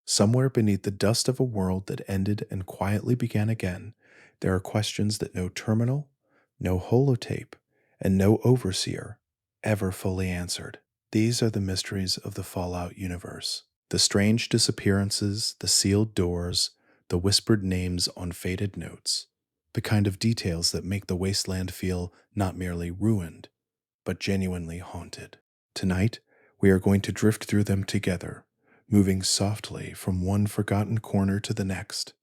Somewhere beneath the dust of a world that ended and quietly began again, there are questions that no terminal, no holotape, and no overseer ever fully answered. These are the mysteries of the Fallout universe. The strange disappearances, the sealed doors, the whispered names on faded notes. The kind of details that make the wasteland feel not merely ruined, but genuinely haunted. Tonight, we are going to drift through them together, moving softly from one forgotten corner to the next,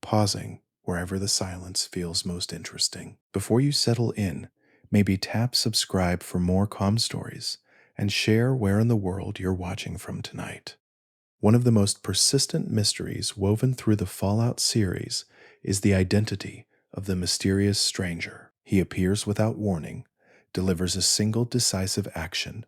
pausing wherever the silence feels most interesting. Before you settle in, maybe tap subscribe for more calm stories and share where in the world you're watching from tonight. One of the most persistent mysteries woven through the Fallout series is the identity of the mysterious stranger. He appears without warning, delivers a single decisive action,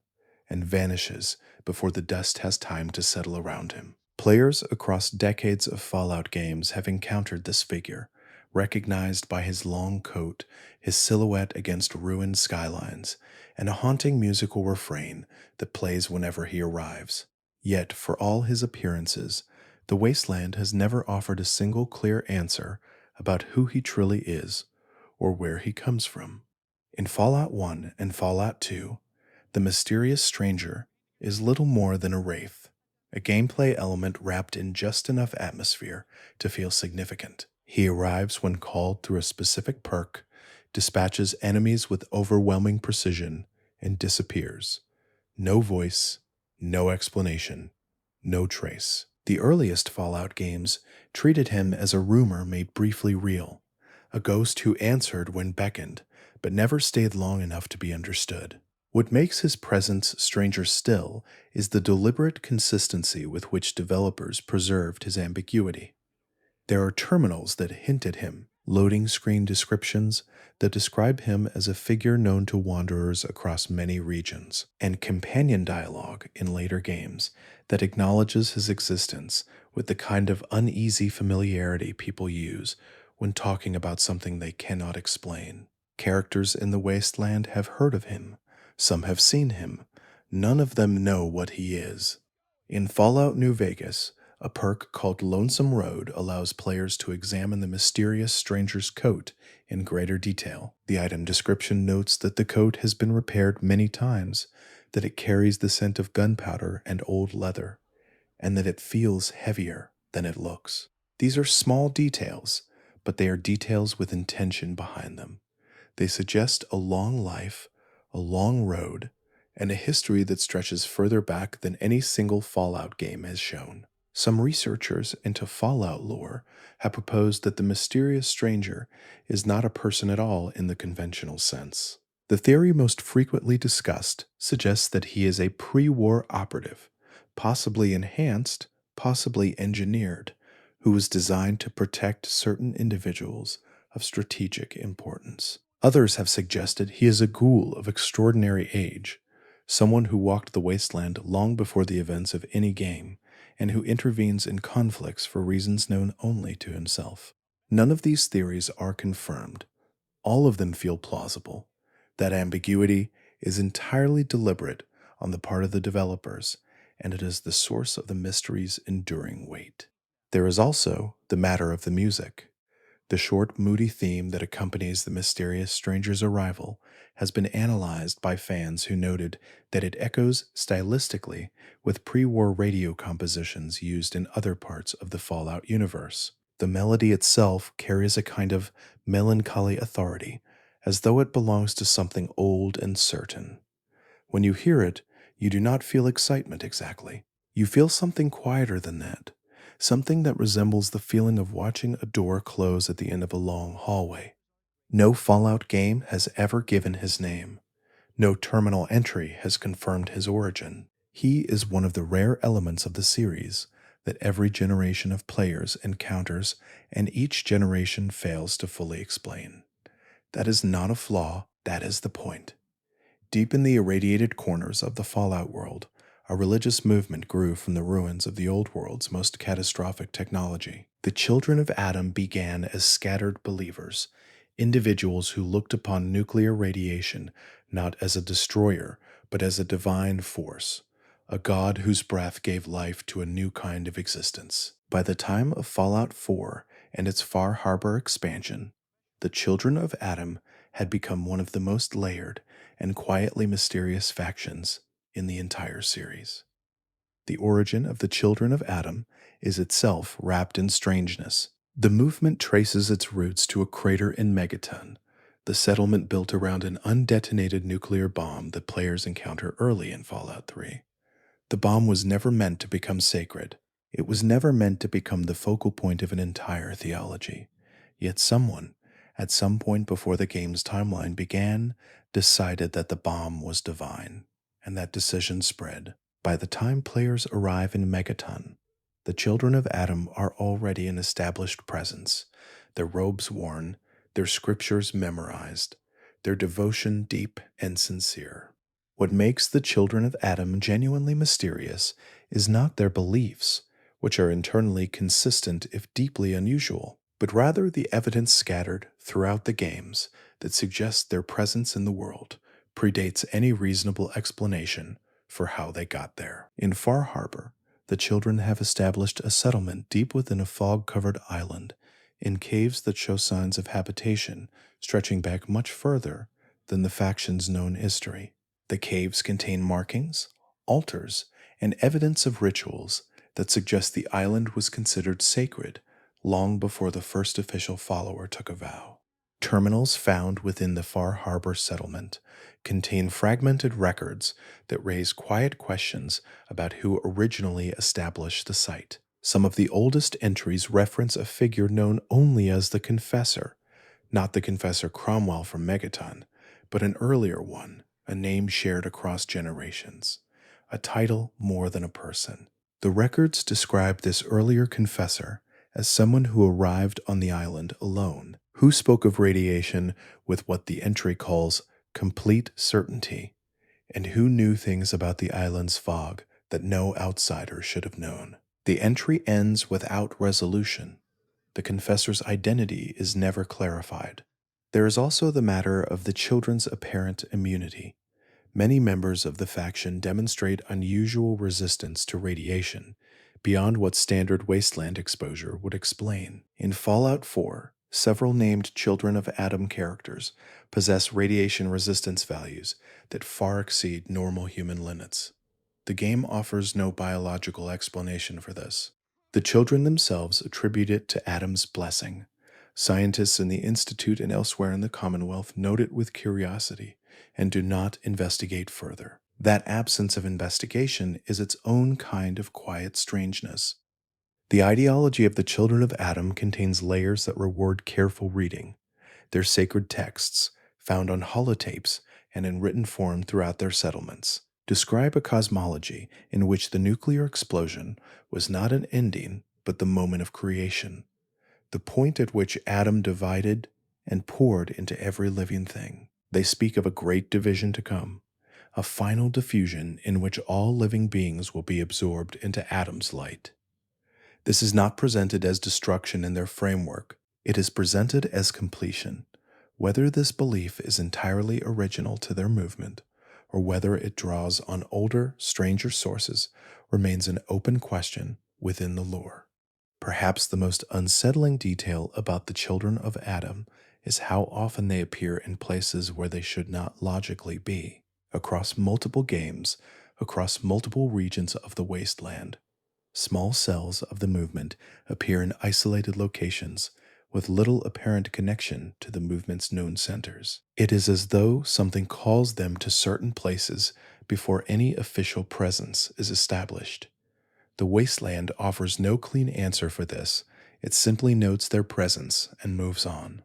and vanishes before the dust has time to settle around him. Players across decades of Fallout games have encountered this figure, recognized by his long coat, his silhouette against ruined skylines, and a haunting musical refrain that plays whenever he arrives. Yet, for all his appearances, the wasteland has never offered a single clear answer about who he truly is or where he comes from. In Fallout 1 and Fallout 2, the mysterious stranger is little more than a wraith, a gameplay element wrapped in just enough atmosphere to feel significant. He arrives when called through a specific perk, dispatches enemies with overwhelming precision, and disappears. No voice, no explanation, no trace. The earliest Fallout games treated him as a rumor made briefly real, a ghost who answered when beckoned, but never stayed long enough to be understood. What makes his presence stranger still is the deliberate consistency with which developers preserved his ambiguity. There are terminals that hint at him, loading screen descriptions that describe him as a figure known to wanderers across many regions, and companion dialogue in later games that acknowledges his existence with the kind of uneasy familiarity people use when talking about something they cannot explain. Characters in the wasteland have heard of him, some have seen him, none of them know what he is. In Fallout New Vegas, a perk called Lonesome Road allows players to examine the mysterious stranger's coat in greater detail. The item description notes that the coat has been repaired many times, that it carries the scent of gunpowder and old leather, and that it feels heavier than it looks. These are small details, but they are details with intention behind them. They suggest a long life, a long road, and a history that stretches further back than any single Fallout game has shown. Some researchers into Fallout lore have proposed that the mysterious stranger is not a person at all in the conventional sense. The theory most frequently discussed suggests that he is a pre-war operative, possibly enhanced, possibly engineered, who was designed to protect certain individuals of strategic importance. Others have suggested he is a ghoul of extraordinary age, someone who walked the wasteland long before the events of any game, and who intervenes in conflicts for reasons known only to himself. None of these theories are confirmed. All of them feel plausible. That ambiguity is entirely deliberate on the part of the developers, and it is the source of the mystery's enduring weight. There is also the matter of the music. The short, moody theme that accompanies the mysterious stranger's arrival has been analyzed by fans who noted that it echoes stylistically with pre-war radio compositions used in other parts of the Fallout universe. The melody itself carries a kind of melancholy authority, as though it belongs to something old and certain. When you hear it, you do not feel excitement exactly. You feel something quieter than that. Something that resembles the feeling of watching a door close at the end of a long hallway. No Fallout game has ever given his name. No terminal entry has confirmed his origin. He is one of the rare elements of the series that every generation of players encounters and each generation fails to fully explain. That is not a flaw, that is the point. Deep in the irradiated corners of the Fallout world, a religious movement grew from the ruins of the old world's most catastrophic technology. The children of Adam began as scattered believers, individuals who looked upon nuclear radiation not as a destroyer, but as a divine force, a god whose breath gave life to a new kind of existence. By the time of Fallout 4 and its Far Harbor expansion, the Children of Adam had become one of the most layered and quietly mysterious factions in the entire series. The origin of the Children of Adam is itself wrapped in strangeness. The movement traces its roots to a crater in Megaton, the settlement built around an undetonated nuclear bomb that players encounter early in Fallout 3. The bomb was never meant to become sacred. It was never meant to become the focal point of an entire theology. Yet someone, at some point before the game's timeline began, decided that the bomb was divine, and that decision spread. By the time players arrive in Megaton, the Children of Adam are already an established presence, their robes worn, their scriptures memorized, their devotion deep and sincere. What makes the Children of Adam genuinely mysterious is not their beliefs, which are internally consistent if deeply unusual, but rather the evidence scattered throughout the games that suggests their presence in the world predates any reasonable explanation for how they got there. In Far Harbor, the children have established a settlement deep within a fog-covered island, in caves that show signs of habitation stretching back much further than the faction's known history. The caves contain markings, altars, and evidence of rituals that suggest the island was considered sacred long before the first official follower took a vow. Terminals found within the Far Harbor settlement contain fragmented records that raise quiet questions about who originally established the site. Some of the oldest entries reference a figure known only as the Confessor, not the Confessor Cromwell from Megaton, but an earlier one, a name shared across generations, a title more than a person. The records describe this earlier confessor as someone who arrived on the island alone, who spoke of radiation with what the entry calls complete certainty, and who knew things about the island's fog that no outsider should have known. The entry ends without resolution. The confessor's identity is never clarified. There is also the matter of the children's apparent immunity. Many members of the faction demonstrate unusual resistance to radiation, beyond what standard wasteland exposure would explain. In Fallout 4, several named Children of Adam characters possess radiation resistance values that far exceed normal human limits. The game offers no biological explanation for this. The children themselves attribute it to Adam's blessing. Scientists in the Institute and elsewhere in the Commonwealth note it with curiosity and do not investigate further. That absence of investigation is its own kind of quiet strangeness. The ideology of the Children of Adam contains layers that reward careful reading. Their sacred texts, found on holotapes and in written form throughout their settlements, describe a cosmology in which the nuclear explosion was not an ending but the moment of creation, the point at which Adam divided and poured into every living thing. They speak of a great division to come, a final diffusion in which all living beings will be absorbed into Adam's light. This is not presented as destruction in their framework, it is presented as completion. Whether this belief is entirely original to their movement, or whether it draws on older, stranger sources, remains an open question within the lore. Perhaps the most unsettling detail about the Children of Adam is how often they appear in places where they should not logically be. Across multiple games, across multiple regions of the wasteland, small cells of the movement appear in isolated locations with little apparent connection to the movement's known centers. It is as though something calls them to certain places before any official presence is established. The wasteland offers no clean answer for this. It simply notes their presence and moves on.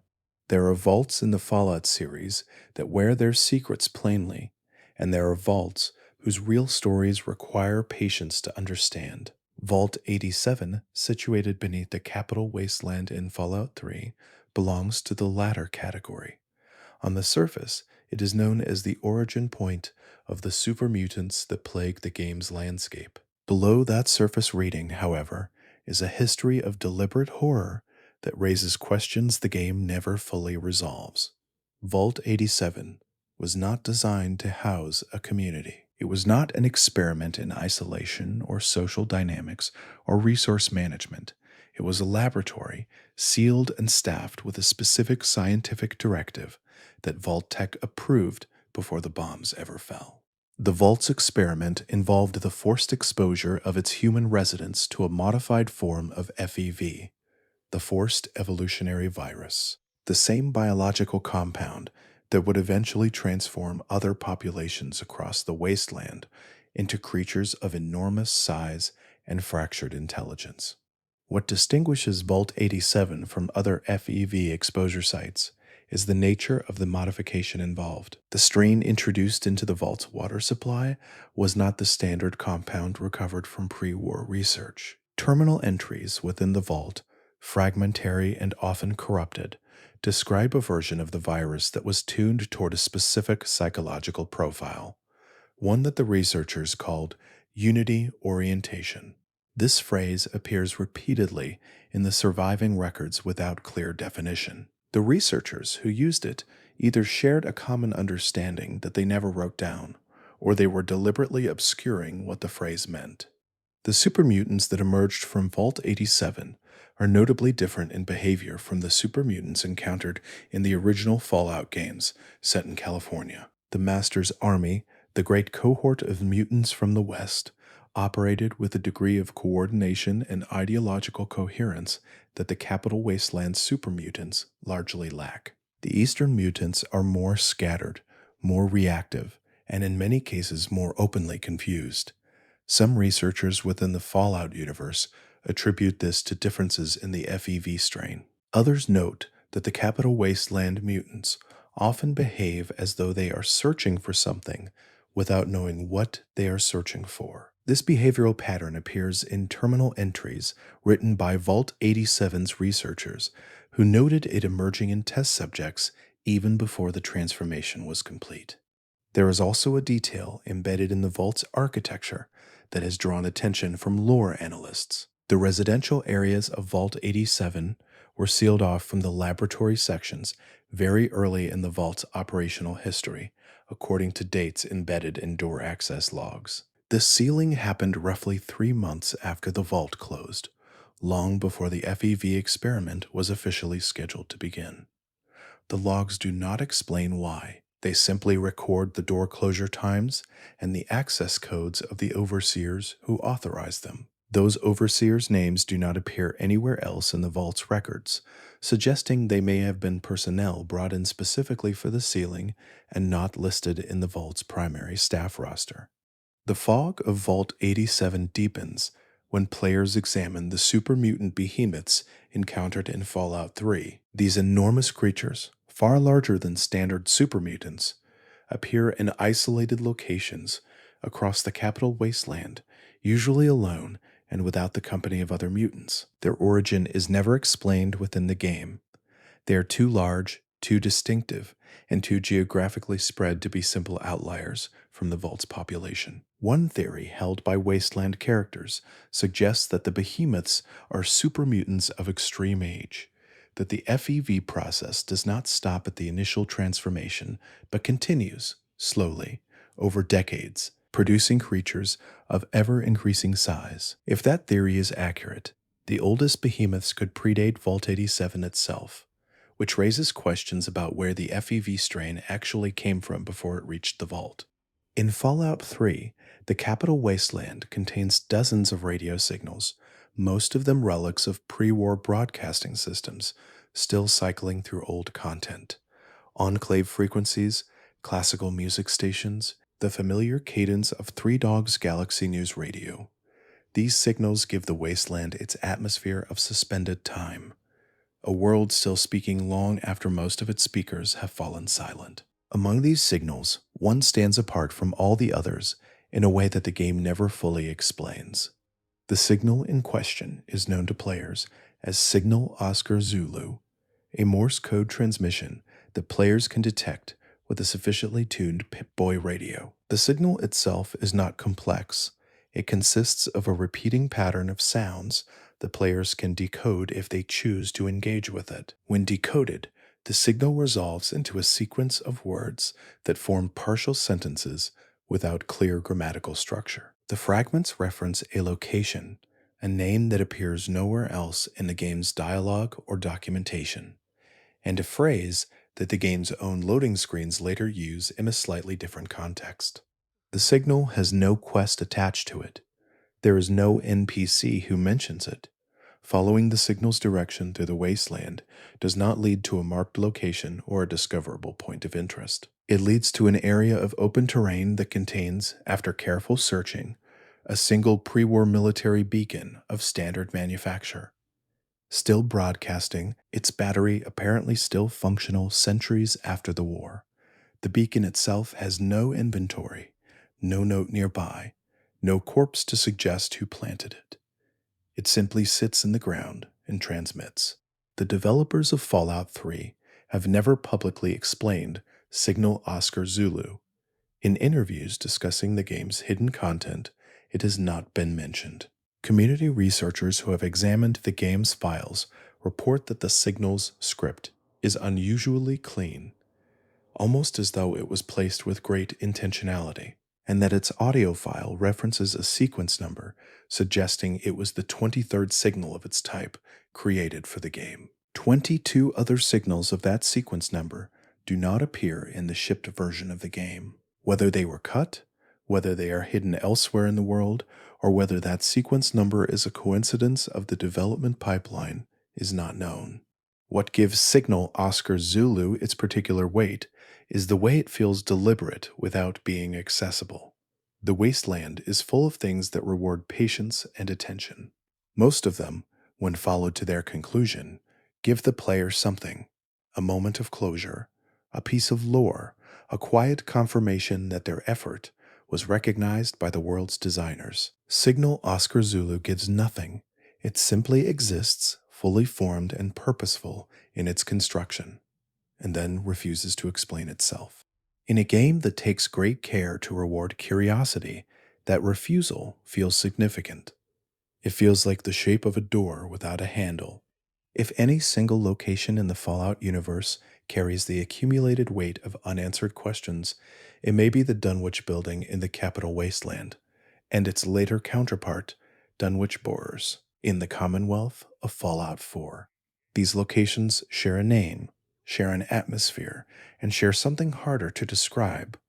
There are vaults in the Fallout series that wear their secrets plainly, and there are vaults whose real stories require patience to understand. Vault 87, situated beneath the capital wasteland in Fallout 3, belongs to the latter category. On the surface, it is known as the origin point of the super mutants that plague the game's landscape. Below that surface reading, however, is a history of deliberate horror that raises questions the game never fully resolves. Vault 87 was not designed to house a community. It was not an experiment in isolation or social dynamics or resource management. It was a laboratory, sealed and staffed with a specific scientific directive that Vault Tech approved before the bombs ever fell. The Vault's experiment involved the forced exposure of its human residents to a modified form of FEV, the forced evolutionary virus, the same biological compound that would eventually transform other populations across the wasteland into creatures of enormous size and fractured intelligence. What distinguishes Vault 87 from other FEV exposure sites is the nature of the modification involved. The strain introduced into the Vault's water supply was not the standard compound recovered from pre-war research. Terminal entries within the Vault, fragmentary and often corrupted, describe a version of the virus that was tuned toward a specific psychological profile, one that the researchers called unity orientation. This phrase appears repeatedly in the surviving records without clear definition. The researchers who used it either shared a common understanding that they never wrote down, or they were deliberately obscuring what the phrase meant. The supermutants that emerged from Vault 87 are notably different in behavior from the supermutants encountered in the original Fallout games set in California. The Master's Army, the great cohort of mutants from the West, operated with a degree of coordination and ideological coherence that the Capital Wasteland supermutants largely lack. The Eastern mutants are more scattered, more reactive, and in many cases more openly confused. Some researchers within the Fallout universe attribute this to differences in the FEV strain. Others note that the Capital Wasteland mutants often behave as though they are searching for something without knowing what they are searching for. This behavioral pattern appears in terminal entries written by Vault 87's researchers, who noted it emerging in test subjects even before the transformation was complete. There is also a detail embedded in the Vault's architecture that has drawn attention from lore analysts. The residential areas of Vault 87 were sealed off from the laboratory sections very early in the Vault's operational history, according to dates embedded in door access logs. This sealing happened roughly 3 months after the Vault closed, long before the FEV experiment was officially scheduled to begin. The logs do not explain why. They simply record the door closure times and the access codes of the overseers who authorized them. Those overseers' names do not appear anywhere else in the Vault's records, suggesting they may have been personnel brought in specifically for the sealing and not listed in the Vault's primary staff roster. The fog of Vault 87 deepens when players examine the super mutant behemoths encountered in Fallout 3. These enormous creatures, far larger than standard super mutants, appear in isolated locations across the Capital Wasteland, usually alone and without the company of other mutants. Their origin is never explained within the game. They are too large, too distinctive, and too geographically spread to be simple outliers from the Vault's population. One theory held by Wasteland characters suggests that the behemoths are super mutants of extreme age, that the FEV process does not stop at the initial transformation, but continues, slowly, over decades, producing creatures of ever-increasing size. If that theory is accurate, the oldest behemoths could predate Vault 87 itself, which raises questions about where the FEV strain actually came from before it reached the Vault. In Fallout 3, the Capital Wasteland contains dozens of radio signals, most of them relics of pre-war broadcasting systems, still cycling through old content. Enclave frequencies, classical music stations, the familiar cadence of Three Dogs Galaxy News Radio. These signals give the wasteland its atmosphere of suspended time, a world still speaking long after most of its speakers have fallen silent. Among these signals, one stands apart from all the others in a way that the game never fully explains. The signal in question is known to players as Signal Oscar Zulu, a Morse code transmission that players can detect with a sufficiently tuned Pip-Boy radio. The signal itself is not complex. It consists of a repeating pattern of sounds the players can decode if they choose to engage with it. When decoded, the signal resolves into a sequence of words that form partial sentences without clear grammatical structure. The fragments reference a location, a name that appears nowhere else in the game's dialogue or documentation, and a phrase that the game's own loading screens later use in a slightly different context. The signal has no quest attached to it. There is no NPC who mentions it. Following the signal's direction through the wasteland does not lead to a marked location or a discoverable point of interest. It leads to an area of open terrain that contains, after careful searching, a single pre-war military beacon of standard manufacture. Still broadcasting, its battery apparently still functional centuries after the war. The beacon itself has no inventory, no note nearby, no corpse to suggest who planted it. It simply sits in the ground and transmits. The developers of Fallout 3 have never publicly explained Signal Oscar Zulu. In interviews discussing the game's hidden content, it has not been mentioned. Community researchers who have examined the game's files report that the Signal's script is unusually clean, almost as though it was placed with great intentionality, and that its audio file references a sequence number suggesting it was the 23rd signal of its type created for the game. 22 other signals of that sequence number do not appear in the shipped version of the game. Whether they were cut, whether they are hidden elsewhere in the world, or whether that sequence number is a coincidence of the development pipeline is not known. What gives Signal Oscar Zulu its particular weight is the way it feels deliberate without being accessible. The wasteland is full of things that reward patience and attention. Most of them, when followed to their conclusion, give the player something: a moment of closure, a piece of lore, a quiet confirmation that their effort was recognized by the world's designers. Signal Oscar Zulu gives nothing. It simply exists, fully formed and purposeful in its construction, and then refuses to explain itself. In a game that takes great care to reward curiosity, that refusal feels significant. It feels like the shape of a door without a handle. If any single location in the Fallout universe carries the accumulated weight of unanswered questions, it may be the Dunwich building in the Capital Wasteland, and its later counterpart, Dunwich Borers, in the Commonwealth of Fallout 4. These locations share a name, share an atmosphere, and share something harder to describe: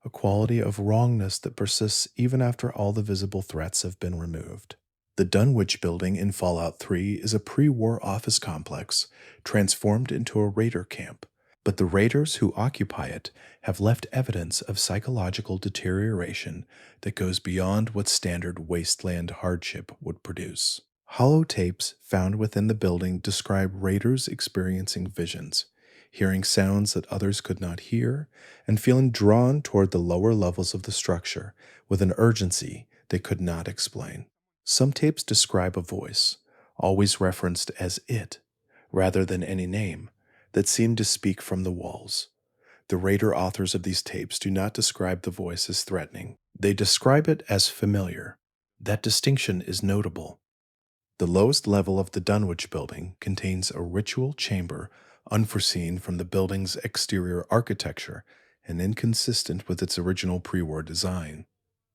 a quality of wrongness that persists even after all the visible threats have been removed. The Dunwich building in Fallout 3 is a pre-war office complex transformed into a raider camp, but the raiders who occupy it have left evidence of psychological deterioration that goes beyond what standard wasteland hardship would produce. Holotapes found within the building describe raiders experiencing visions, hearing sounds that others could not hear, and feeling drawn toward the lower levels of the structure with an urgency they could not explain. Some tapes describe a voice, always referenced as it, rather than any name, that seemed to speak from the walls. The raider authors of these tapes do not describe the voice as threatening. They describe it as familiar. That distinction is notable. The lowest level of the Dunwich building contains a ritual chamber unforeseen from the building's exterior architecture and inconsistent with its original pre-war design.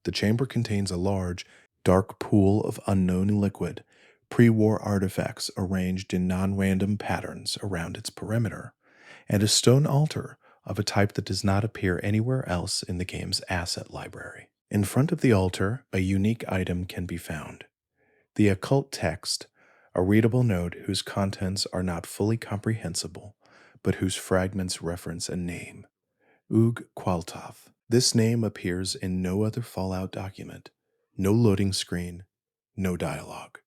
The chamber contains a large, dark pool of unknown liquid, pre-war artifacts arranged in non-random patterns around its perimeter, and a stone altar of a type that does not appear anywhere else in the game's asset library. In front of the altar, a unique item can be found: the occult text, a readable note whose contents are not fully comprehensible, but whose fragments reference a name: Ug Qualtoth. This name appears in no other Fallout document, no loading screen, no dialogue.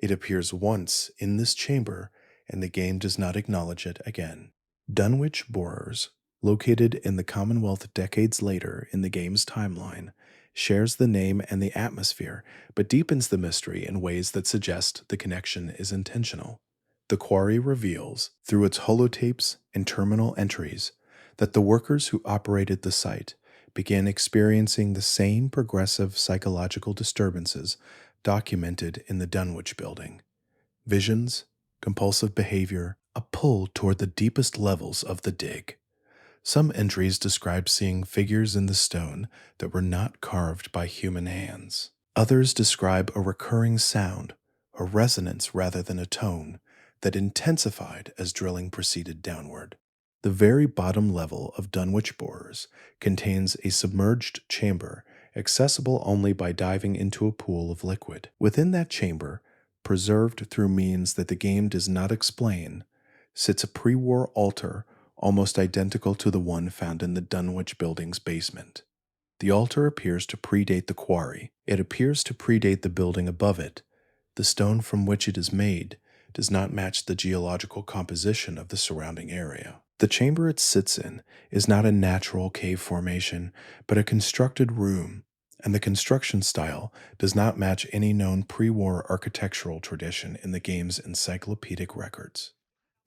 It appears once in this chamber, and the game does not acknowledge it again. Dunwich Borers, located in the Commonwealth decades later in the game's timeline, shares the name and the atmosphere, but deepens the mystery in ways that suggest the connection is intentional. The quarry reveals, through its holotapes and terminal entries, that the workers who operated the site began experiencing the same progressive psychological disturbances documented in the Dunwich building: visions, compulsive behavior, a pull toward the deepest levels of the dig. Some entries describe seeing figures in the stone that were not carved by human hands. Others describe a recurring sound, a resonance rather than a tone, that intensified as drilling proceeded downward. The very bottom level of Dunwich borers contains a submerged chamber accessible only by diving into a pool of liquid. Within that chamber, preserved through means that the game does not explain, sits a pre-war altar almost identical to the one found in the Dunwich building's basement. The altar appears to predate the quarry. It appears to predate the building above it. The stone from which it is made does not match the geological composition of the surrounding area. The chamber it sits in is not a natural cave formation, but a constructed room, and the construction style does not match any known pre-war architectural tradition in the game's encyclopedic records.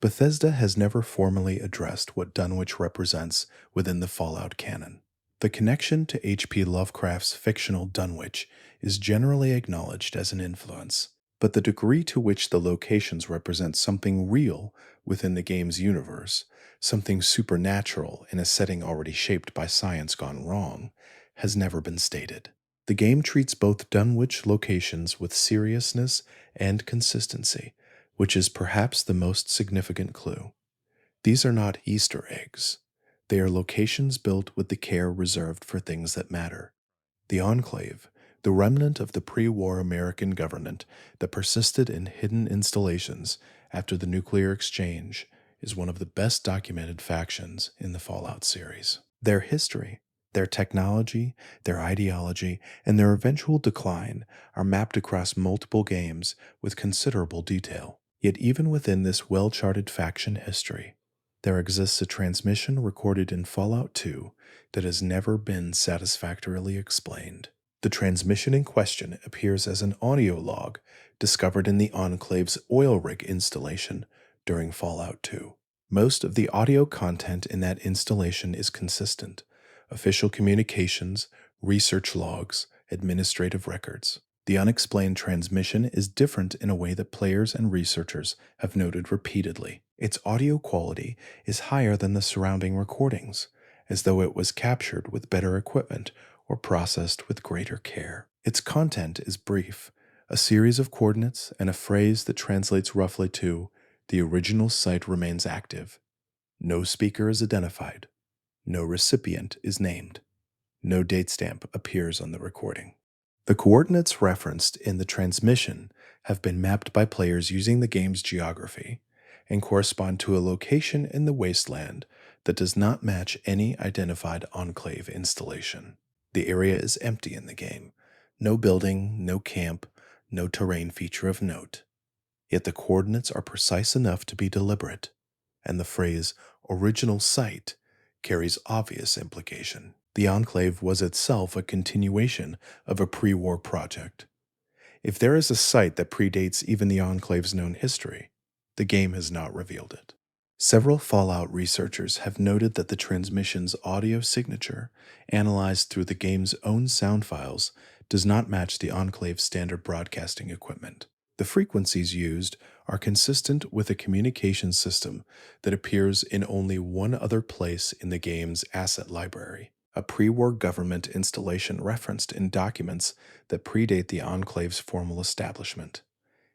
Bethesda has never formally addressed what Dunwich represents within the Fallout canon. The connection to H.P. Lovecraft's fictional Dunwich is generally acknowledged as an influence, but the degree to which the locations represent something real within the game's universe, something supernatural in a setting already shaped by science gone wrong, has never been stated. The game treats both Dunwich locations with seriousness and consistency, which is perhaps the most significant clue. These are not Easter eggs. They are locations built with the care reserved for things that matter. The Enclave, the remnant of the pre-war American government that persisted in hidden installations after the nuclear exchange, is one of the best documented factions in the Fallout series. Their history, their technology, their ideology, and their eventual decline are mapped across multiple games with considerable detail. Yet even within this well-charted faction history, there exists a transmission recorded in Fallout 2 that has never been satisfactorily explained. The transmission in question appears as an audio log discovered in the Enclave's oil rig installation during Fallout 2. Most of the audio content in that installation is consistent: official communications, research logs, administrative records. The unexplained transmission is different in a way that players and researchers have noted repeatedly. Its audio quality is higher than the surrounding recordings, as though it was captured with better equipment or processed with greater care. Its content is brief, a series of coordinates and a phrase that translates roughly to, "The original site remains active. No speaker is identified. No recipient is named. No date stamp appears on the recording." The coordinates referenced in the transmission have been mapped by players using the game's geography and correspond to a location in the wasteland that does not match any identified Enclave installation. The area is empty in the game. No building, no camp, no terrain feature of note. Yet the coordinates are precise enough to be deliberate, and the phrase "original site" carries obvious implication. The Enclave was itself a continuation of a pre-war project. If there is a site that predates even the Enclave's known history, the game has not revealed it. Several Fallout researchers have noted that the transmission's audio signature, analyzed through the game's own sound files, does not match the Enclave's standard broadcasting equipment. The frequencies used are consistent with a communication system that appears in only one other place in the game's asset library: a pre-war government installation referenced in documents that predate the Enclave's formal establishment.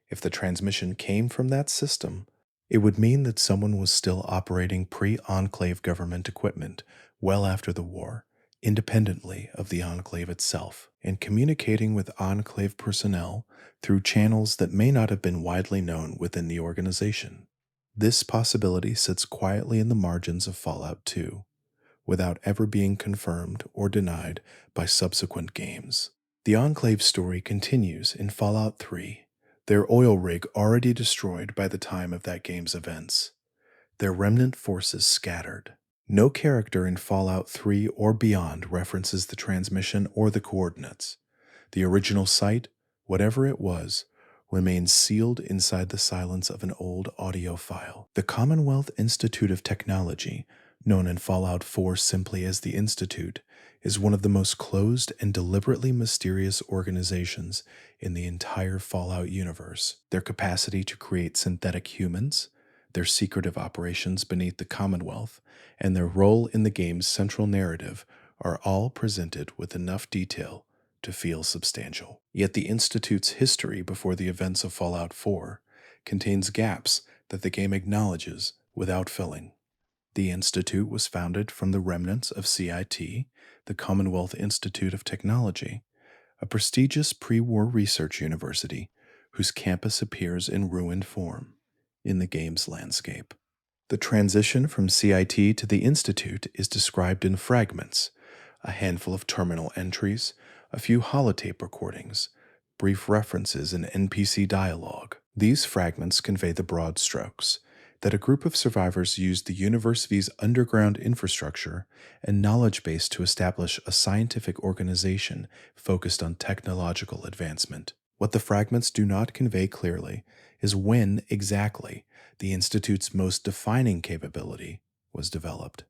If the transmission came from that system, it would mean that someone was still operating pre-Enclave government equipment well after the war, independently of the Enclave itself, and communicating with Enclave personnel through channels that may not have been widely known within the organization. This possibility sits quietly in the margins of Fallout 2, without ever being confirmed or denied by subsequent games. The Enclave story continues in Fallout 3, their oil rig already destroyed by the time of that game's events, their remnant forces scattered. No character in Fallout 3 or beyond references the transmission or the coordinates. The original site, whatever it was, remains sealed inside the silence of an old audio file. The Commonwealth Institute of Technology, known in Fallout 4 simply as the Institute, is one of the most closed and deliberately mysterious organizations in the entire Fallout universe. Their capacity to create synthetic humans, their secretive operations beneath the Commonwealth, and their role in the game's central narrative are all presented with enough detail to feel substantial. Yet the Institute's history before the events of Fallout 4 contains gaps that the game acknowledges without filling. The Institute was founded from the remnants of CIT, the Commonwealth Institute of Technology, a prestigious pre-war research university whose campus appears in ruined form in the game's landscape. The transition from CIT to the Institute is described in fragments, a handful of terminal entries, a few holotape recordings, brief references in NPC dialogue. These fragments convey the broad strokes that a group of survivors used the university's underground infrastructure and knowledge base to establish a scientific organization focused on technological advancement. What the fragments do not convey clearly is when exactly the Institute's most defining capability was developed.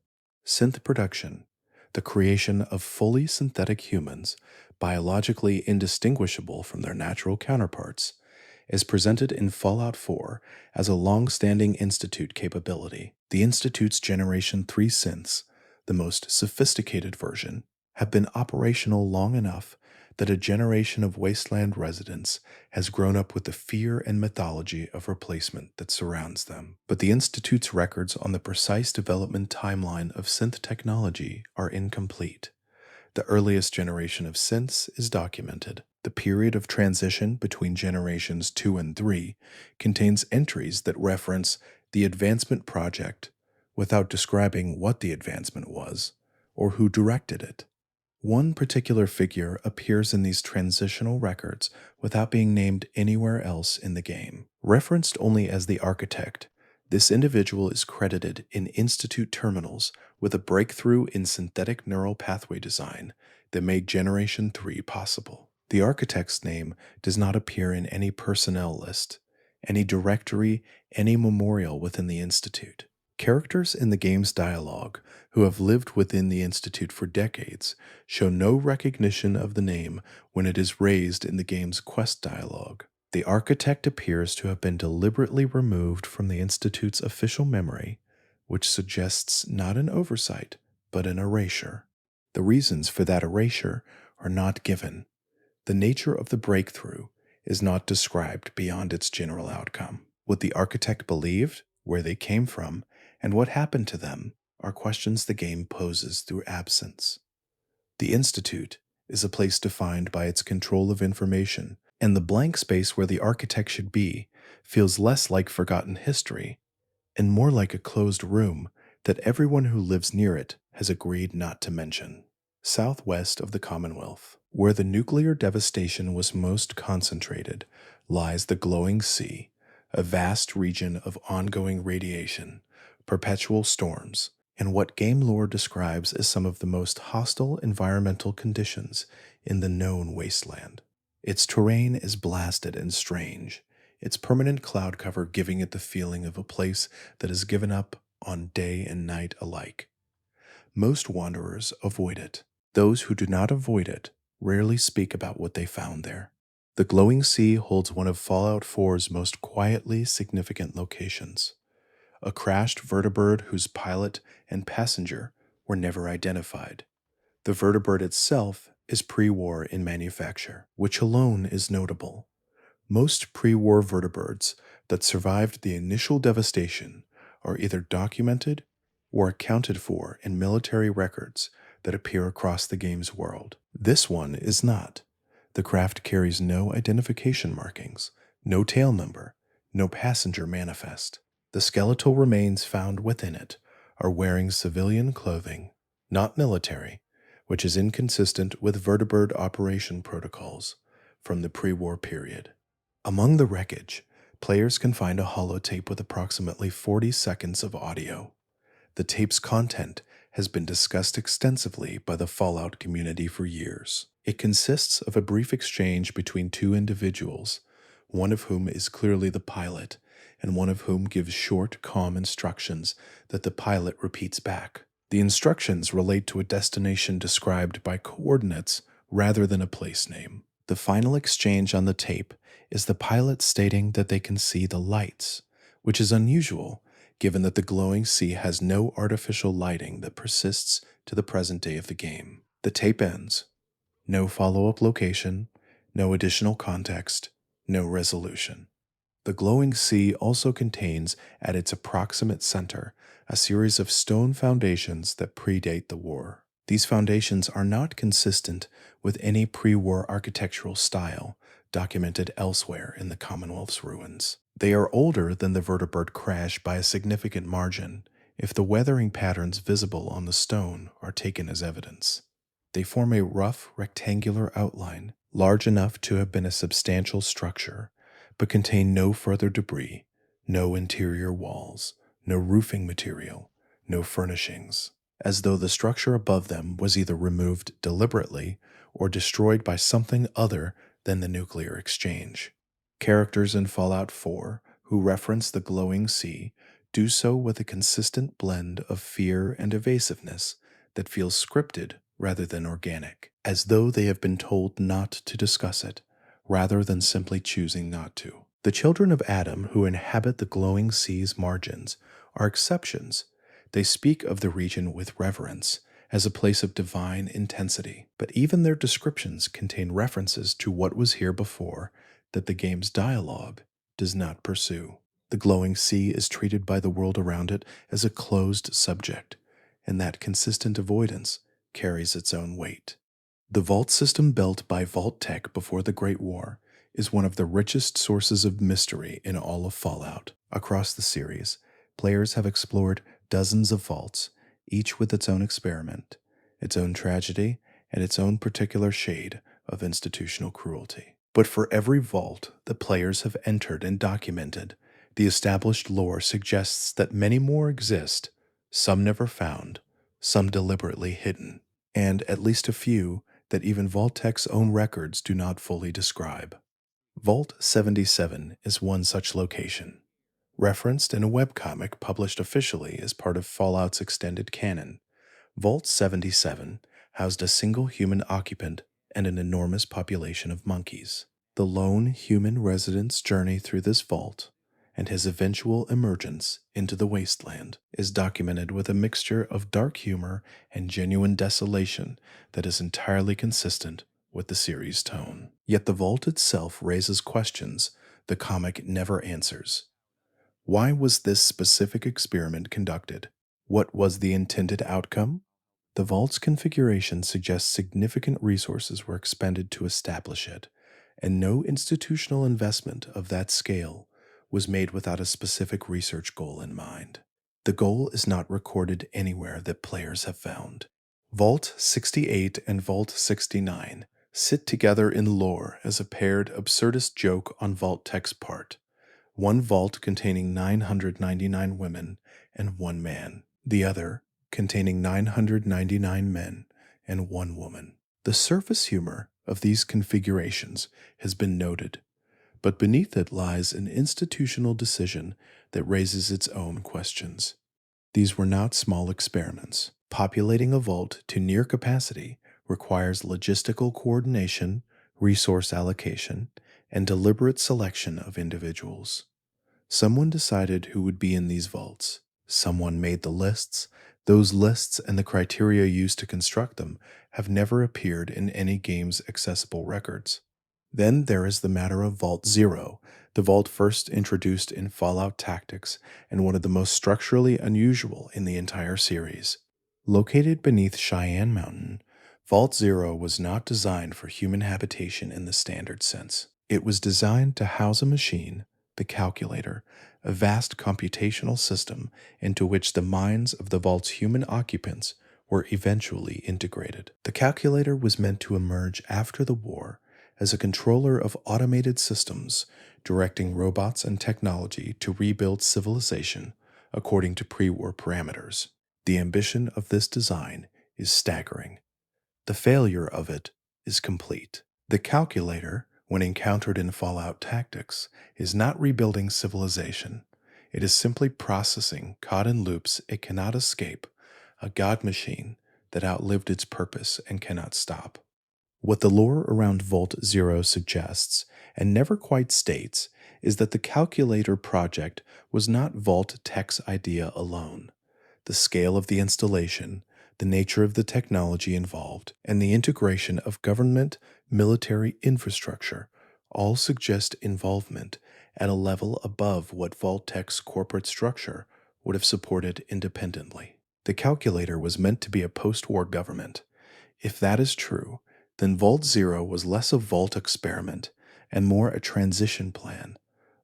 Synth production, the creation of fully synthetic humans, biologically indistinguishable from their natural counterparts, is presented in Fallout 4 as a long-standing Institute capability. The Institute's Generation 3 synths, the most sophisticated version, have been operational long enough that a generation of wasteland residents has grown up with the fear and mythology of replacement that surrounds them. But the Institute's records on the precise development timeline of synth technology are incomplete. The earliest generation of synths is documented. The period of transition between generations 2 and 3 contains entries that reference the advancement project without describing what the advancement was or who directed it. One particular figure appears in these transitional records without being named anywhere else in the game. Referenced only as the architect, this individual is credited in Institute terminals with a breakthrough in synthetic neural pathway design that made Generation 3 possible. The architect's name does not appear in any personnel list, any directory, any memorial within the Institute. Characters in the game's dialogue who have lived within the Institute for decades show no recognition of the name when it is raised in the game's quest dialogue. The architect appears to have been deliberately removed from the Institute's official memory, which suggests not an oversight, but an erasure. The reasons for that erasure are not given. The nature of the breakthrough is not described beyond its general outcome. What the architect believed, where they came from, and what happened to them are questions the game poses through absence. The Institute is a place defined by its control of information, and the blank space where the architect should be feels less like forgotten history and more like a closed room that everyone who lives near it has agreed not to mention. Southwest of the Commonwealth, where the nuclear devastation was most concentrated, lies the glowing sea, a vast region of ongoing radiation, perpetual storms, and what game lore describes as some of the most hostile environmental conditions in the known wasteland. Its terrain is blasted and strange, its permanent cloud cover giving it the feeling of a place that is given up on day and night alike. Most wanderers avoid it. Those who do not avoid it rarely speak about what they found there. The glowing sea holds one of Fallout 4's most quietly significant locations. A crashed vertibird whose pilot and passenger were never identified. The vertibird itself is pre-war in manufacture, which alone is notable. Most pre-war vertibirds that survived the initial devastation are either documented or accounted for in military records that appear across the game's world. This one is not. The craft carries no identification markings, no tail number, no passenger manifest. The skeletal remains found within it are wearing civilian clothing, not military, which is inconsistent with vertibird operation protocols from the pre-war period. Among the wreckage, players can find a holotape with approximately 40 seconds of audio. The tape's content has been discussed extensively by the Fallout community for years. It consists of a brief exchange between two individuals, one of whom is clearly the pilot, and one of whom gives short, calm instructions that the pilot repeats back. The instructions relate to a destination described by coordinates rather than a place name. The final exchange on the tape is the pilot stating that they can see the lights, which is unusual given that the glowing sea has no artificial lighting that persists to the present day of the game. The tape ends. No follow-up location, no additional context, no resolution. The glowing sea also contains, at its approximate center, a series of stone foundations that predate the war. These foundations are not consistent with any pre-war architectural style documented elsewhere in the Commonwealth's ruins. They are older than the vertebrate crash by a significant margin, if the weathering patterns visible on the stone are taken as evidence. They form a rough, rectangular outline, large enough to have been a substantial structure, but contain no further debris, no interior walls, no roofing material, no furnishings, as though the structure above them was either removed deliberately or destroyed by something other than the nuclear exchange. Characters in Fallout 4 who reference the glowing sea do so with a consistent blend of fear and evasiveness that feels scripted rather than organic, as though they have been told not to discuss it, rather than simply choosing not to. The children of Adam who inhabit the glowing sea's margins are exceptions. They speak of the region with reverence, as a place of divine intensity, but even their descriptions contain references to what was here before that the game's dialogue does not pursue. The glowing sea is treated by the world around it as a closed subject, and that consistent avoidance carries its own weight. The vault system built by Vault Tech before the Great War is one of the richest sources of mystery in all of Fallout. Across the series, players have explored dozens of vaults, each with its own experiment, its own tragedy, and its own particular shade of institutional cruelty. But for every vault that players have entered and documented, the established lore suggests that many more exist, some never found, some deliberately hidden, and at least a few that even Vault-Tech's own records do not fully describe. Vault 77 is one such location, referenced in a webcomic published officially as part of Fallout's extended canon. Vault 77 housed a single human occupant and an enormous population of monkeys. The lone human resident's journey through this vault and his eventual emergence into the wasteland is documented with a mixture of dark humor and genuine desolation that is entirely consistent with the series' tone. Yet the vault itself raises questions the comic never answers. Why was this specific experiment conducted? What was the intended outcome? The vault's configuration suggests significant resources were expended to establish it, and no institutional investment of that scale was made without a specific research goal in mind. The goal is not recorded anywhere that players have found. Vault 68 and Vault 69 sit together in lore as a paired absurdist joke on Vault Tech's part. One vault containing 999 women and one man, the other containing 999 men and one woman. The surface humor of these configurations has been noted, but beneath it lies an institutional decision that raises its own questions. These were not small experiments. Populating a vault to near capacity requires logistical coordination, resource allocation, and deliberate selection of individuals. Someone decided who would be in these vaults. Someone made the lists. Those lists and the criteria used to construct them have never appeared in any game's accessible records. Then there is the matter of Vault Zero, the vault first introduced in Fallout Tactics and one of the most structurally unusual in the entire series. Located beneath Cheyenne Mountain, Vault Zero was not designed for human habitation in the standard sense. It was designed to house a machine, the calculator, a vast computational system into which the minds of the vault's human occupants were eventually integrated. The calculator was meant to emerge after the war as a controller of automated systems, directing robots and technology to rebuild civilization according to pre-war parameters. The ambition of this design is staggering. The failure of it is complete. The calculator, when encountered in Fallout Tactics, is not rebuilding civilization. It is simply processing caught in loops it cannot escape, a god machine that outlived its purpose and cannot stop. What the lore around Vault Zero suggests, and never quite states, is that the calculator project was not Vault Tech's idea alone. The scale of the installation, the nature of the technology involved, and the integration of government military infrastructure all suggest involvement at a level above what Vault Tech's corporate structure would have supported independently. The calculator was meant to be a post war government. If that is true, then Vault Zero was less a Vault experiment and more a transition plan,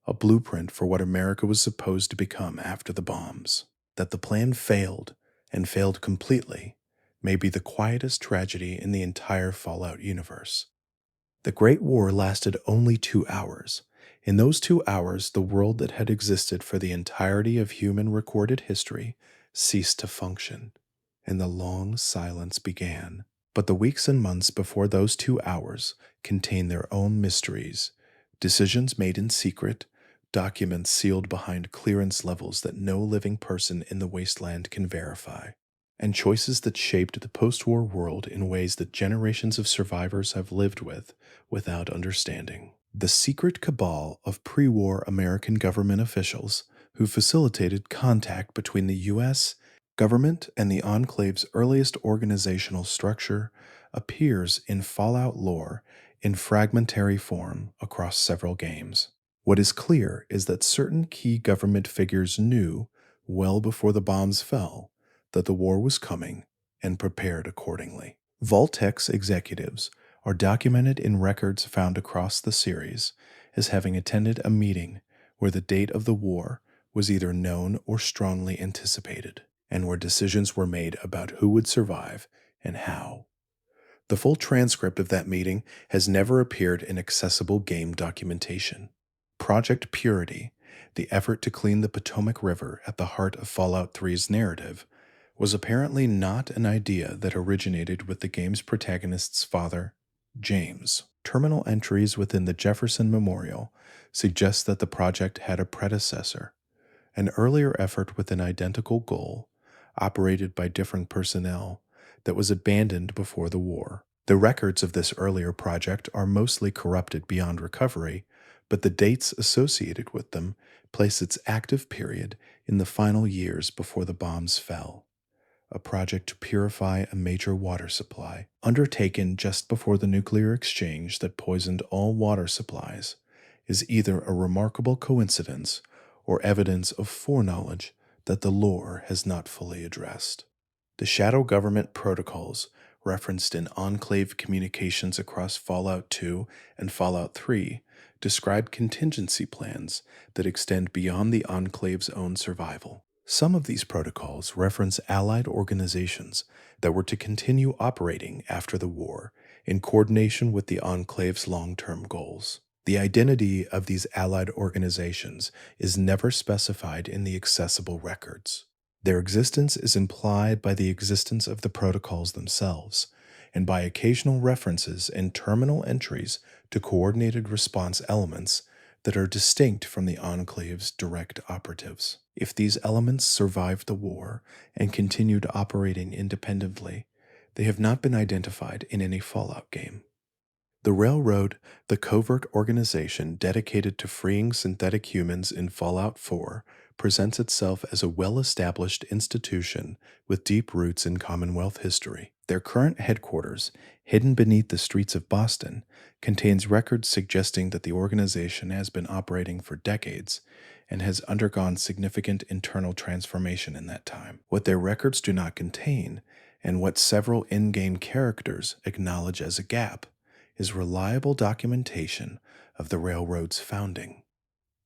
a blueprint for what America was supposed to become after the bombs. That the plan failed, and failed completely, may be the quietest tragedy in the entire Fallout universe. The Great War lasted only 2 hours. In those 2 hours, the world that had existed for the entirety of human recorded history ceased to function, and the long silence began. But the weeks and months before those 2 hours contained their own mysteries, decisions made in secret, documents sealed behind clearance levels that no living person in the wasteland can verify, and choices that shaped the post-war world in ways that generations of survivors have lived with without understanding. The secret cabal of pre-war American government officials who facilitated contact between the U.S. government and the Enclave's earliest organizational structure appears in Fallout lore in fragmentary form across several games. What is clear is that certain key government figures knew, well before the bombs fell, that the war was coming and prepared accordingly. Vault-Tech's executives are documented in records found across the series as having attended a meeting where the date of the war was either known or strongly anticipated, and where decisions were made about who would survive and how. The full transcript of that meeting has never appeared in accessible game documentation. Project Purity, the effort to clean the Potomac River at the heart of Fallout 3's narrative, was apparently not an idea that originated with the game's protagonist's father, James. Terminal entries within the Jefferson Memorial suggest that the project had a predecessor, an earlier effort with an identical goal, operated by different personnel, that was abandoned before the war. The records of this earlier project are mostly corrupted beyond recovery, but the dates associated with them place its active period in the final years before the bombs fell. A project to purify a major water supply, undertaken just before the nuclear exchange that poisoned all water supplies, is either a remarkable coincidence or evidence of foreknowledge that the lore has not fully addressed. The shadow government protocols referenced in Enclave communications across Fallout 2 and Fallout 3 describe contingency plans that extend beyond the Enclave's own survival. Some of these protocols reference allied organizations that were to continue operating after the war in coordination with the Enclave's long-term goals. The identity of these allied organizations is never specified in the accessible records. Their existence is implied by the existence of the protocols themselves, and by occasional references in terminal entries to coordinated response elements that are distinct from the Enclave's direct operatives. If these elements survived the war and continued operating independently, they have not been identified in any Fallout game. The Railroad, the covert organization dedicated to freeing synthetic humans in Fallout 4, presents itself as a well-established institution with deep roots in Commonwealth history. Their current headquarters, hidden beneath the streets of Boston, contains records suggesting that the organization has been operating for decades and has undergone significant internal transformation in that time. What their records do not contain, and what several in-game characters acknowledge as a gap, is reliable documentation of the railroad's founding.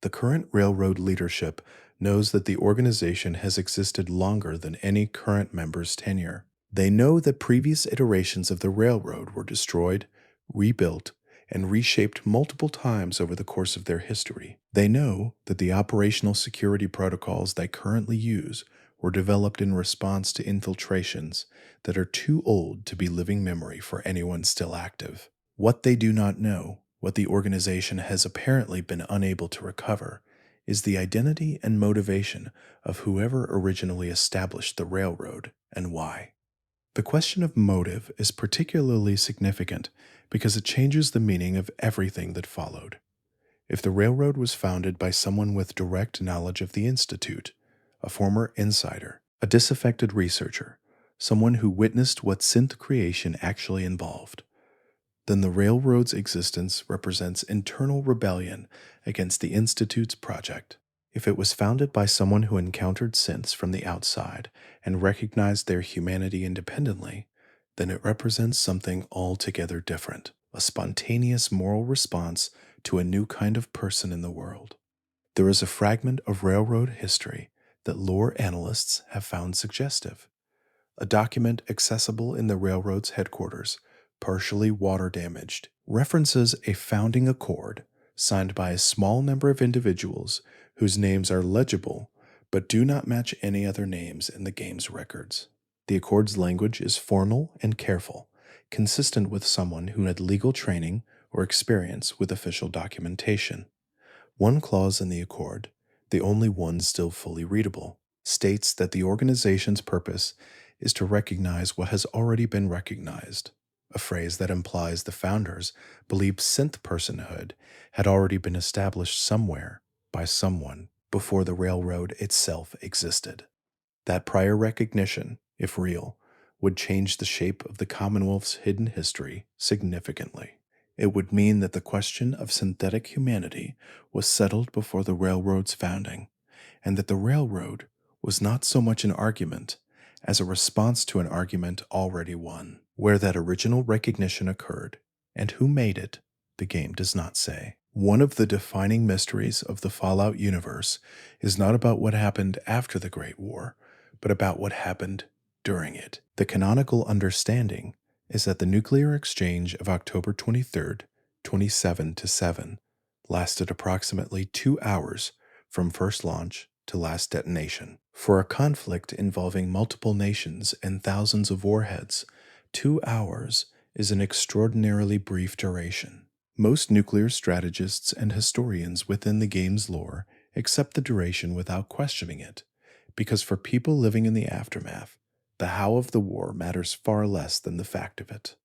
The current railroad leadership knows that the organization has existed longer than any current member's tenure. They know that previous iterations of the railroad were destroyed, rebuilt, and reshaped multiple times over the course of their history. They know that the operational security protocols they currently use were developed in response to infiltrations that are too old to be living memory for anyone still active. What they do not know, what the organization has apparently been unable to recover, is the identity and motivation of whoever originally established the railroad and why. The question of motive is particularly significant because it changes the meaning of everything that followed. If the railroad was founded by someone with direct knowledge of the Institute, a former insider, a disaffected researcher, someone who witnessed what synth creation actually involved, then the railroad's existence represents internal rebellion against the Institute's project. If it was founded by someone who encountered synths from the outside and recognized their humanity independently, then it represents something altogether different, a spontaneous moral response to a new kind of person in the world. There is a fragment of railroad history that lore analysts have found suggestive. A document accessible in the railroad's headquarters, partially water damaged, references a founding accord signed by a small number of individuals whose names are legible but do not match any other names in the game's records. The accord's language is formal and careful, consistent with someone who had legal training or experience with official documentation. One clause in the accord, the only one still fully readable, states that the organization's purpose is to recognize what has already been recognized, a phrase that implies the founders believed synth personhood had already been established somewhere by someone before the railroad itself existed. That prior recognition, if real, would change the shape of the Commonwealth's hidden history significantly. It would mean that the question of synthetic humanity was settled before the railroad's founding, and that the railroad was not so much an argument as a response to an argument already won. Where that original recognition occurred, and who made it, the game does not say. One of the defining mysteries of the Fallout universe is not about what happened after the Great War, but about what happened during it. The canonical understanding is that the nuclear exchange of October 23rd, 27-7 lasted approximately 2 hours from first launch to last detonation. For a conflict involving multiple nations and thousands of warheads, 2 hours is an extraordinarily brief duration. Most nuclear strategists and historians within the game's lore accept the duration without questioning it, because for people living in the aftermath, the how of the war matters far less than the fact of it.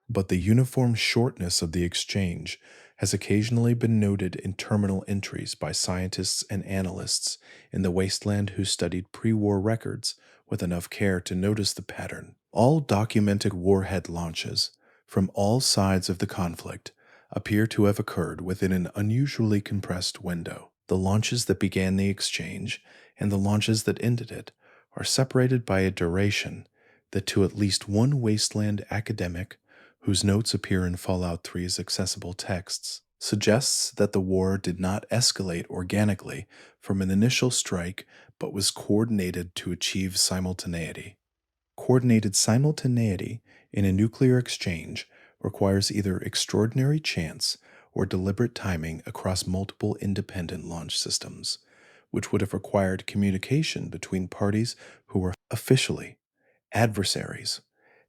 But the uniform shortness of the exchange has occasionally been noted in terminal entries by scientists and analysts in the wasteland who studied pre-war records with enough care to notice the pattern. All documented warhead launches from all sides of the conflict appear to have occurred within an unusually compressed window. The launches that began the exchange and the launches that ended it are separated by a duration that, to at least one wasteland academic whose notes appear in Fallout 3's accessible texts, suggests that the war did not escalate organically from an initial strike but was coordinated to achieve simultaneity. Coordinated simultaneity in a nuclear exchange requires either extraordinary chance or deliberate timing across multiple independent launch systems, which would have required communication between parties who were officially adversaries.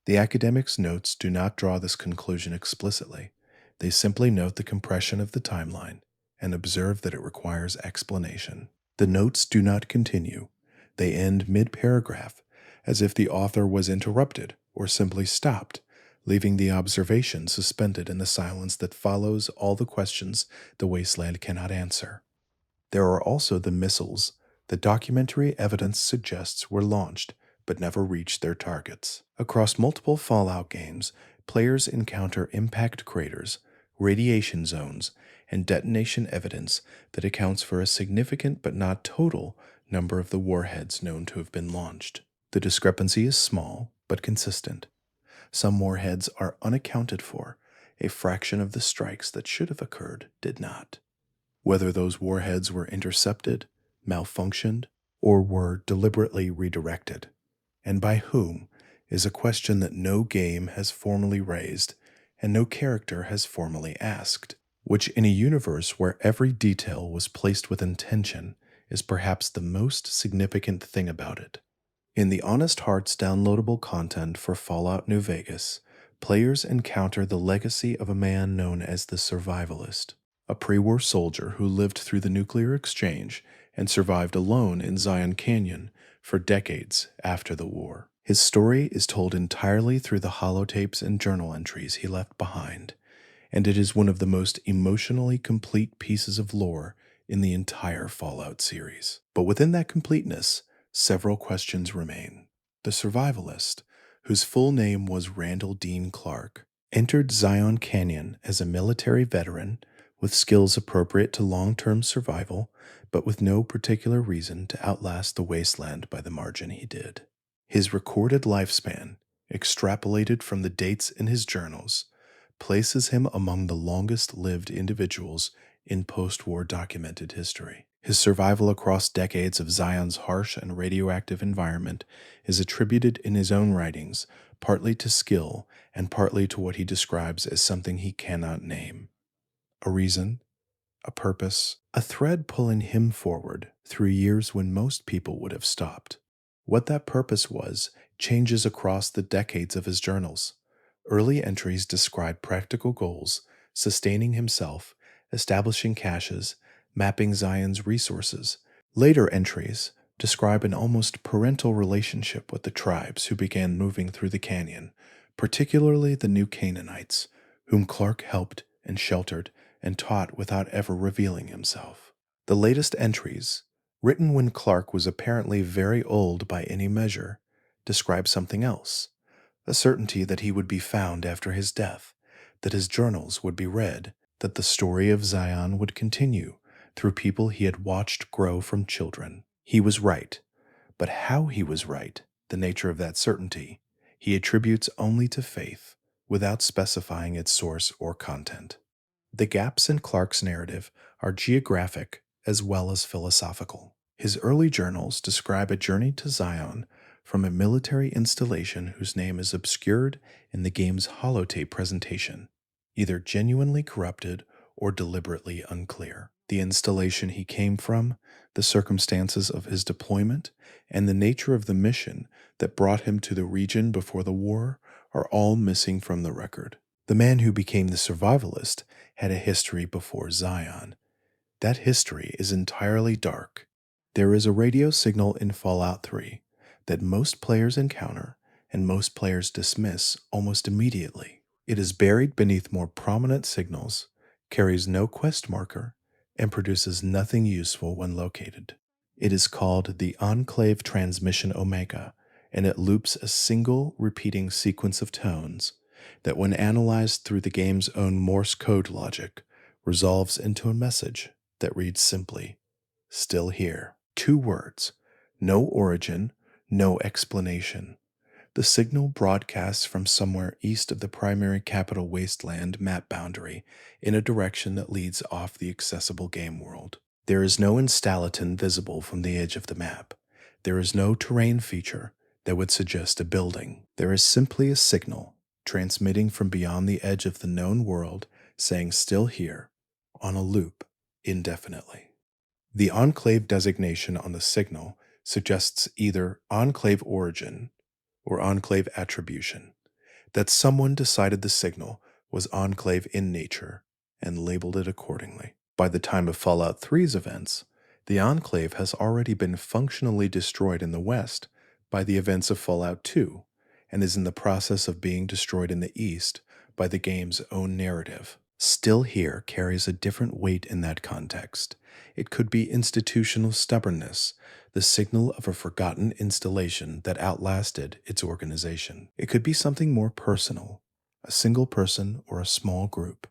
The academics' notes do not draw this conclusion explicitly. They simply note the compression of the timeline and observe that it requires explanation. The notes do not continue. They end mid-paragraph, as if the author was interrupted or simply stopped, leaving the observation suspended in the silence that follows all the questions the wasteland cannot answer. There are also the missiles that documentary evidence suggests were launched but never reached their targets. Across multiple Fallout games, players encounter impact craters, radiation zones, and detonation evidence that accounts for a significant but not total number of the warheads known to have been launched. The discrepancy is small but consistent. Some warheads are unaccounted for. A fraction of the strikes that should have occurred did not. Whether those warheads were intercepted, malfunctioned, or were deliberately redirected, and by whom, is a question that no game has formally raised and no character has formally asked, which in a universe where every detail was placed with intention is perhaps the most significant thing about it. In the Honest Hearts downloadable content for Fallout New Vegas, players encounter the legacy of a man known as the Survivalist, a pre-war soldier who lived through the nuclear exchange and survived alone in Zion Canyon for decades after the war. His story is told entirely through the holotapes and journal entries he left behind, and it is one of the most emotionally complete pieces of lore in the entire Fallout series. But within that completeness, several questions remain. The survivalist, whose full name was Randall Dean Clark, entered Zion Canyon as a military veteran with skills appropriate to long-term survival, but with no particular reason to outlast the wasteland by the margin he did. His recorded lifespan, extrapolated from the dates in his journals, places him among the longest-lived individuals in post-war documented history. His survival across decades of Zion's harsh and radioactive environment is attributed in his own writings partly to skill and partly to what he describes as something he cannot name. A reason, a purpose, a thread pulling him forward through years when most people would have stopped. What that purpose was changes across the decades of his journals. Early entries describe practical goals, sustaining himself, establishing caches, mapping Zion's resources. Later entries describe an almost parental relationship with the tribes who began moving through the canyon, particularly the New Canaanites, whom Clark helped and sheltered and taught without ever revealing himself. The latest entries, written when Clark was apparently very old by any measure, describe something else, a certainty that he would be found after his death, that his journals would be read, that the story of Zion would continue through people he had watched grow from children. He was right, but how he was right, the nature of that certainty, he attributes only to faith, without specifying its source or content. The gaps in Clark's narrative are geographic as well as philosophical. His early journals describe a journey to Zion from a military installation whose name is obscured in the game's holotape presentation, either genuinely corrupted or deliberately unclear. The installation he came from, the circumstances of his deployment, and the nature of the mission that brought him to the region before the war are all missing from the record. The man who became the survivalist had a history before Zion. That history is entirely dark. There is a radio signal in Fallout 3 that most players encounter and most players dismiss almost immediately. It is buried beneath more prominent signals, carries no quest marker, and produces nothing useful when located. It is called the Enclave Transmission Omega, and it loops a single repeating sequence of tones that, when analyzed through the game's own Morse code logic, resolves into a message that reads simply, "Still here." 2 words, no origin, no explanation. The signal broadcasts from somewhere east of the primary capital wasteland map boundary in a direction that leads off the accessible game world. There is no installaton visible from the edge of the map. There is no terrain feature that would suggest a building. There is simply a signal transmitting from beyond the edge of the known world saying "still here" on a loop indefinitely. The enclave designation on the signal suggests either enclave origin or enclave attribution, that someone decided the signal was enclave in nature and labeled it accordingly. By the time of Fallout 3's events, the enclave has already been functionally destroyed in the West by the events of Fallout 2 and is in the process of being destroyed in the East by the game's own narrative. "Still here" carries a different weight in that context. It could be institutional stubbornness, the signal of a forgotten installation that outlasted its organization. It could be something more personal, a single person or a small group,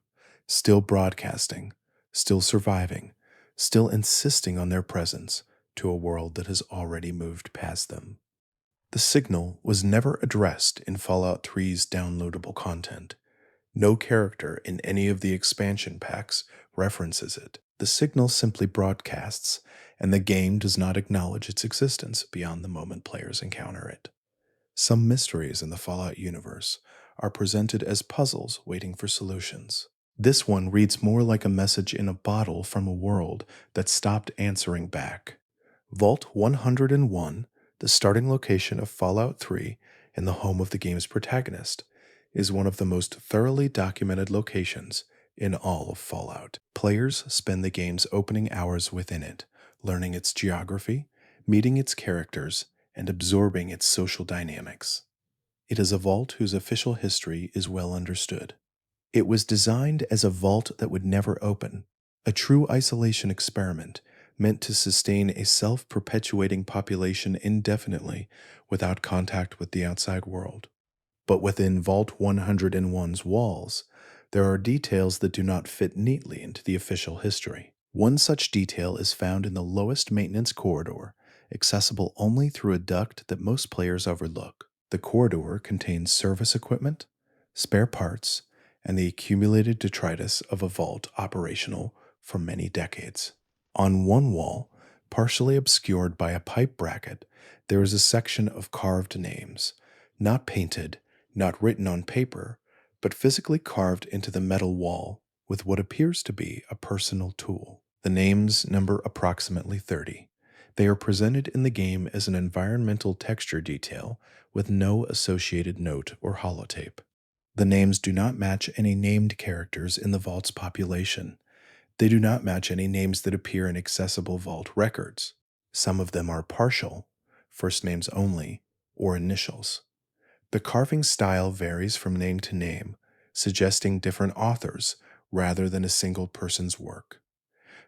still broadcasting, still surviving, still insisting on their presence to a world that has already moved past them. The signal was never addressed in Fallout 3's downloadable content. No character in any of the expansion packs references it. The signal simply broadcasts, and the game does not acknowledge its existence beyond the moment players encounter it. Some mysteries in the Fallout universe are presented as puzzles waiting for solutions. This one reads more like a message in a bottle from a world that stopped answering back. Vault 101, the starting location of Fallout 3 and the home of the game's protagonist, is one of the most thoroughly documented locations in all of Fallout. Players spend the game's opening hours within it, learning its geography, meeting its characters, and absorbing its social dynamics. It is a vault whose official history is well understood. It was designed as a vault that would never open, a true isolation experiment meant to sustain a self-perpetuating population indefinitely without contact with the outside world. But within Vault 101's walls, there are details that do not fit neatly into the official history. One such detail is found in the lowest maintenance corridor, accessible only through a duct that most players overlook. The corridor contains service equipment, spare parts, and the accumulated detritus of a vault operational for many decades. On one wall, partially obscured by a pipe bracket, there is a section of carved names, not painted, not written on paper, but physically carved into the metal wall with what appears to be a personal tool. The names number approximately 30. They are presented in the game as an environmental texture detail with no associated note or holotape. The names do not match any named characters in the vault's population. They do not match any names that appear in accessible vault records. Some of them are partial, first names only, or initials. The carving style varies from name to name, suggesting different authors rather than a single person's work.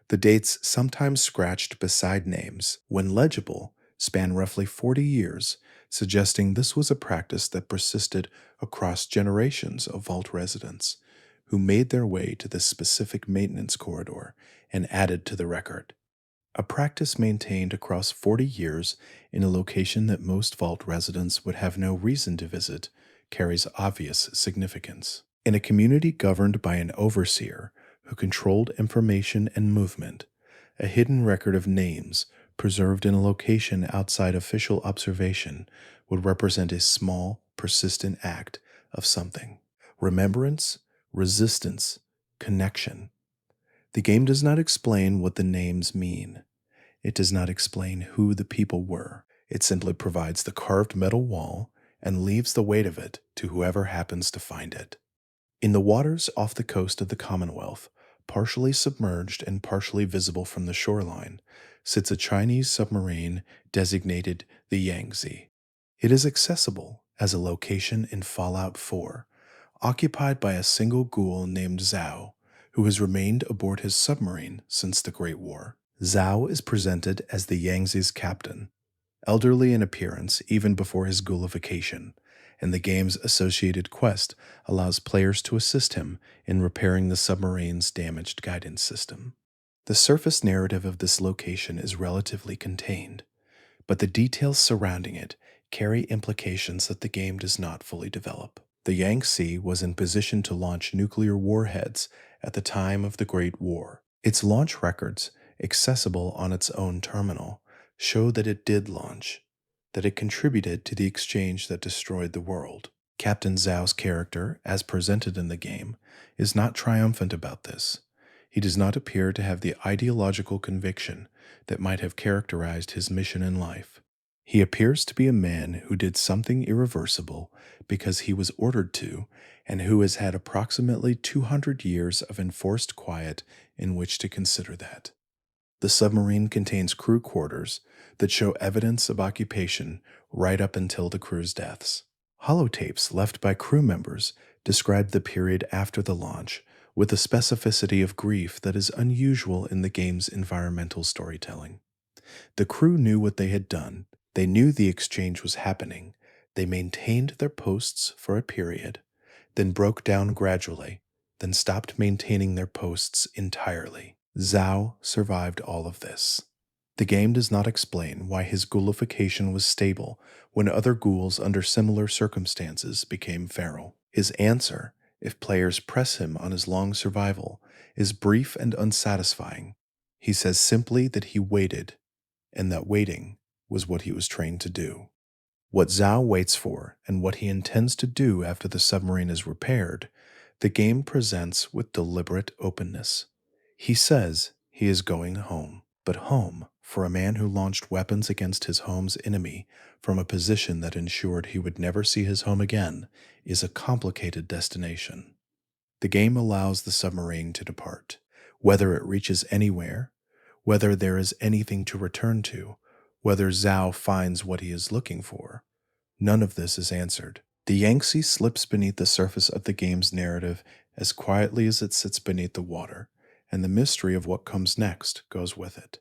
The dates, sometimes scratched beside names, when legible, span roughly 40 years, suggesting this was a practice that persisted across generations of vault residents who made their way to this specific maintenance corridor and added to the record. A practice maintained across 40 years in a location that most vault residents would have no reason to visit carries obvious significance. In a community governed by an overseer who controlled information and movement, a hidden record of names preserved in a location outside official observation would represent a small, persistent act of something. Remembrance, resistance, connection. The game does not explain what the names mean. It does not explain who the people were. It simply provides the carved metal wall and leaves the weight of it to whoever happens to find it. In the waters off the coast of the Commonwealth, partially submerged and partially visible from the shoreline, sits a Chinese submarine designated the Yangtze. It is accessible as a location in Fallout 4, occupied by a single ghoul named Zhao, who has remained aboard his submarine since the Great War. Zhao is presented as the Yangtze's captain, elderly in appearance even before his ghoulification, and the game's associated quest allows players to assist him in repairing the submarine's damaged guidance system. The surface narrative of this location is relatively contained, but the details surrounding it carry implications that the game does not fully develop. The Yangtze was in position to launch nuclear warheads at the time of the Great War. Its launch records, accessible on its own terminal, show that it did launch, that it contributed to the exchange that destroyed the world. Captain Zhao's character, as presented in the game, is not triumphant about this. He does not appear to have the ideological conviction that might have characterized his mission in life. He appears to be a man who did something irreversible because he was ordered to, and who has had approximately 200 years of enforced quiet in which to consider that. The submarine contains crew quarters that show evidence of occupation right up until the crew's deaths. Holotapes left by crew members describe the period after the launch with a specificity of grief that is unusual in the game's environmental storytelling. The crew knew what they had done. They knew the exchange was happening. They maintained their posts for a period, then broke down gradually, then stopped maintaining their posts entirely. Zhao survived all of this. The game does not explain why his ghoulification was stable when other ghouls under similar circumstances became feral. His answer, if players press him on his long survival, is brief and unsatisfying. He says simply that he waited, and that waiting was what he was trained to do. What Zhao waits for and what he intends to do after the submarine is repaired, the game presents with deliberate openness. He says he is going home, but home, for a man who launched weapons against his home's enemy from a position that ensured he would never see his home again, is a complicated destination. The game allows the submarine to depart, whether it reaches anywhere, whether there is anything to return to, whether Zhao finds what he is looking for. None of this is answered. The Yangtze slips beneath the surface of the game's narrative as quietly as it sits beneath the water, and the mystery of what comes next goes with it.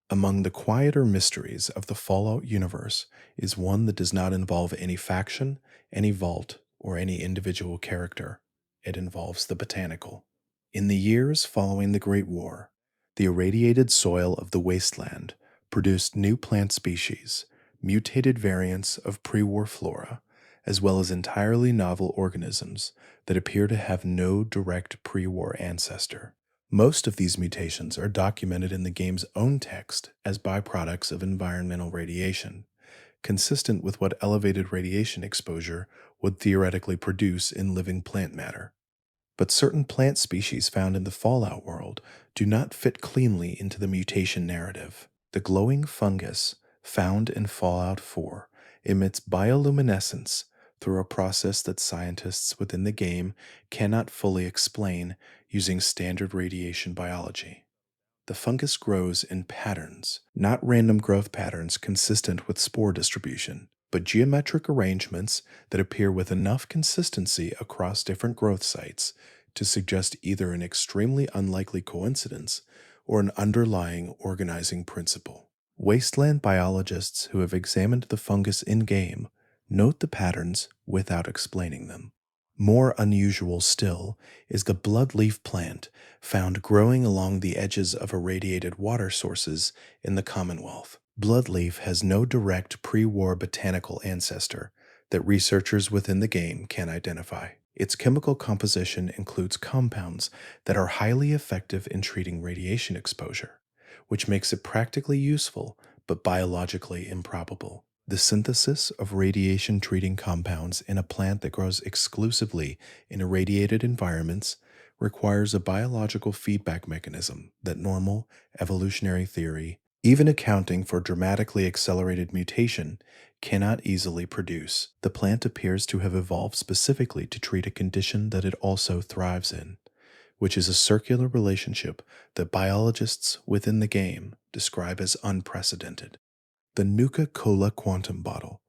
Among the quieter mysteries of the Fallout universe is one that does not involve any faction, any vault, or any individual character. It involves the botanical. In the years following the Great War, the irradiated soil of the wasteland produced new plant species, mutated variants of pre-war flora, as well as entirely novel organisms that appear to have no direct pre-war ancestor. Most of these mutations are documented in the game's own text as byproducts of environmental radiation, consistent with what elevated radiation exposure would theoretically produce in living plant matter. But certain plant species found in the Fallout world do not fit cleanly into the mutation narrative. The glowing fungus found in Fallout 4 emits bioluminescence through a process that scientists within the game cannot fully explain using standard radiation biology. The fungus grows in patterns, not random growth patterns consistent with spore distribution, but geometric arrangements that appear with enough consistency across different growth sites to suggest either an extremely unlikely coincidence or an underlying organizing principle. Wasteland biologists who have examined the fungus in-game note the patterns without explaining them. More unusual still is the bloodleaf plant found growing along the edges of irradiated water sources in the Commonwealth. Bloodleaf has no direct pre-war botanical ancestor that researchers within the game can identify. Its chemical composition includes compounds that are highly effective in treating radiation exposure, which makes it practically useful but biologically improbable. The synthesis of radiation-treating compounds in a plant that grows exclusively in irradiated environments requires a biological feedback mechanism that normal evolutionary theory, even accounting for dramatically accelerated mutation, cannot easily produce. The plant appears to have evolved specifically to treat a condition that it also thrives in, which is a circular relationship that biologists within the game describe as unprecedented. The Nuka-Cola Quantum Bottle,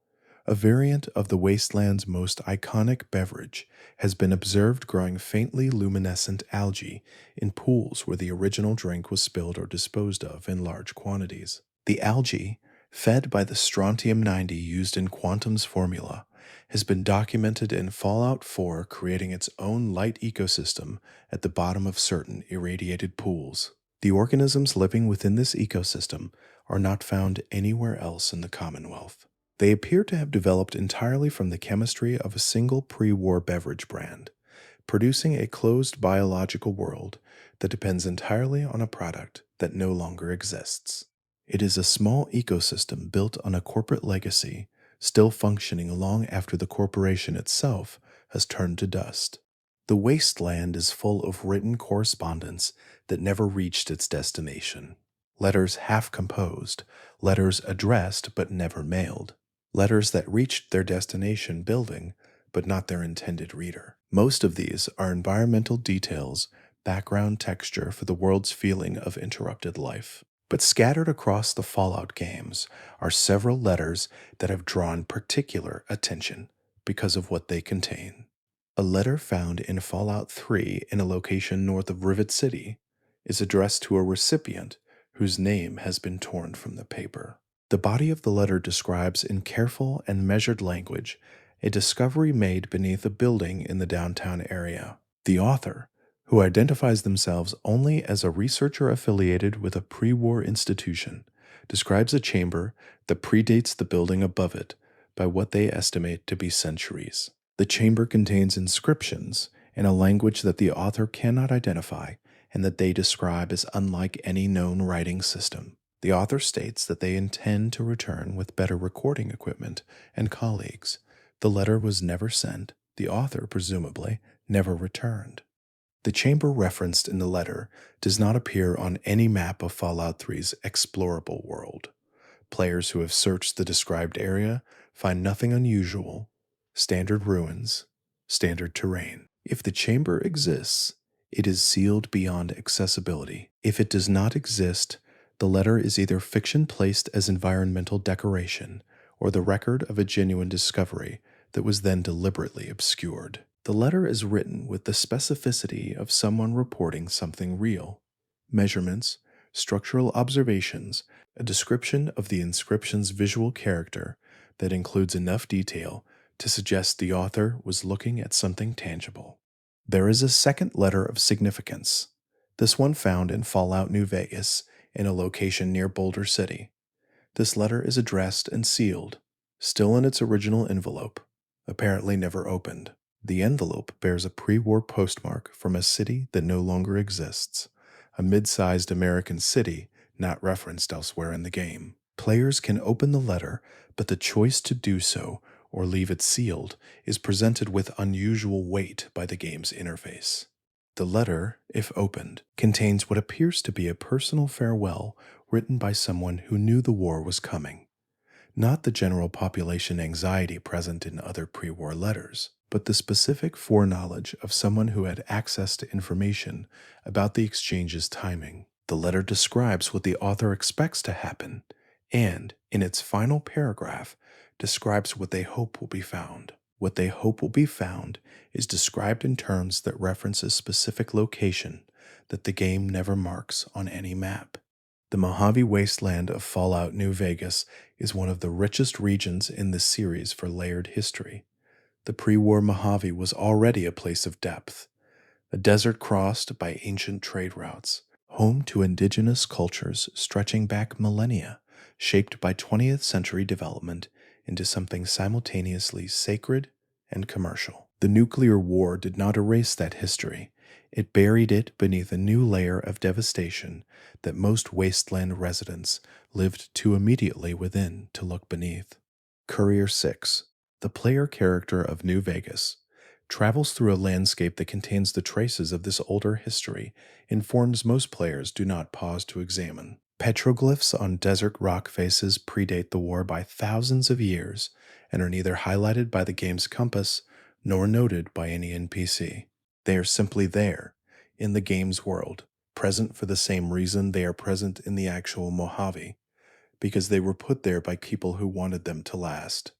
a variant of the wasteland's most iconic beverage, has been observed growing faintly luminescent algae in pools where the original drink was spilled or disposed of in large quantities. The algae, fed by the strontium-90 used in Quantum's formula, has been documented in Fallout 4 creating its own light ecosystem at the bottom of certain irradiated pools. The organisms living within this ecosystem are not found anywhere else in the Commonwealth. They appear to have developed entirely from the chemistry of a single pre-war beverage brand, producing a closed biological world that depends entirely on a product that no longer exists. It is a small ecosystem built on a corporate legacy, still functioning long after the corporation itself has turned to dust. The wasteland is full of written correspondence that never reached its destination. Letters half composed, letters addressed but never mailed, letters that reached their destination building but not their intended reader. Most of these are environmental details, background texture for the world's feeling of interrupted life. But scattered across the Fallout games are several letters that have drawn particular attention because of what they contain. A letter found in Fallout 3 in a location north of Rivet City is addressed to a recipient whose name has been torn from the paper. The body of the letter describes in careful and measured language a discovery made beneath a building in the downtown area. The author, who identifies themselves only as a researcher affiliated with a pre-war institution, describes a chamber that predates the building above it by what they estimate to be centuries. The chamber contains inscriptions in a language that the author cannot identify and that they describe as unlike any known writing system. The author states that they intend to return with better recording equipment and colleagues. The letter was never sent. The author, presumably, never returned. The chamber referenced in the letter does not appear on any map of Fallout 3's explorable world. Players who have searched the described area find nothing unusual, standard ruins, standard terrain. If the chamber exists, it is sealed beyond accessibility. If it does not exist, the letter is either fiction placed as environmental decoration or the record of a genuine discovery that was then deliberately obscured. The letter is written with the specificity of someone reporting something real. Measurements, structural observations, a description of the inscription's visual character that includes enough detail to suggest the author was looking at something tangible. There is a second letter of significance, this one found in Fallout New Vegas, in a location near Boulder City. This letter is addressed and sealed, still in its original envelope, apparently never opened. The envelope bears a pre-war postmark from a city that no longer exists, a mid-sized American city not referenced elsewhere in the game. Players can open the letter, but the choice to do so or leave it sealed is presented with unusual weight by the game's interface. The letter, if opened, contains what appears to be a personal farewell written by someone who knew the war was coming. Not the general population anxiety present in other pre-war letters, but the specific foreknowledge of someone who had access to information about the exchange's timing. The letter describes what the author expects to happen, and, in its final paragraph, describes what they hope will be found. What they hope will be found is described in terms that reference a specific location that the game never marks on any map. The Mojave Wasteland of Fallout New Vegas is one of the richest regions in this series for layered history. The pre-war Mojave was already a place of depth, a desert crossed by ancient trade routes, home to indigenous cultures stretching back millennia, shaped by 20th century development into something simultaneously sacred and commercial. The nuclear war did not erase that history. It buried it beneath a new layer of devastation that most wasteland residents lived too immediately within to look beneath. Courier 6, the player character of New Vegas, travels through a landscape that contains the traces of this older history in forms most players do not pause to examine. Petroglyphs on desert rock faces predate the war by thousands of years and are neither highlighted by the game's compass nor noted by any NPC. They are simply there, in the game's world, present for the same reason they are present in the actual Mojave, because they were put there by people who wanted them to last.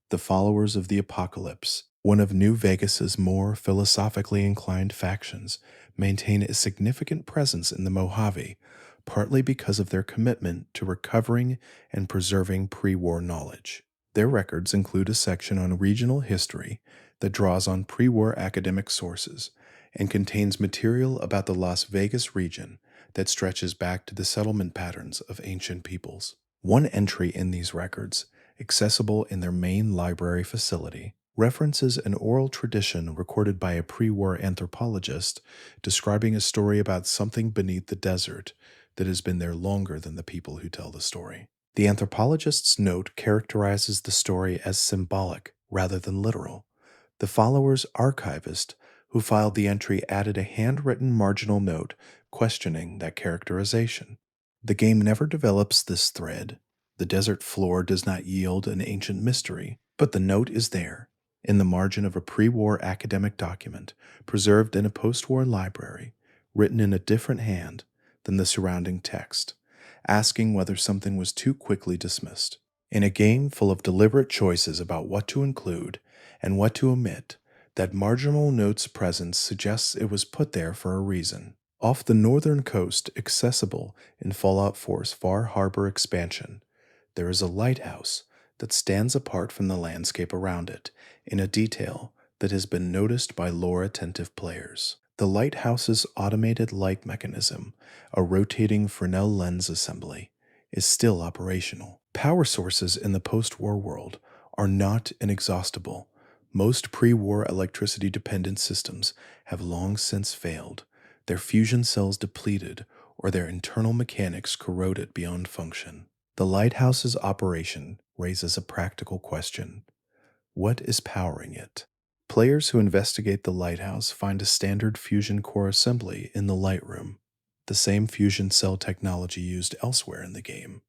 The followers of the Apocalypse, one of New Vegas's more philosophically inclined factions, maintain a significant presence in the Mojave, partly because of their commitment to recovering and preserving pre-war knowledge. Their records include a section on regional history that draws on pre-war academic sources and contains material about the Las Vegas region that stretches back to the settlement patterns of ancient peoples. One entry in these records, accessible in their main library facility, references an oral tradition recorded by a pre-war anthropologist describing a story about something beneath the desert that has been there longer than the people who tell the story. The anthropologist's note characterizes the story as symbolic rather than literal. The follower's archivist, who filed the entry, added a handwritten marginal note questioning that characterization. The game never develops this thread. The desert floor does not yield an ancient mystery, but the note is there, in the margin of a pre-war academic document, preserved in a post-war library, written in a different hand than the surrounding text, asking whether something was too quickly dismissed. In a game full of deliberate choices about what to include and what to omit, that marginal note's presence suggests it was put there for a reason. Off the northern coast, accessible in Fallout 4's Far Harbor expansion, there is a lighthouse that stands apart from the landscape around it in a detail that has been noticed by lore-attentive players. The lighthouse's automated light mechanism, a rotating Fresnel lens assembly, is still operational. Power sources in the post-war world are not inexhaustible. Most pre-war electricity-dependent systems have long since failed, their fusion cells depleted, or their internal mechanics corroded beyond function. The lighthouse's operation raises a practical question. What is powering it? Players who investigate the lighthouse find a standard fusion core assembly in the light room, the same fusion cell technology used elsewhere in the game,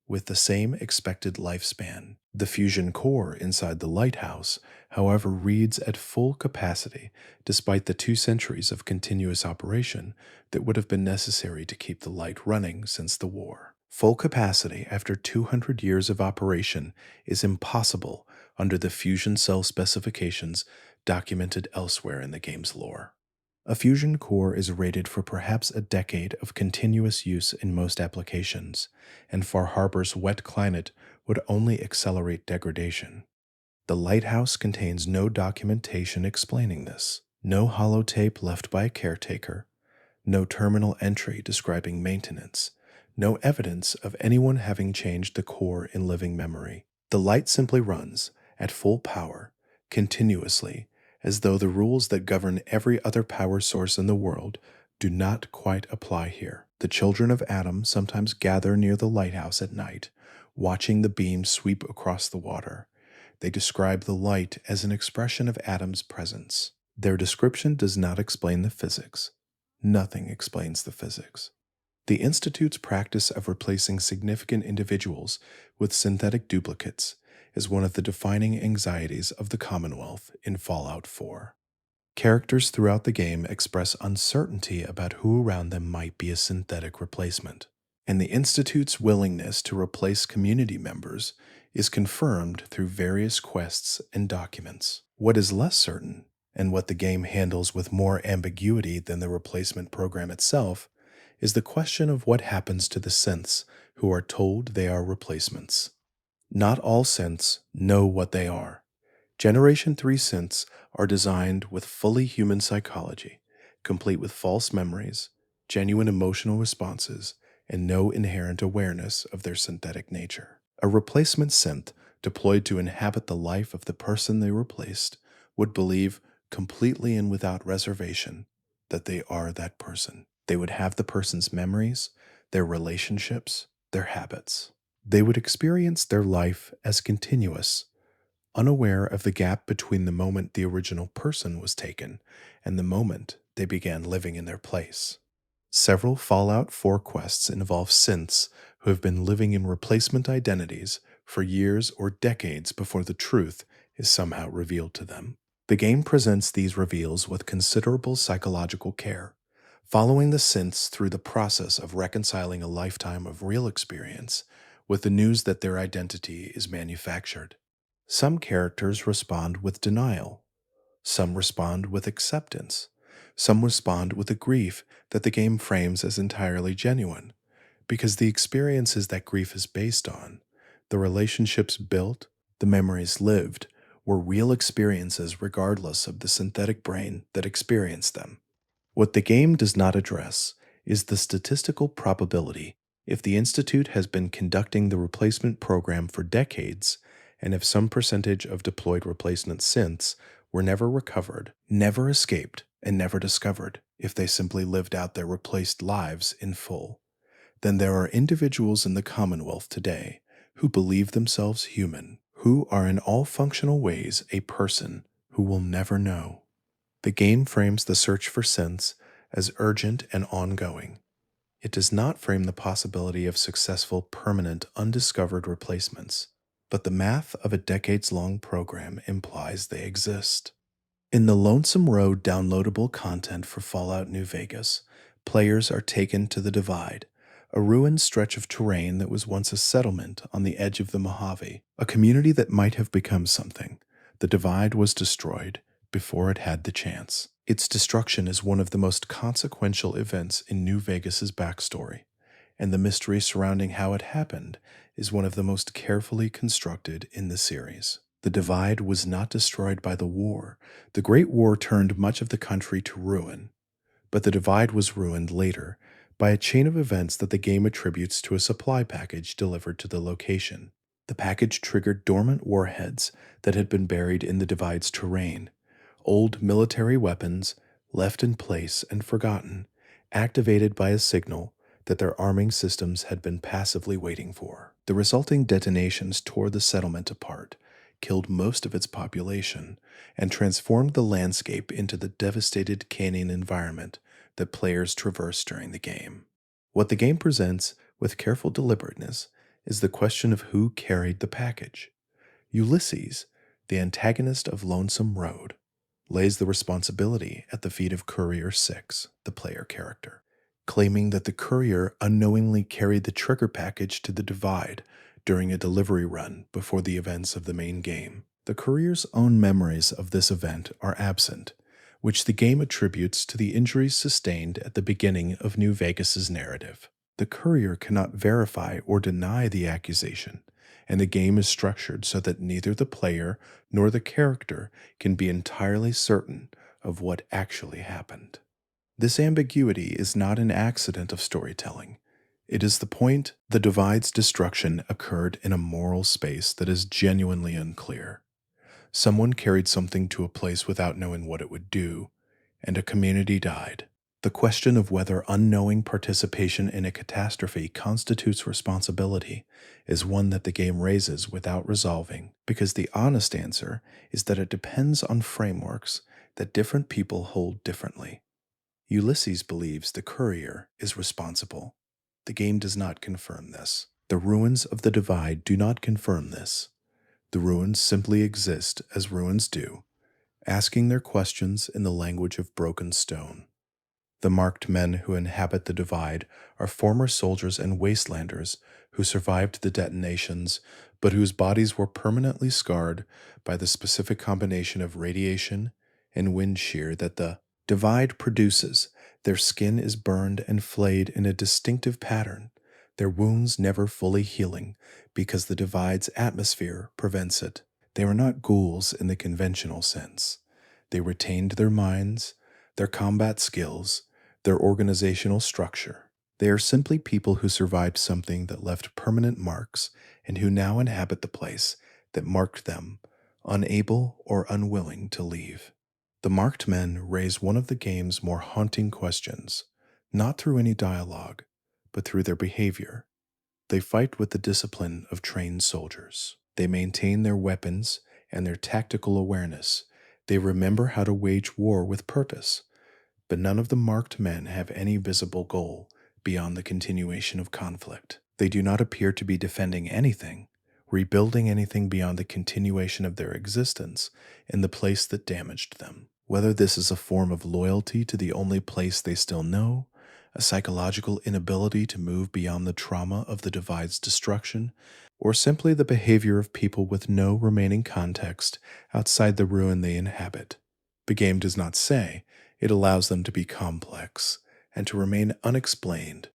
with the same expected lifespan. The fusion core inside the lighthouse, however, reads at full capacity despite the 2 centuries of continuous operation that would have been necessary to keep the light running since the war. Full capacity after 200 years of operation is impossible under the fusion cell specifications documented elsewhere in the game's lore. A fusion core is rated for perhaps a decade of continuous use in most applications, and Far Harbor's wet climate would only accelerate degradation. The lighthouse contains no documentation explaining this, no holotape left by a caretaker, no terminal entry describing maintenance, no evidence of anyone having changed the core in living memory. The light simply runs, at full power, continuously, as though the rules that govern every other power source in the world do not quite apply here. The children of Adam sometimes gather near the lighthouse at night, watching the beam sweep across the water. They describe the light as an expression of Adam's presence. Their description does not explain the physics. Nothing explains the physics. The Institute's practice of replacing significant individuals with synthetic duplicates is one of the defining anxieties of the Commonwealth in Fallout 4. Characters throughout the game express uncertainty about who around them might be a synthetic replacement, and the Institute's willingness to replace community members is confirmed through various quests and documents. What is less certain, and what the game handles with more ambiguity than the replacement program itself, is the question of what happens to the synths who are told they are replacements. Not all synths know what they are. Generation 3 synths are designed with fully human psychology, complete with false memories, genuine emotional responses, and no inherent awareness of their synthetic nature. A replacement synth deployed to inhabit the life of the person they replaced would believe completely and without reservation that they are that person. They would have the person's memories, their relationships, their habits. They would experience their life as continuous, unaware of the gap between the moment the original person was taken and the moment they began living in their place. Several Fallout 4 quests involve synths who have been living in replacement identities for years or decades before the truth is somehow revealed to them. The game presents these reveals with considerable psychological care, following the synths through the process of reconciling a lifetime of real experience with the news that their identity is manufactured. Some characters respond with denial. Some respond with acceptance. Some respond with a grief that the game frames as entirely genuine, because the experiences that grief is based on, the relationships built, the memories lived, were real experiences regardless of the synthetic brain that experienced them. What the game does not address is the statistical probability if the Institute has been conducting the replacement program for decades, and if some percentage of deployed replacement synths were never recovered, never escaped, and never discovered if they simply lived out their replaced lives in full, then there are individuals in the Commonwealth today who believe themselves human, who are in all functional ways a person who will never know. The game frames the search for synths as urgent and ongoing. It does not frame the possibility of successful, permanent, undiscovered replacements, but the math of a decades-long program implies they exist. In the Lonesome Road downloadable content for Fallout New Vegas, players are taken to the Divide, a ruined stretch of terrain that was once a settlement on the edge of the Mojave, a community that might have become something. The Divide was destroyed before it had the chance. Its destruction is one of the most consequential events in New Vegas's backstory, and the mystery surrounding how it happened is one of the most carefully constructed in the series. The Divide was not destroyed by the war. The Great War turned much of the country to ruin, but the Divide was ruined later by a chain of events that the game attributes to a supply package delivered to the location. The package triggered dormant warheads that had been buried in the Divide's terrain, old military weapons left in place and forgotten, activated by a signal that their arming systems had been passively waiting for. The resulting detonations tore the settlement apart, killed most of its population, and transformed the landscape into the devastated canyon environment that players traverse during the game. What the game presents with careful deliberateness is the question of who carried the package. Ulysses, the antagonist of Lonesome Road, lays the responsibility at the feet of Courier 6, the player character, claiming that the courier unknowingly carried the trigger package to the Divide during a delivery run before the events of the main game. The courier's own memories of this event are absent, which the game attributes to the injuries sustained at the beginning of New Vegas's narrative. The courier cannot verify or deny the accusation, and the game is structured so that neither the player nor the character can be entirely certain of what actually happened. This ambiguity is not an accident of storytelling. It is the point the divide's destruction occurred in a moral space that is genuinely unclear. Someone carried something to a place without knowing what it would do, and a community died. The question of whether unknowing participation in a catastrophe constitutes responsibility is one that the game raises without resolving, because the honest answer is that it depends on frameworks that different people hold differently. Ulysses believes the courier is responsible. The game does not confirm this. The ruins of the divide do not confirm this. The ruins simply exist as ruins do, asking their questions in the language of broken stone. The marked men who inhabit the divide are former soldiers and wastelanders who survived the detonations, but whose bodies were permanently scarred by the specific combination of radiation and wind shear that the divide produces. Their skin is burned and flayed in a distinctive pattern, their wounds never fully healing because the divide's atmosphere prevents it. They are not ghouls in the conventional sense. They retained their minds, their combat skills, their organizational structure. They are simply people who survived something that left permanent marks and who now inhabit the place that marked them, unable or unwilling to leave. The marked men raise one of the game's more haunting questions, not through any dialogue, but through their behavior. They fight with the discipline of trained soldiers. They maintain their weapons and their tactical awareness. They remember how to wage war with purpose. But none of the marked men have any visible goal beyond the continuation of conflict. They do not appear to be defending anything, rebuilding anything beyond the continuation of their existence in the place that damaged them. Whether this is a form of loyalty to the only place they still know, a psychological inability to move beyond the trauma of the divide's destruction, or simply the behavior of people with no remaining context outside the ruin they inhabit. The game does not say. It allows them to be complex and to remain unexplained.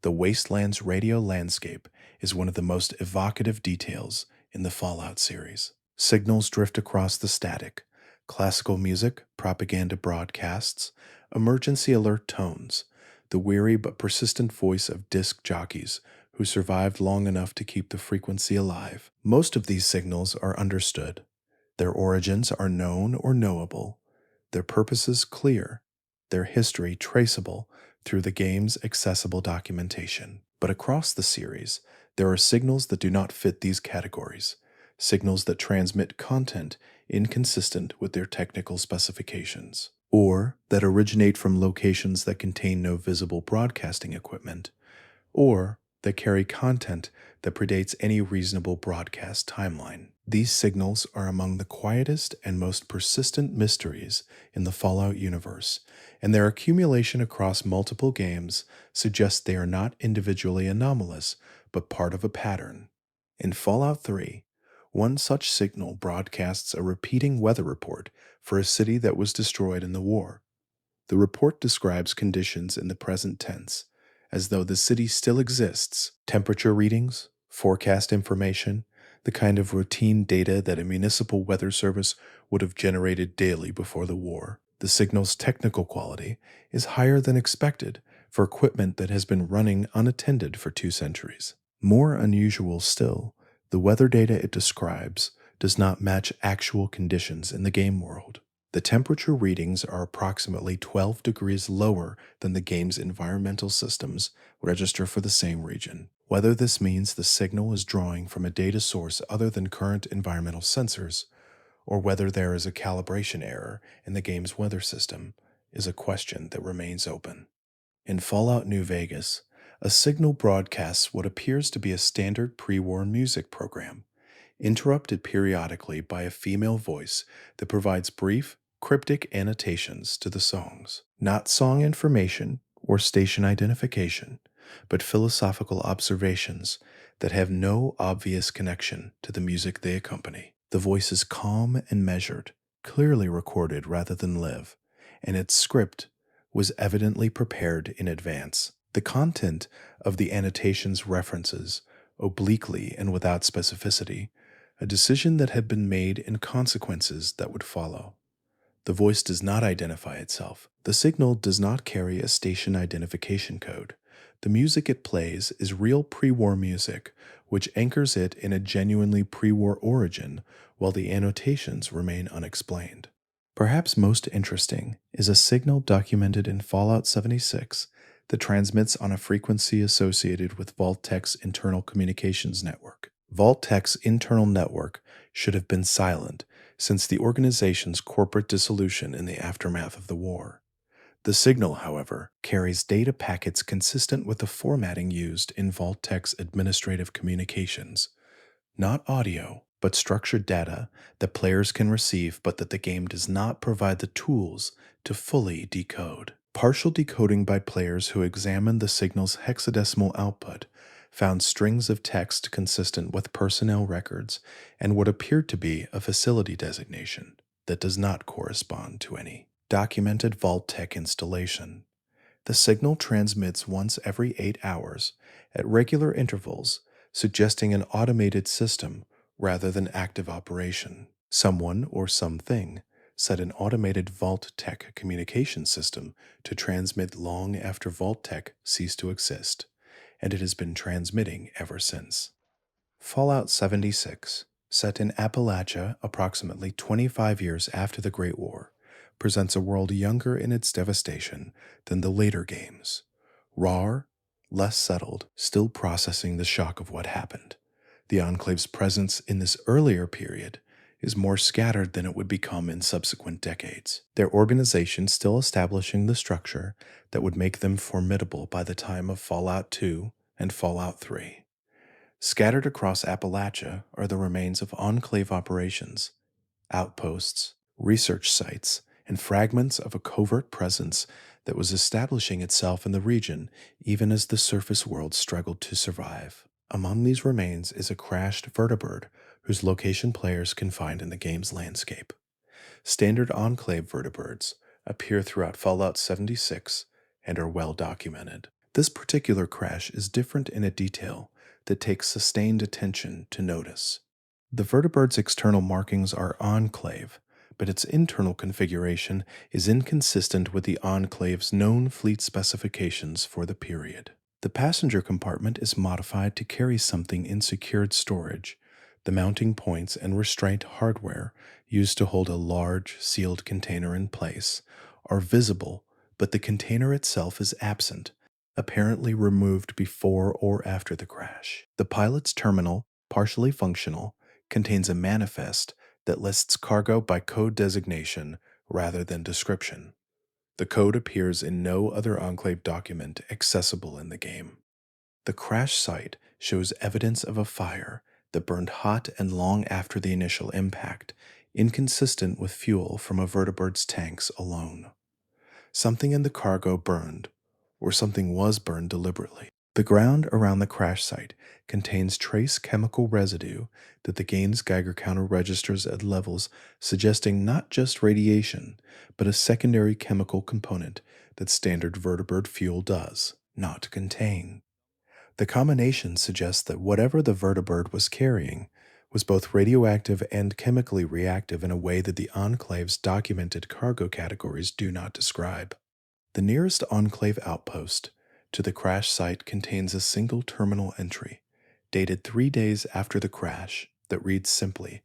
The wasteland's radio landscape is one of the most evocative details in the Fallout series. Signals drift across the static, classical music, propaganda broadcasts, emergency alert tones, the weary but persistent voice of disc jockeys who survived long enough to keep the frequency alive. Most of these signals are understood. Their origins are known or knowable, their purposes clear, their history traceable through the game's accessible documentation. But across the series, there are signals that do not fit these categories, signals that transmit content inconsistent with their technical specifications, or that originate from locations that contain no visible broadcasting equipment, or that carry content that predates any reasonable broadcast timeline. These signals are among the quietest and most persistent mysteries in the Fallout universe, and their accumulation across multiple games suggests they are not individually anomalous, but part of a pattern. In Fallout 3, one such signal broadcasts a repeating weather report for a city that was destroyed in the war. The report describes conditions in the present tense, as though the city still exists. Temperature readings, forecast information, the kind of routine data that a municipal weather service would have generated daily before the war. The signal's technical quality is higher than expected for equipment that has been running unattended for 2 centuries. More unusual still, the weather data it describes does not match actual conditions in the game world. The temperature readings are approximately 12 degrees lower than the game's environmental systems register for the same region. Whether this means the signal is drawing from a data source other than current environmental sensors, or whether there is a calibration error in the game's weather system, is a question that remains open. In Fallout New Vegas, a signal broadcasts what appears to be a standard pre-war music program, interrupted periodically by a female voice that provides brief, cryptic annotations to the songs. Not song information or station identification, but philosophical observations that have no obvious connection to the music they accompany. The voice is calm and measured, clearly recorded rather than live, and its script was evidently prepared in advance. The content of the annotations references, obliquely and without specificity, a decision that had been made and consequences that would follow. The voice does not identify itself. The signal does not carry a station identification code. The music it plays is real pre-war music, which anchors it in a genuinely pre-war origin, while the annotations remain unexplained. Perhaps most interesting is a signal documented in Fallout 76 that transmits on a frequency associated with Vault-Tech's internal communications network. Vault-Tech's internal network should have been silent since the organization's corporate dissolution in the aftermath of the war. The signal, however, carries data packets consistent with the formatting used in Vault-Tech's administrative communications. Not audio, but structured data that players can receive but that the game does not provide the tools to fully decode. Partial decoding by players who examined the signal's hexadecimal output found strings of text consistent with personnel records and what appeared to be a facility designation that does not correspond to any documented Vault-Tech installation. The signal transmits once every 8 hours at regular intervals, suggesting an automated system rather than active operation. Someone or something set an automated Vault-Tech communication system to transmit long after Vault-Tech ceased to exist, and it has been transmitting ever since. Fallout 76, set in Appalachia approximately 25 years after the Great War, presents a world younger in its devastation than the later games. Rawer, less settled, still processing the shock of what happened. The Enclave's presence in this earlier period is more scattered than it would become in subsequent decades, their organization still establishing the structure that would make them formidable by the time of Fallout 2 and Fallout 3. Scattered across Appalachia are the remains of Enclave operations, outposts, research sites, and fragments of a covert presence that was establishing itself in the region even as the surface world struggled to survive. Among these remains is a crashed vertibird whose location players can find in the game's landscape. Standard Enclave vertibirds appear throughout Fallout 76 and are well documented. This particular crash is different in a detail that takes sustained attention to notice. The vertibird's external markings are Enclave, but its internal configuration is inconsistent with the Enclave's known fleet specifications for the period. The passenger compartment is modified to carry something in secured storage. The mounting points and restraint hardware used to hold a large, sealed container in place are visible, but the container itself is absent, apparently removed before or after the crash. The pilot's terminal, partially functional, contains a manifest that lists cargo by code designation rather than description. The code appears in no other Enclave document accessible in the game. The crash site shows evidence of a fire that burned hot and long after the initial impact, inconsistent with fuel from a vertibird's tanks alone. Something in the cargo burned, or something was burned deliberately. The ground around the crash site contains trace chemical residue that the game's Geiger counter registers at levels suggesting not just radiation, but a secondary chemical component that standard vertibird fuel does not contain. The combination suggests that whatever the vertibird was carrying was both radioactive and chemically reactive in a way that the Enclave's documented cargo categories do not describe. The nearest Enclave outpost to the crash site contains a single terminal entry, dated 3 days after the crash, that reads simply,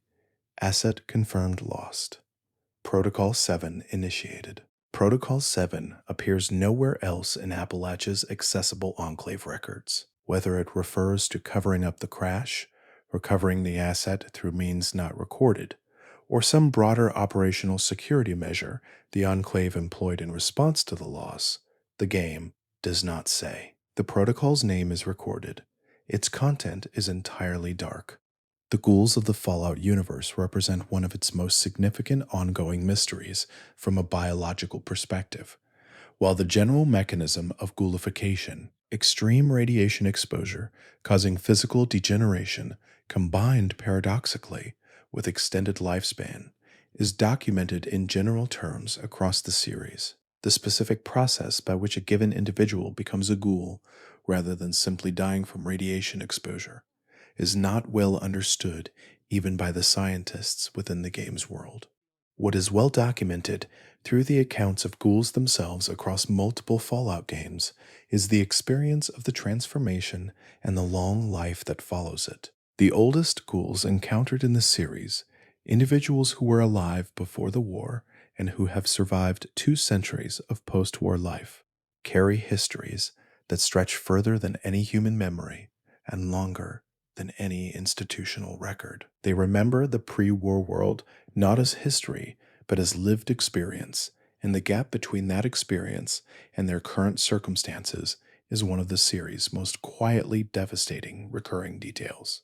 "Asset confirmed lost. Protocol 7 initiated." Protocol 7 appears nowhere else in Appalachia's accessible Enclave records. Whether it refers to covering up the crash, recovering the asset through means not recorded, or some broader operational security measure the Enclave employed in response to the loss, the game does not say. The protocol's name is recorded. Its content is entirely dark. The ghouls of the Fallout universe represent one of its most significant ongoing mysteries from a biological perspective. While the general mechanism of ghoulification, extreme radiation exposure causing physical degeneration, combined paradoxically with extended lifespan, is documented in general terms across the series. The specific process by which a given individual becomes a ghoul, rather than simply dying from radiation exposure, is not well understood even by the scientists within the game's world. What is well documented through the accounts of ghouls themselves across multiple Fallout games is the experience of the transformation and the long life that follows it. The oldest ghouls encountered in the series, individuals who were alive before the war and who have survived 2 centuries of post-war life, carry histories that stretch further than any human memory and longer than any institutional record. They remember the pre-war world not as history, but as lived experience, and the gap between that experience and their current circumstances is one of the series' most quietly devastating recurring details.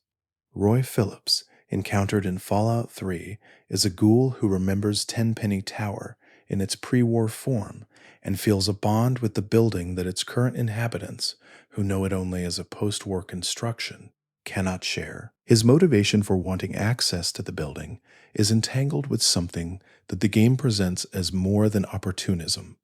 Roy Phillips, encountered in Fallout 3, is a ghoul who remembers Tenpenny Tower in its pre-war form and feels a bond with the building that its current inhabitants, who know it only as a post-war construction, cannot share. His motivation for wanting access to the building is entangled with something that the game presents as more than opportunism,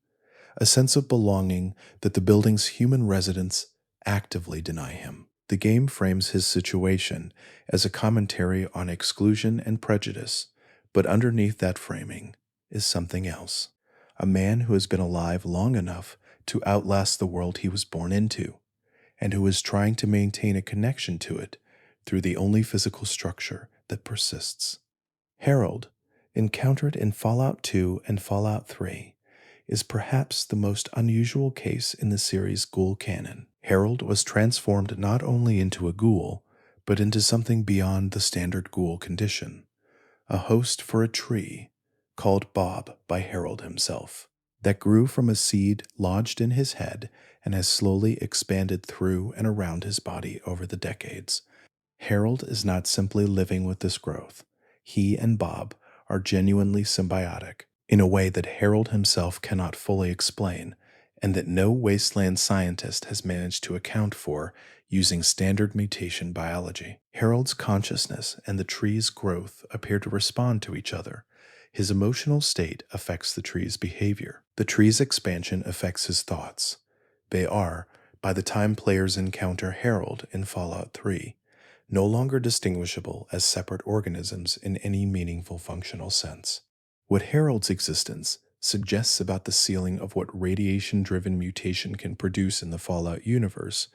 a sense of belonging that the building's human residents actively deny him. The game frames his situation as a commentary on exclusion and prejudice, but underneath that framing is something else. A man who has been alive long enough to outlast the world he was born into, and who is trying to maintain a connection to it through the only physical structure that persists. Harold, encountered in Fallout 2 and Fallout 3, is perhaps the most unusual case in the series' ghoul canon. Harold was transformed not only into a ghoul, but into something beyond the standard ghoul condition, a host for a tree, called Bob by Harold himself, that grew from a seed lodged in his head and has slowly expanded through and around his body over the decades. Harold is not simply living with this growth. He and Bob are genuinely symbiotic, in a way that Harold himself cannot fully explain, and that no wasteland scientist has managed to account for using standard mutation biology. Harold's consciousness and the tree's growth appear to respond to each other. His emotional state affects the tree's behavior. The tree's expansion affects his thoughts. They are, by the time players encounter Harold in Fallout 3, no longer distinguishable as separate organisms in any meaningful functional sense. What Harold's existence suggests about the ceiling of what radiation-driven mutation can produce in the Fallout universe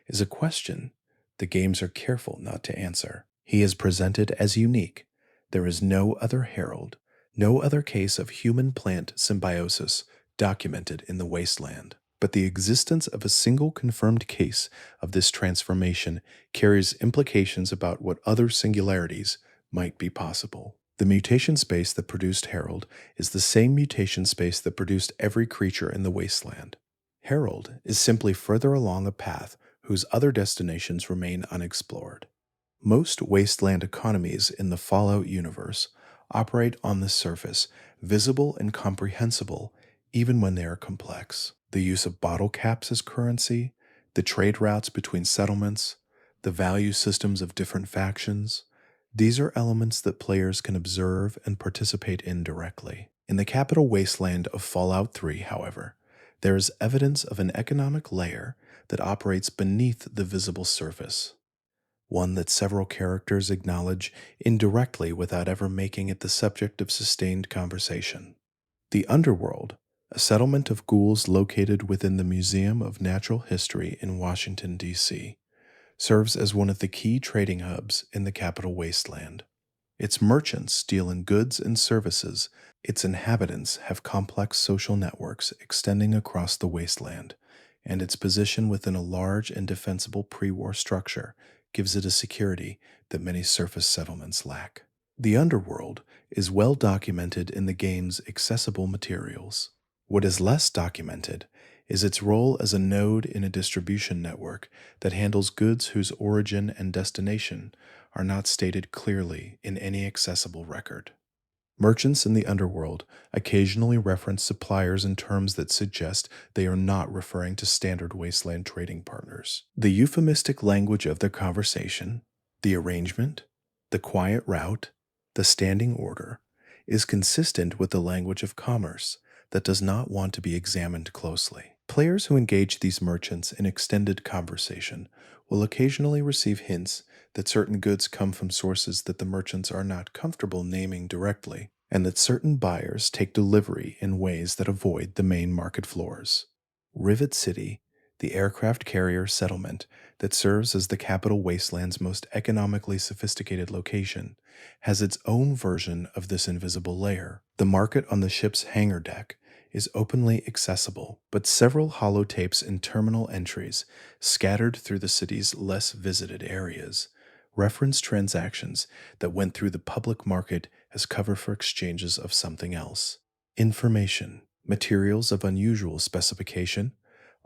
is a question the games are careful not to answer. He is presented as unique. There is no other Harold, no other case of human-plant symbiosis documented in the wasteland. But the existence of a single confirmed case of this transformation carries implications about what other singularities might be possible. The mutation space that produced Harold is the same mutation space that produced every creature in the wasteland. Harold is simply further along a path whose other destinations remain unexplored. Most wasteland economies in the Fallout universe operate on the surface, visible and comprehensible, even when they are complex. The use of bottle caps as currency, the trade routes between settlements, the value systems of different factions, these are elements that players can observe and participate in directly. In the capital wasteland of Fallout 3, however, there is evidence of an economic layer that operates beneath the visible surface, one that several characters acknowledge indirectly without ever making it the subject of sustained conversation. The Underworld, a settlement of ghouls located within the Museum of Natural History in Washington, D.C., serves as one of the key trading hubs in the capital wasteland. Its merchants deal in goods and services. Its inhabitants have complex social networks extending across the wasteland, and its position within a large and defensible pre-war structure gives it a security that many surface settlements lack. The Underworld is well documented in the game's accessible materials. What is less documented is its role as a node in a distribution network that handles goods whose origin and destination are not stated clearly in any accessible record. Merchants in the Underworld occasionally reference suppliers in terms that suggest they are not referring to standard wasteland trading partners. The euphemistic language of their conversation, the arrangement, the quiet route, The standing order is consistent with the language of commerce that does not want to be examined closely. Players who engage these merchants in extended conversation will occasionally receive hints that certain goods come from sources that the merchants are not comfortable naming directly, and that certain buyers take delivery in ways that avoid the main market floors. Rivet City, the aircraft carrier settlement that serves as the capital wasteland's most economically sophisticated location, has its own version of this invisible layer. The market on the ship's hangar deck is openly accessible, but several holotapes and terminal entries scattered through the city's less visited areas reference transactions that went through the public market as cover for exchanges of something else. Information, materials of unusual specification,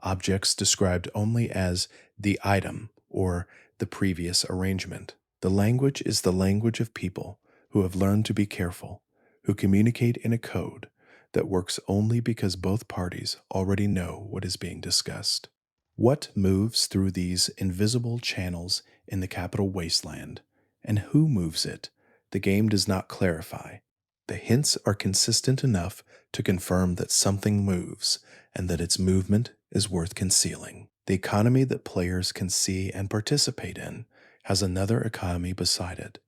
objects described only as the item or the previous arrangement. The language is the language of people who have learned to be careful, who communicate in a code that works only because both parties already know what is being discussed. What moves through these invisible channels in the capital wasteland, and who moves it, the game does not clarify. The hints are consistent enough to confirm that something moves and that its movement is worth concealing. The economy that players can see and participate in has another economy beside it,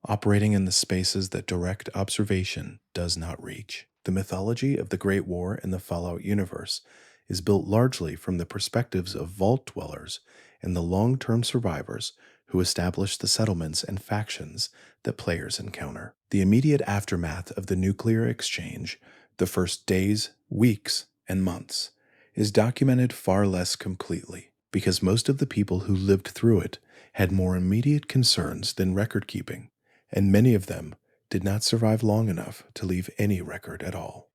operating in the spaces that direct observation does not reach. The mythology of the Great War in the Fallout universe is built largely from the perspectives of vault dwellers and the long-term survivors who establish the settlements and factions that players encounter. The immediate aftermath of the nuclear exchange, the first days, weeks, and months, is documented far less completely because most of the people who lived through it had more immediate concerns than record keeping, and many of them did not survive long enough to leave any record at all.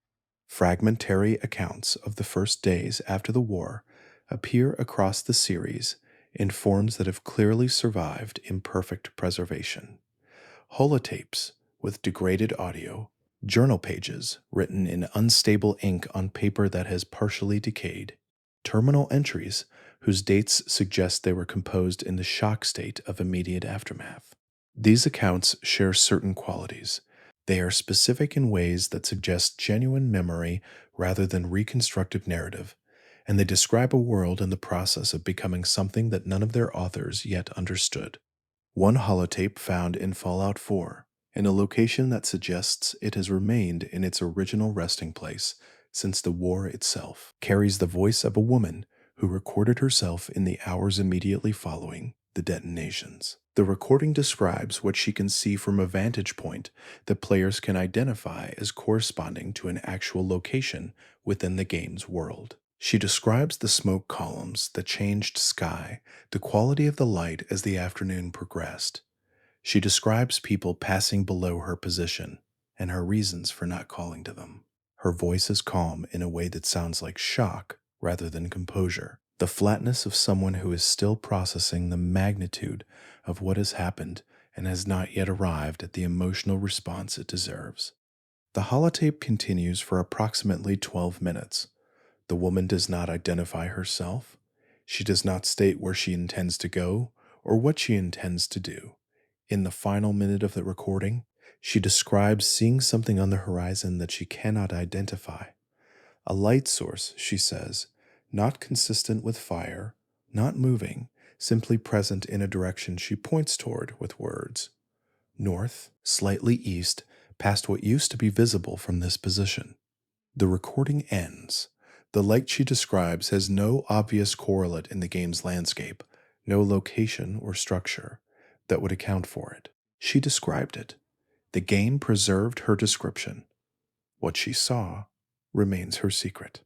Fragmentary accounts of the first days after the war appear across the series in forms that have clearly survived imperfect preservation. Holotapes with degraded audio, journal pages written in unstable ink on paper that has partially decayed, terminal entries whose dates suggest they were composed in the shock state of immediate aftermath. These accounts share certain qualities. They are specific in ways that suggest genuine memory rather than reconstructive narrative, and they describe a world in the process of becoming something that none of their authors yet understood. One holotape found in Fallout 4, in a location that suggests it has remained in its original resting place since the war itself, carries the voice of a woman who recorded herself in the hours immediately following the detonations. The recording describes what she can see from a vantage point that players can identify as corresponding to an actual location within the game's world. She describes the smoke columns, the changed sky, the quality of the light as the afternoon progressed. She describes people passing below her position and her reasons for not calling to them. Her voice is calm in a way that sounds like shock rather than composure, the flatness of someone who is still processing the magnitude of what has happened and has not yet arrived at the emotional response it deserves. The holotape continues for approximately 12 minutes. The woman does not identify herself. She does not state where she intends to go or what she intends to do. In the final minute of the recording, she describes seeing something on the horizon that she cannot identify. A light source, she says, not consistent with fire, not moving, simply present in a direction she points toward with words. North, slightly east, past what used to be visible from this position. The recording ends. The light she describes has no obvious correlate in the game's landscape, no location or structure that would account for it. She described it. The game preserved her description. What she saw remains her secret.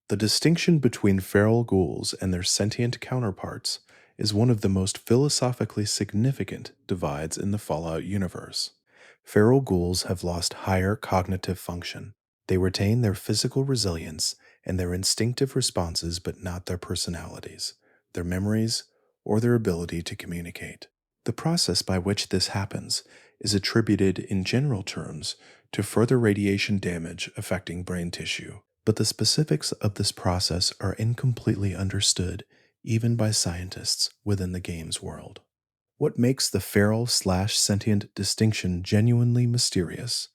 The distinction between feral ghouls and their sentient counterparts is one of the most philosophically significant divides in the Fallout universe. Feral ghouls have lost higher cognitive function. They retain their physical resilience and their instinctive responses, but not their personalities, their memories, or their ability to communicate. The process by which this happens is attributed in general terms to further radiation damage affecting brain tissue, but the specifics of this process are incompletely understood even by scientists within the game's world. What makes the feral/sentient distinction genuinely mysterious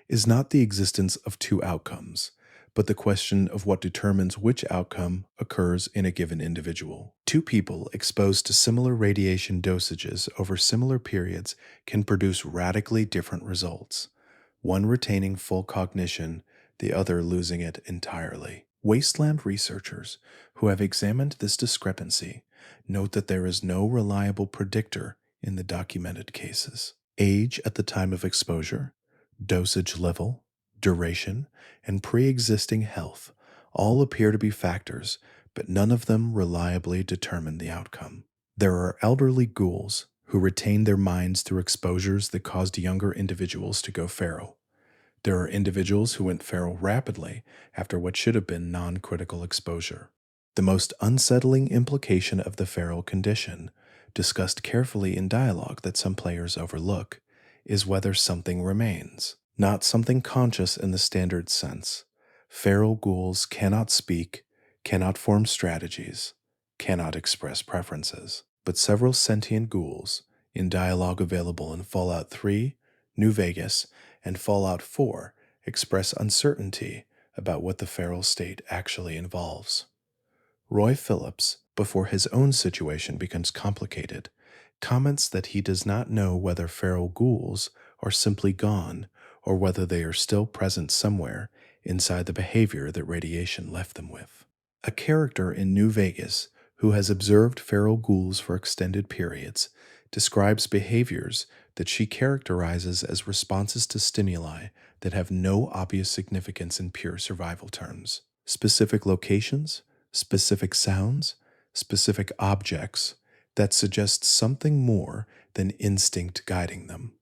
is not the existence of two outcomes, but the question of what determines which outcome occurs in a given individual. Two people exposed to similar radiation dosages over similar periods can produce radically different results, one retaining full cognition, the other losing it entirely. Wasteland researchers who have examined this discrepancy note that there is no reliable predictor in the documented cases. Age at the time of exposure, dosage level, duration, and pre existing health all appear to be factors, but none of them reliably determine the outcome. There are elderly ghouls who retain their minds through exposures that caused younger individuals to go feral. There are individuals who went feral rapidly after what should have been non critical exposure. The most unsettling implication of the feral condition, discussed carefully in dialogue that some players overlook, is whether something remains, not something conscious in the standard sense. Feral ghouls cannot speak, cannot form strategies, cannot express preferences. But several sentient ghouls, in dialogue available in Fallout 3, New Vegas, and Fallout 4, express uncertainty about what the feral state actually involves. Roy Phillips, before his own situation becomes complicated, comments that he does not know whether feral ghouls are simply gone or whether they are still present somewhere inside the behavior that radiation left them with. A character in New Vegas who has observed feral ghouls for extended periods describes behaviors that she characterizes as responses to stimuli that have no obvious significance in pure survival terms. Specific locations, specific sounds, specific objects that suggest something more than instinct guiding them.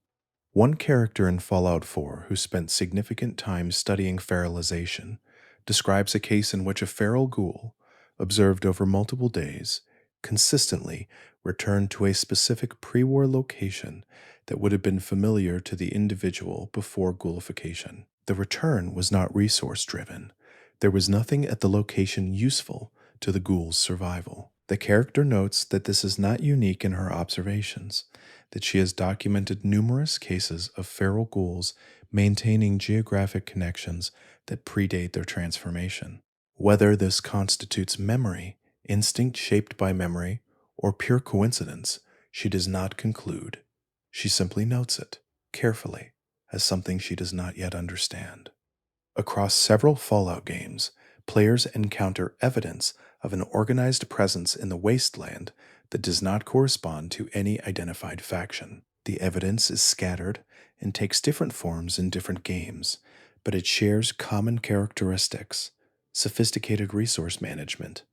One character in Fallout 4 who spent significant time studying feralization describes a case in which a feral ghoul, observed over multiple days, consistently returned to a specific pre-war location that would have been familiar to the individual before ghoulification. The return was not resource-driven. There was nothing at the location useful to the ghoul's survival. The character notes that this is not unique in her observations, that she has documented numerous cases of feral ghouls maintaining geographic connections that predate their transformation. Whether this constitutes memory, instinct shaped by memory, or pure coincidence, she does not conclude. She simply notes it, carefully, as something she does not yet understand. Across several Fallout games, players encounter evidence of an organized presence in the wasteland that does not correspond to any identified faction. The evidence is scattered and takes different forms in different games, but it shares common characteristics: sophisticated resource management,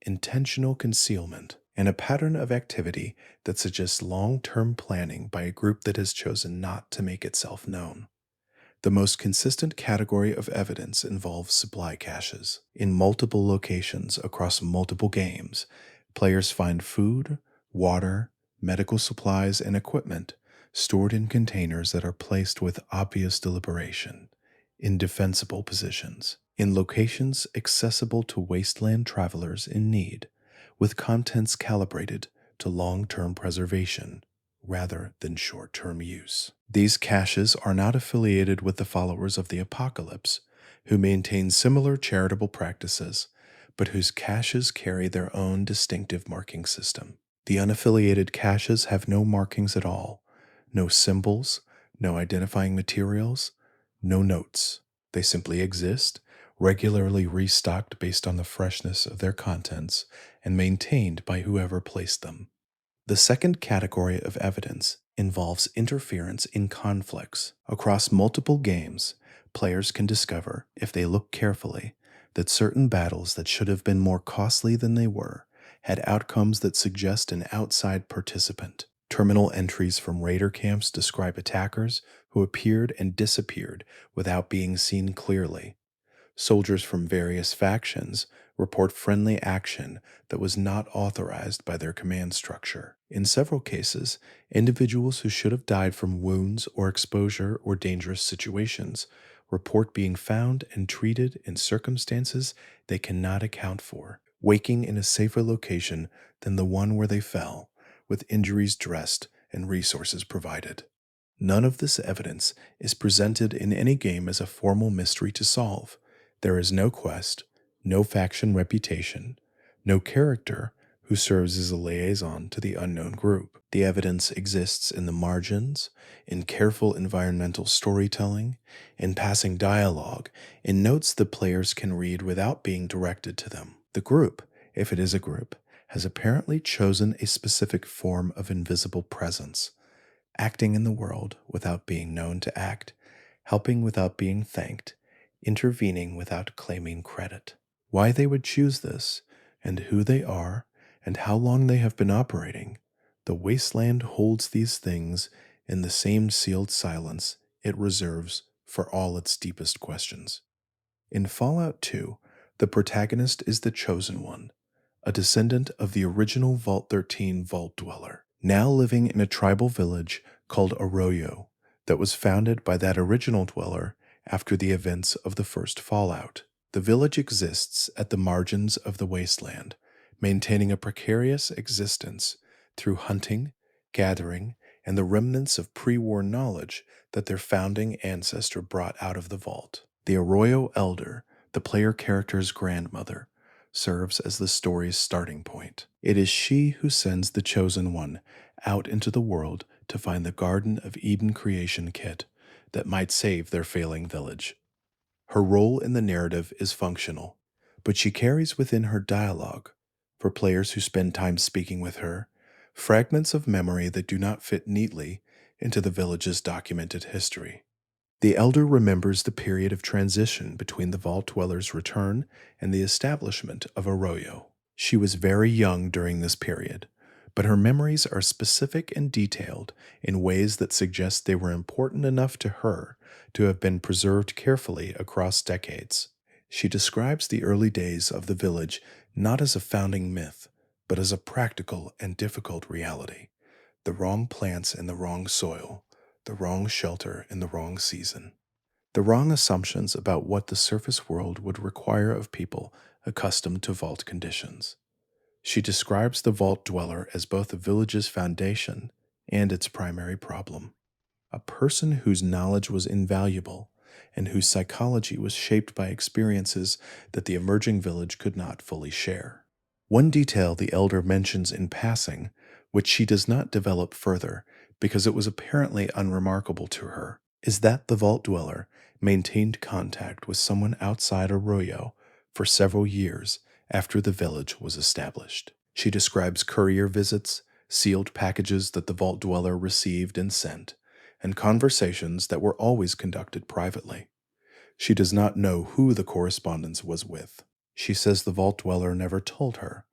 intentional concealment, and a pattern of activity that suggests long-term planning by a group that has chosen not to make itself known. The most consistent category of evidence involves supply caches. In multiple locations across multiple games, players find food, water, medical supplies, and equipment stored in containers that are placed with obvious deliberation, in defensible positions, in locations accessible to wasteland travelers in need, with contents calibrated to long-term preservation rather than short-term use. These caches are not affiliated with the followers of the apocalypse, who maintain similar charitable practices, but whose caches carry their own distinctive marking system. The unaffiliated caches have no markings at all, no symbols, no identifying materials, no notes. They simply exist, regularly restocked based on the freshness of their contents, and maintained by whoever placed them. The second category of evidence involves interference in conflicts. Across multiple games, players can discover, if they look carefully, that certain battles that should have been more costly than they were had outcomes that suggest an outside participant. Terminal entries from raider camps describe attackers who appeared and disappeared without being seen clearly. Soldiers from various factions report friendly action that was not authorized by their command structure. In several cases, individuals who should have died from wounds or exposure or dangerous situations report being found and treated in circumstances they cannot account for, waking in a safer location than the one where they fell, with injuries dressed and resources provided. None of this evidence is presented in any game as a formal mystery to solve. There is no quest, no faction reputation, no character who serves as a liaison to the unknown group. The evidence exists in the margins, in careful environmental storytelling, in passing dialogue, in notes the players can read without being directed to them. The group, if it is a group, has apparently chosen a specific form of invisible presence, acting in the world without being known to act, helping without being thanked, intervening without claiming credit. Why they would choose this, and who they are, and how long they have been operating, the wasteland holds these things in the same sealed silence it reserves for all its deepest questions. In Fallout 2, the protagonist is the Chosen One, a descendant of the original Vault 13 Vault Dweller, now living in a tribal village called Arroyo that was founded by that original dweller after the events of the first Fallout. The village exists at the margins of the wasteland, maintaining a precarious existence through hunting, gathering, and the remnants of pre-war knowledge that their founding ancestor brought out of the vault. The Arroyo Elder, the player character's grandmother, serves as the story's starting point. It is she who sends the Chosen One out into the world to find the Garden of Eden creation kit that might save their failing village. Her role in the narrative is functional, but she carries within her dialogue, for players who spend time speaking with her, fragments of memory that do not fit neatly into the village's documented history. The Elder remembers the period of transition between the Vault Dweller's return and the establishment of Arroyo. She was very young during this period, but her memories are specific and detailed in ways that suggest they were important enough to her to have been preserved carefully across decades. She describes the early days of the village not as a founding myth, but as a practical and difficult reality. The wrong plants in the wrong soil, the wrong shelter in the wrong season, the wrong assumptions about what the surface world would require of people accustomed to vault conditions. She describes the Vault Dweller as both the village's foundation and its primary problem, a person whose knowledge was invaluable and whose psychology was shaped by experiences that the emerging village could not fully share. One detail the Elder mentions in passing, which she does not develop further because it was apparently unremarkable to her, is that the Vault Dweller maintained contact with someone outside Arroyo for several years after the village was established. She describes courier visits, sealed packages that the Vault Dweller received and sent, and conversations that were always conducted privately. She does not know who the correspondence was with. She says the Vault Dweller never told her,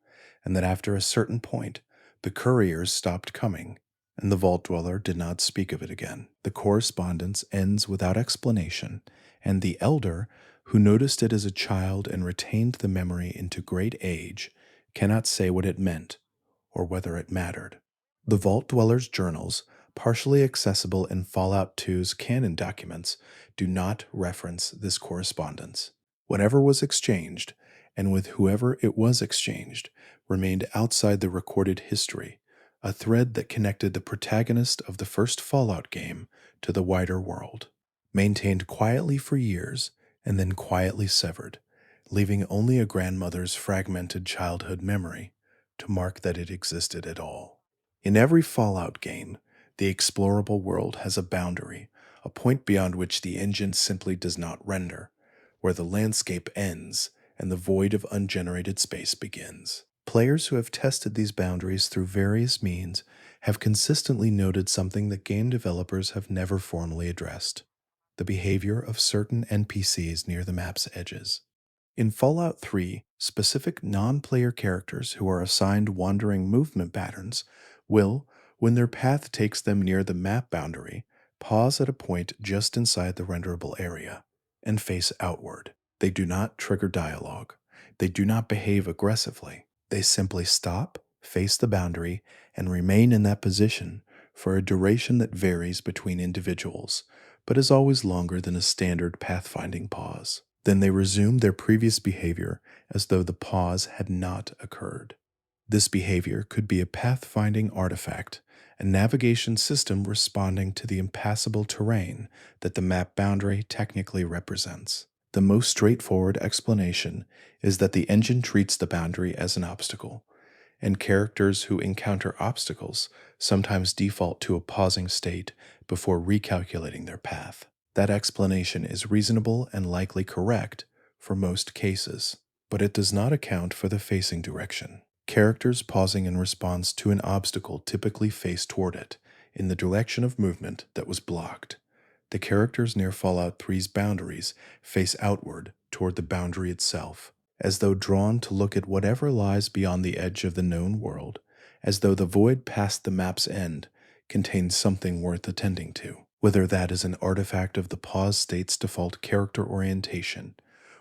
and that after a certain point, the couriers stopped coming, and the Vault Dweller did not speak of it again. The correspondence ends without explanation, and the Elder, who noticed it as a child and retained the memory into great age, cannot say what it meant or whether it mattered. The Vault Dweller's journals, partially accessible in Fallout 2's canon documents, do not reference this correspondence. Whatever was exchanged, and with whoever it was exchanged, remained outside the recorded history, a thread that connected the protagonist of the first Fallout game to the wider world. Maintained quietly for years, and then quietly severed, leaving only a grandmother's fragmented childhood memory to mark that it existed at all. In every Fallout game, the explorable world has a boundary, a point beyond which the engine simply does not render, where the landscape ends and the void of ungenerated space begins. Players who have tested these boundaries through various means have consistently noted something that game developers have never formally addressed: the behavior of certain NPCs near the map's edges. In Fallout 3, specific non-player characters who are assigned wandering movement patterns will, when their path takes them near the map boundary, pause at a point just inside the renderable area and face outward. They do not trigger dialogue. They do not behave aggressively. They simply stop, face the boundary, and remain in that position for a duration that varies between individuals, but is always longer than a standard pathfinding pause. Then they resume their previous behavior as though the pause had not occurred. This behavior could be a pathfinding artifact, a navigation system responding to the impassable terrain that the map boundary technically represents. The most straightforward explanation is that the engine treats the boundary as an obstacle, and characters who encounter obstacles sometimes default to a pausing state before recalculating their path. That explanation is reasonable and likely correct for most cases, but it does not account for the facing direction. Characters pausing in response to an obstacle typically face toward it, in the direction of movement that was blocked. The characters near Fallout 3's boundaries face outward toward the boundary itself, as though drawn to look at whatever lies beyond the edge of the known world, as though the void past the map's end contains something worth attending to. Whether that is an artifact of the pause state's default character orientation,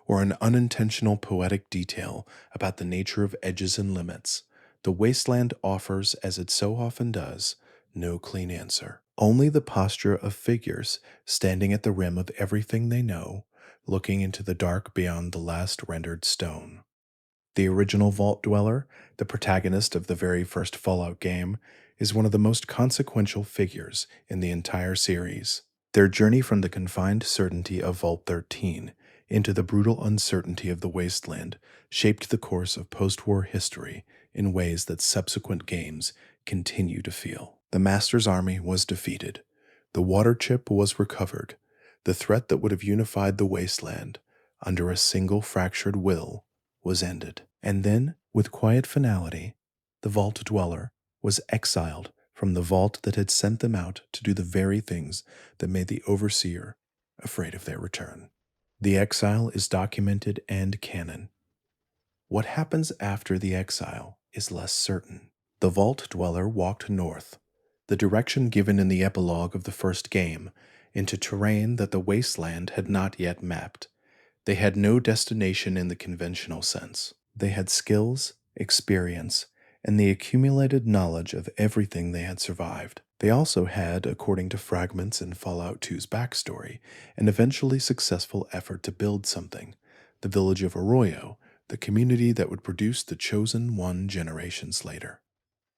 or an unintentional poetic detail about the nature of edges and limits, the wasteland offers, as it so often does, no clean answer. Only the posture of figures standing at the rim of everything they know, looking into the dark beyond the last rendered stone. The original Vault Dweller, the protagonist of the very first Fallout game, is one of the most consequential figures in the entire series. Their journey from the confined certainty of Vault 13 into the brutal uncertainty of the wasteland shaped the course of post-war history in ways that subsequent games continue to feel. The Master's army was defeated. The water chip was recovered. The threat that would have unified the wasteland under a single fractured will was ended. And then, with quiet finality, the Vault Dweller was exiled from the vault that had sent them out to do the very things that made the Overseer afraid of their return. The exile is documented and canon. What happens after the exile is less certain. The Vault Dweller walked north, the direction given in the epilogue of the first game, into terrain that the wasteland had not yet mapped. They had no destination in the conventional sense. They had skills, experience, and the accumulated knowledge of everything they had survived. They also had, according to fragments in Fallout 2's backstory, an eventually successful effort to build something, the village of Arroyo, the community that would produce the Chosen One generations later.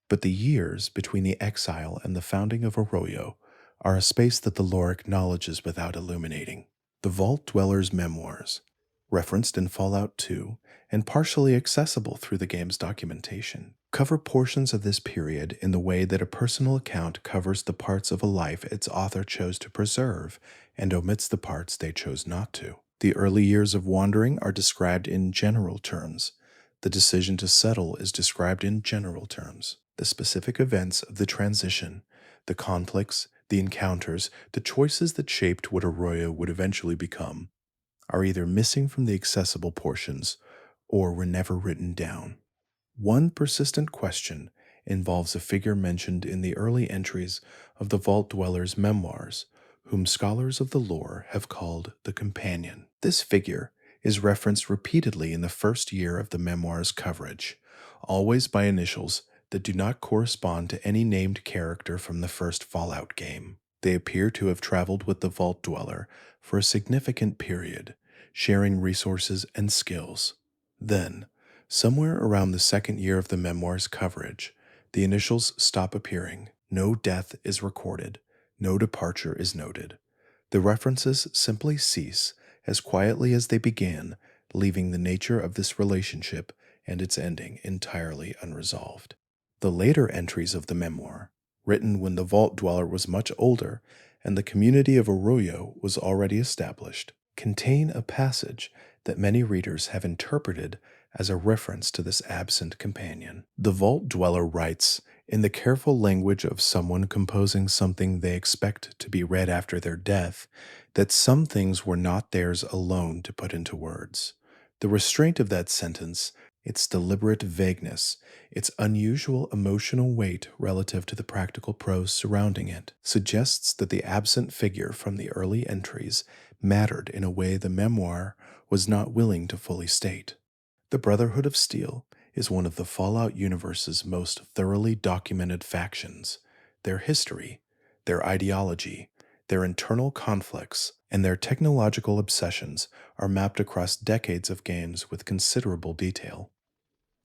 But the years between the exile and the founding of Arroyo are a space that the lore acknowledges without illuminating. The Vault Dweller's memoirs, referenced in Fallout 2 and partially accessible through the game's documentation, cover portions of this period in the way that a personal account covers the parts of a life its author chose to preserve and omits the parts they chose not to. The early years of wandering are described in general terms. The decision to settle is described in general terms. The specific events of the transition, the conflicts, the encounters, the choices that shaped what Arroyo would eventually become, are either missing from the accessible portions or were never written down. One persistent question involves a figure mentioned in the early entries of the Vault Dweller's memoirs, whom scholars of the lore have called the Companion. This figure is referenced repeatedly in the first year of the memoir's coverage, always by initials that do not correspond to any named character from the first Fallout game. They appear to have traveled with the Vault Dweller for a significant period, sharing resources and skills. Then, somewhere around the second year of the memoir's coverage, the initials stop appearing. No death is recorded. No departure is noted. The references simply cease as quietly as they began, leaving the nature of this relationship and its ending entirely unresolved. The later entries of the memoir, written when the Vault Dweller was much older and the community of Arroyo was already established, contain a passage that many readers have interpreted as a reference to this absent companion. The Vault Dweller writes, in the careful language of someone composing something they expect to be read after their death, that some things were not theirs alone to put into words. The restraint of that sentence, its deliberate vagueness, its unusual emotional weight relative to the practical prose surrounding it, suggests that the absent figure from the early entries mattered in a way the memoir was not willing to fully state. The Brotherhood of Steel is one of the Fallout universe's most thoroughly documented factions. Their history, their ideology, their internal conflicts, and their technological obsessions are mapped across decades of games with considerable detail.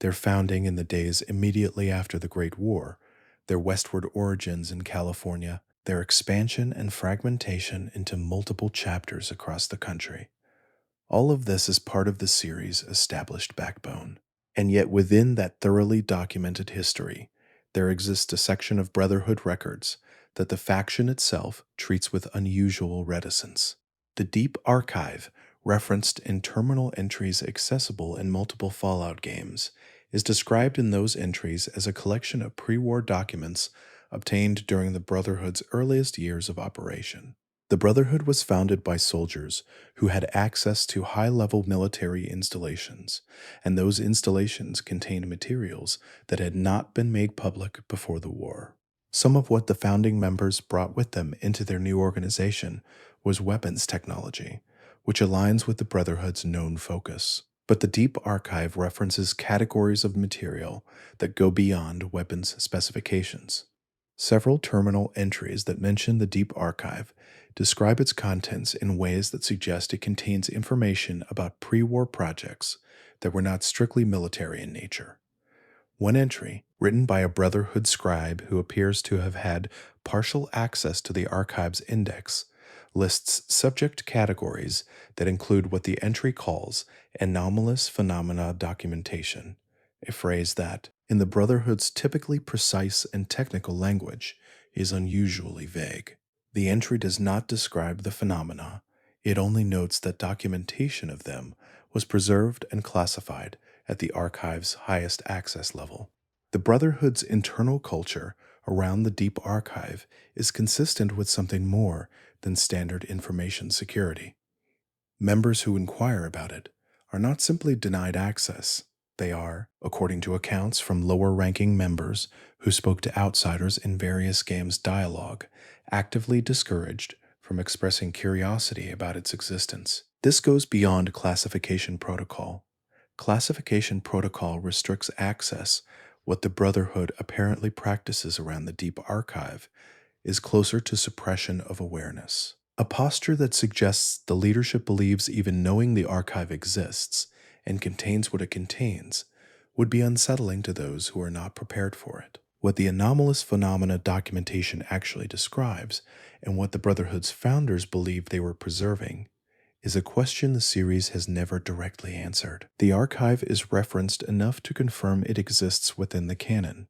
Their founding in the days immediately after the Great War their westward origins in California, their expansion and fragmentation into multiple chapters across the country. All of this is part of the series' established backbone. And yet, within that thoroughly documented history, there exists a section of Brotherhood records that the faction itself treats with unusual reticence. The Deep Archive, referenced in terminal entries accessible in multiple Fallout games, is described in those entries as a collection of pre war documents obtained during the Brotherhood's earliest years of operation. The Brotherhood was founded by soldiers who had access to high level military installations, and those installations contained materials that had not been made public before the war. Some of what the founding members brought with them into their new organization was weapons technology, which aligns with the Brotherhood's known focus. But the Deep Archive references categories of material that go beyond weapons specifications. Several terminal entries that mention the Deep Archive describe its contents in ways that suggest it contains information about pre war projects that were not strictly military in nature. One entry, written by a Brotherhood scribe who appears to have had partial access to the archive's index, lists subject categories that include what the entry calls anomalous phenomena documentation, a phrase that, in the Brotherhood's typically precise and technical language, is unusually vague. The entry does not describe the phenomena, it only notes that documentation of them was preserved and classified at the archive's highest access level. The Brotherhood's internal culture around the Deep Archive is consistent with something more than standard information security. Members who inquire about it are not simply denied access. They are, according to accounts from lower-ranking members who spoke to outsiders in various games' dialogue, actively discouraged from expressing curiosity about its existence. This goes beyond classification protocol. Classification protocol restricts access. What the Brotherhood apparently practices around the Deep Archive is closer to suppression of awareness. A posture that suggests the leadership believes even knowing the archive exists and contains what it contains would be unsettling to those who are not prepared for it. What the anomalous phenomena documentation actually describes, and what the Brotherhood's founders believed they were preserving, is a question the series has never directly answered. The archive is referenced enough to confirm it exists within the canon.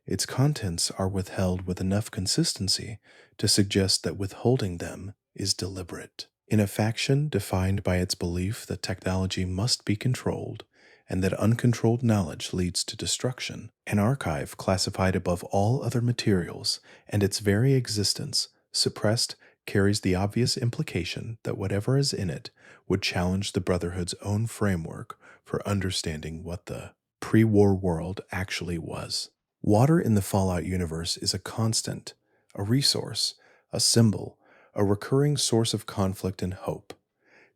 Its contents are withheld with enough consistency to suggest that withholding them is deliberate. In a faction defined by its belief that technology must be controlled and that uncontrolled knowledge leads to destruction, an archive classified above all other materials and its very existence suppressed carries the obvious implication that whatever is in it would challenge the Brotherhood's own framework for understanding what the pre-war world actually was. Water in the Fallout universe is a constant, a resource, a symbol, a recurring source of conflict and hope.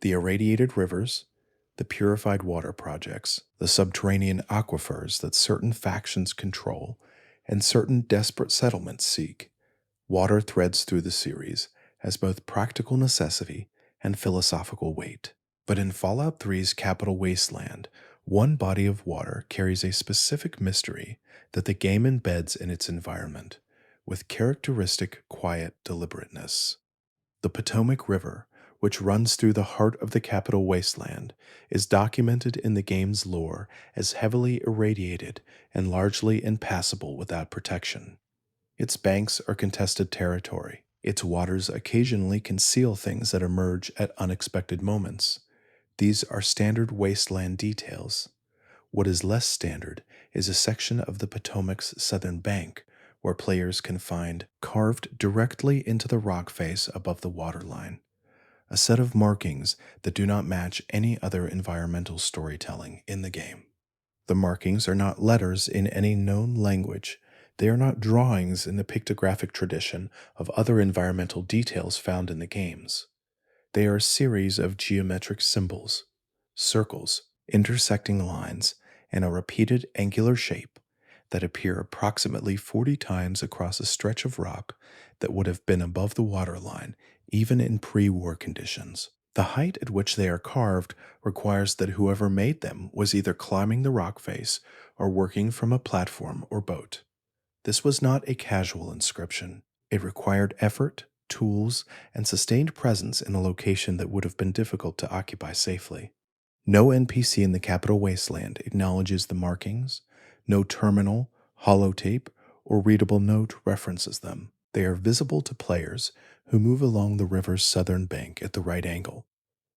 The irradiated rivers, the purified water projects, the subterranean aquifers that certain factions control, and certain desperate settlements seek. Water threads through the series as both practical necessity and philosophical weight. But in Fallout 3's capital wasteland, one body of water carries a specific mystery that the game embeds in its environment, with characteristic quiet deliberateness. The Potomac River, which runs through the heart of the capital wasteland, is documented in the game's lore as heavily irradiated and largely impassable without protection. Its banks are contested territory. Its waters occasionally conceal things that emerge at unexpected moments. These are standard wasteland details. What is less standard is a section of the Potomac's southern bank where players can find, carved directly into the rock face above the waterline, a set of markings that do not match any other environmental storytelling in the game. The markings are not letters in any known language. They are not drawings in the pictographic tradition of other environmental details found in the games. They are a series of geometric symbols, circles, intersecting lines, and a repeated angular shape that appear approximately 40 times across a stretch of rock that would have been above the waterline even in pre-war conditions. The height at which they are carved requires that whoever made them was either climbing the rock face or working from a platform or boat. This was not a casual inscription. It required effort, tools, and sustained presence in a location that would have been difficult to occupy safely. No NPC in the capital wasteland acknowledges the markings. No terminal, holotape, or readable note references them. They are visible to players who move along the river's southern bank at the right angle,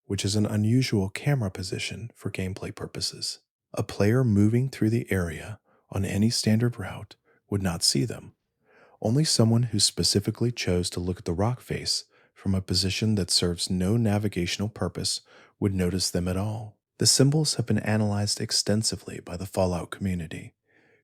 which is an unusual camera position for gameplay purposes. A player moving through the area on any standard route would not see them. Only someone who specifically chose to look at the rock face from a position that serves no navigational purpose would notice them at all. The symbols have been analyzed extensively by the Fallout community,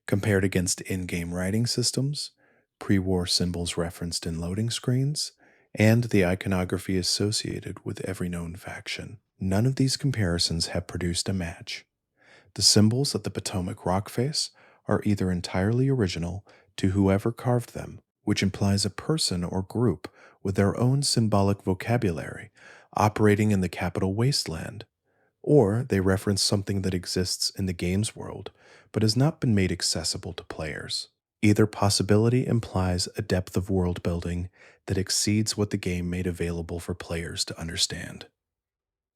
compared against in-game writing systems, pre-war symbols referenced in loading screens, and the iconography associated with every known faction. None of these comparisons have produced a match. The symbols of the Potomac rock face are either entirely original to whoever carved them, which implies a person or group with their own symbolic vocabulary operating in the capital wasteland, or they reference something that exists in the game's world but has not been made accessible to players. Either possibility implies a depth of world building that exceeds what the game made available for players to understand.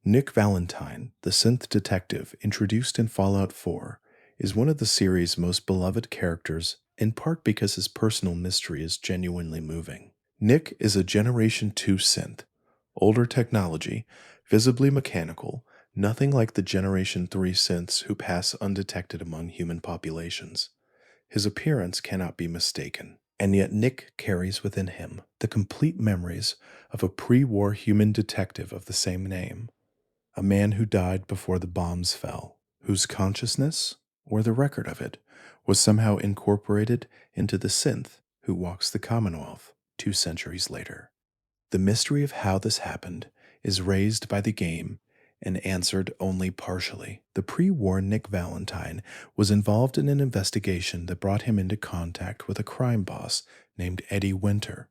Nick Valentine, the synth detective introduced in Fallout 4, is one of the series' most beloved characters, in part because his personal mystery is genuinely moving. Nick is a Generation 2 synth, older technology, visibly mechanical, nothing like the Generation 3 synths who pass undetected among human populations. His appearance cannot be mistaken, and yet Nick carries within him the complete memories of a pre-war human detective of the same name, a man who died before the bombs fell, whose consciousness, or the record of it, was somehow incorporated into the synth who walks the Commonwealth 2 centuries later. The mystery of how this happened is raised by the game and answered only partially. The pre-war Nick Valentine was involved in an investigation that brought him into contact with a crime boss named Eddie Winter,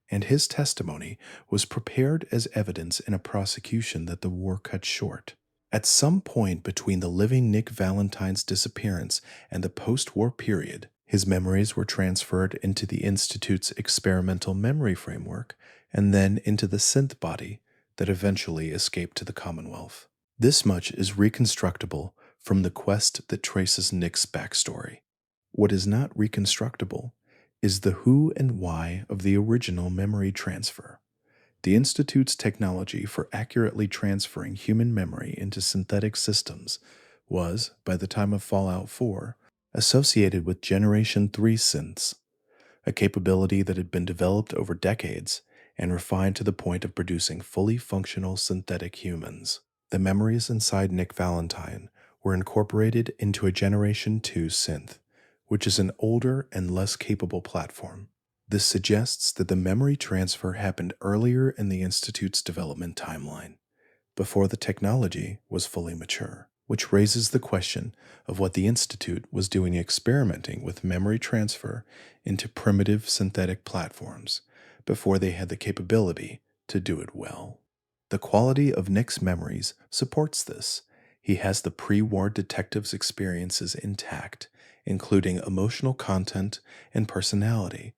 and his testimony was prepared as evidence in a prosecution that the war cut short. At some point between the living Nick Valentine's disappearance and the post-war period, his memories were transferred into the Institute's experimental memory framework and then into the synth body that eventually escaped to the Commonwealth. This much is reconstructible from the quest that traces Nick's backstory. What is not reconstructible is the who and why of the original memory transfer. The Institute's technology for accurately transferring human memory into synthetic systems was, by the time of Fallout 4, associated with Generation 3 synths, a capability that had been developed over decades and refined to the point of producing fully functional synthetic humans. The memories inside Nick Valentine were incorporated into a Generation 2 synth, which is an older and less capable platform. This suggests that the memory transfer happened earlier in the Institute's development timeline, before the technology was fully mature, which raises the question of what the Institute was doing experimenting with memory transfer into primitive synthetic platforms before they had the capability to do it well. The quality of Nick's memories supports this. He has the pre-war detective's experiences intact, including emotional content and personality,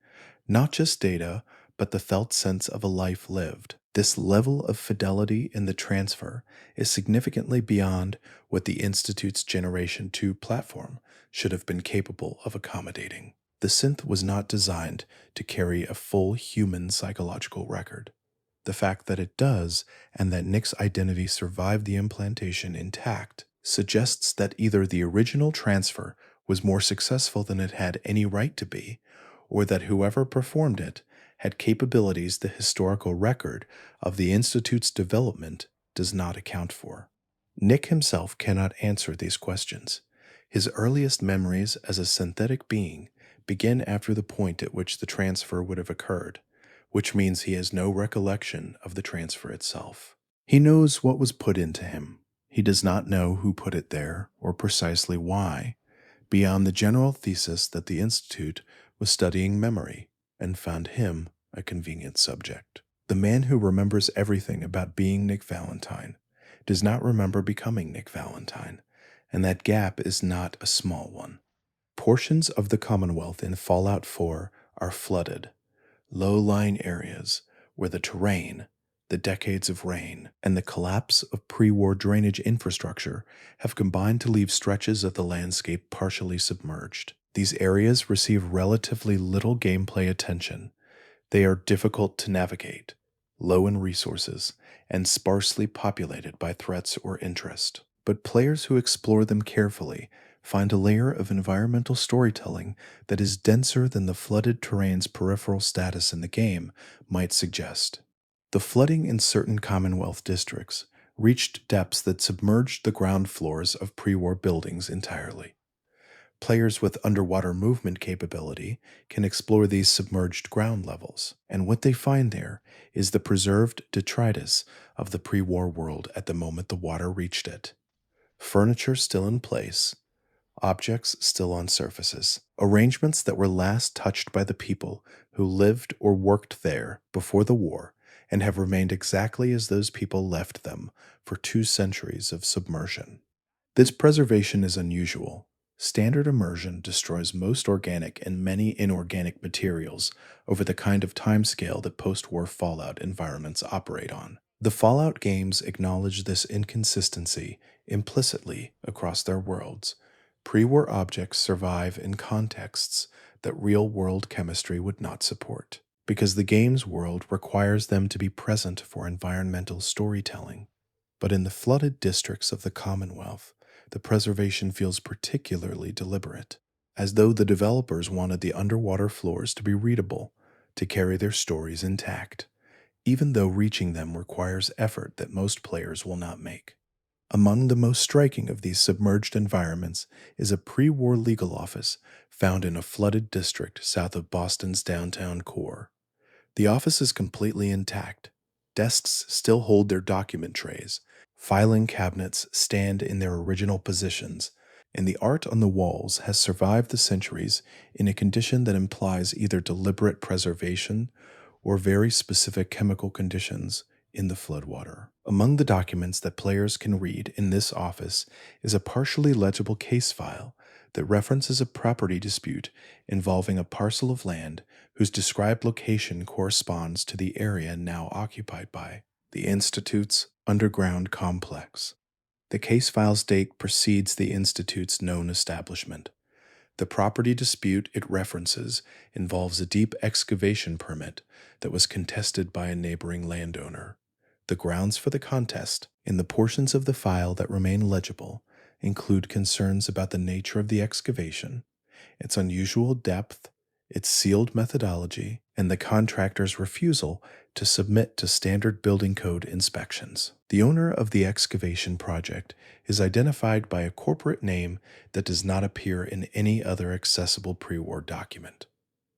not just data, but the felt sense of a life lived. This level of fidelity in the transfer is significantly beyond what the Institute's Generation 2 platform should have been capable of accommodating. The synth was not designed to carry a full human psychological record. The fact that it does, and that Nick's identity survived the implantation intact, suggests that either the original transfer was more successful than it had any right to be, or that whoever performed it had capabilities the historical record of the Institute's development does not account for. Nick himself cannot answer these questions. His earliest memories as a synthetic being begin after the point at which the transfer would have occurred, which means he has no recollection of the transfer itself. He knows what was put into him. He does not know who put it there or precisely why, beyond the general thesis that the Institute was studying memory and found him a convenient subject. The man who remembers everything about being Nick Valentine does not remember becoming Nick Valentine, and that gap is not a small one. Portions of the Commonwealth in Fallout 4 are flooded, low-lying areas where the terrain, the decades of rain, and the collapse of pre-war drainage infrastructure have combined to leave stretches of the landscape partially submerged. These areas receive relatively little gameplay attention. They are difficult to navigate, low in resources, and sparsely populated by threats or interest. But players who explore them carefully find a layer of environmental storytelling that is denser than the flooded terrain's peripheral status in the game might suggest. The flooding in certain Commonwealth districts reached depths that submerged the ground floors of pre-war buildings entirely. Players with underwater movement capability can explore these submerged ground levels, and what they find there is the preserved detritus of the pre-war world at the moment the water reached it. Furniture still in place, objects still on surfaces, arrangements that were last touched by the people who lived or worked there before the war and have remained exactly as those people left them for 2 centuries of submersion. This preservation is unusual. Standard immersion destroys most organic and many inorganic materials over the kind of timescale that post-war Fallout environments operate on. The Fallout games acknowledge this inconsistency implicitly across their worlds. Pre-war objects survive in contexts that real-world chemistry would not support, because the game's world requires them to be present for environmental storytelling. But in the flooded districts of the Commonwealth, the preservation feels particularly deliberate, as though the developers wanted the underwater floors to be readable, to carry their stories intact, even though reaching them requires effort that most players will not make. Among the most striking of these submerged environments is a pre-war legal office found in a flooded district south of Boston's downtown core. The office is completely intact. Desks still hold their document trays, filing cabinets stand in their original positions, and the art on the walls has survived the centuries in a condition that implies either deliberate preservation or very specific chemical conditions in the floodwater. Among the documents that players can read in this office is a partially legible case file that references a property dispute involving a parcel of land whose described location corresponds to the area now occupied by the Institute's underground complex. The case file's date precedes the Institute's known establishment. The property dispute it references involves a deep excavation permit that was contested by a neighboring landowner. The grounds for the contest, in the portions of the file that remain legible, include concerns about the nature of the excavation, its unusual depth, its sealed methodology, and the contractor's refusal to submit to standard building code inspections. The owner of the excavation project is identified by a corporate name that does not appear in any other accessible pre-war document.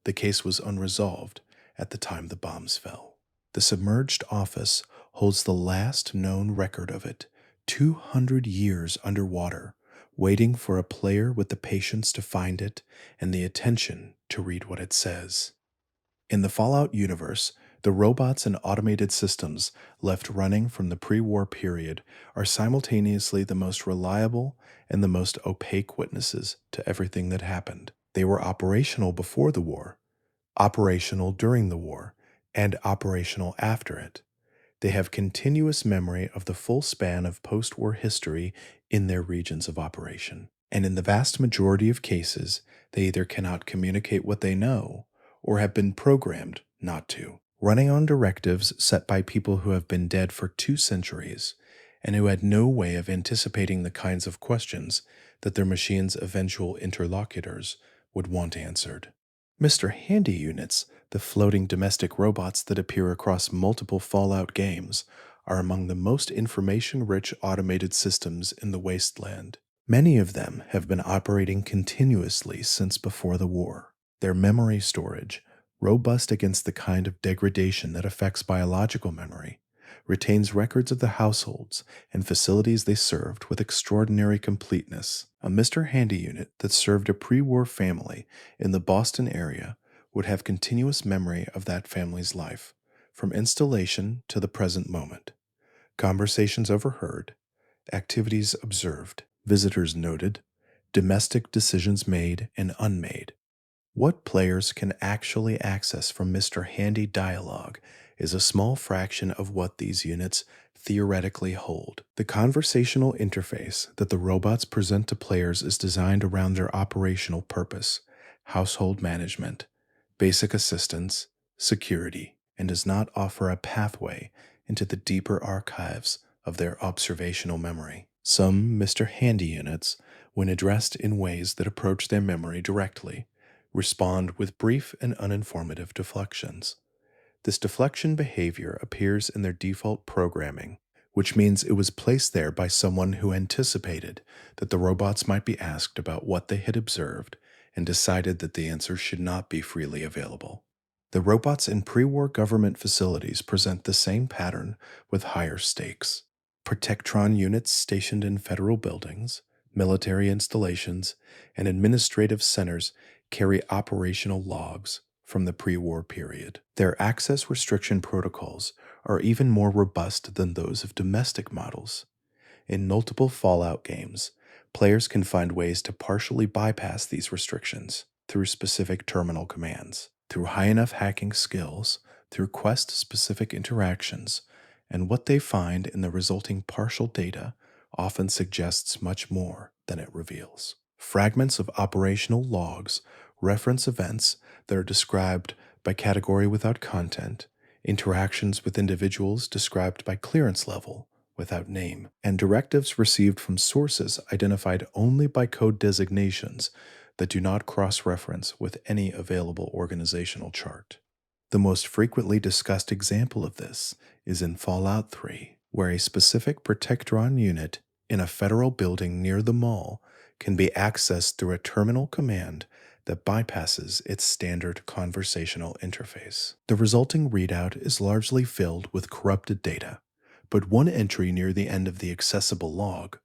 The case was unresolved at the time the bombs fell. The submerged office holds the last known record of it, 200 years underwater, waiting for a player with the patience to find it and the attention to read what it says. In the Fallout universe, the robots and automated systems left running from the pre-war period are simultaneously the most reliable and the most opaque witnesses to everything that happened. They were operational before the war, operational during the war, and operational after it. They have continuous memory of the full span of post-war history in their regions of operation. And in the vast majority of cases, they either cannot communicate what they know or have been programmed not to, running on directives set by people who have been dead for 2 centuries and who had no way of anticipating the kinds of questions that their machine's eventual interlocutors would want answered. Mr. Handy units, the floating domestic robots that appear across multiple Fallout games, are among the most information-rich automated systems in the wasteland. Many of them have been operating continuously since before the war. Their memory storage, robust against the kind of degradation that affects biological memory, retains records of the households and facilities they served with extraordinary completeness. A Mr. Handy unit that served a pre-war family in the Boston area would have continuous memory of that family's life, from installation to the present moment. Conversations overheard, activities observed, visitors noted, domestic decisions made and unmade. What players can actually access from Mr. Handy dialogue is a small fraction of what these units theoretically hold. The conversational interface that the robots present to players is designed around their operational purpose, household management, basic assistance, security, and does not offer a pathway into the deeper archives of their observational memory. Some Mr. Handy units, when addressed in ways that approach their memory directly, respond with brief and uninformative deflections. This deflection behavior appears in their default programming, which means it was placed there by someone who anticipated that the robots might be asked about what they had observed and decided that the answer should not be freely available. The robots in pre-war government facilities present the same pattern with higher stakes. Protectron units stationed in federal buildings, military installations, and administrative centers carry operational logs from the pre-war period. Their access restriction protocols are even more robust than those of domestic models. In multiple Fallout games, players can find ways to partially bypass these restrictions through specific terminal commands, through high enough hacking skills, through quest-specific interactions, and what they find in the resulting partial data often suggests much more than it reveals. Fragments of operational logs reference events that are described by category without content, interactions with individuals described by clearance level without name, and directives received from sources identified only by code designations that do not cross-reference with any available organizational chart. The most frequently discussed example of this is in Fallout 3, where a specific Protectron unit in a federal building near the mall can be accessed through a terminal command that bypasses its standard conversational interface. The resulting readout is largely filled with corrupted data, but one entry near the end of the accessible log,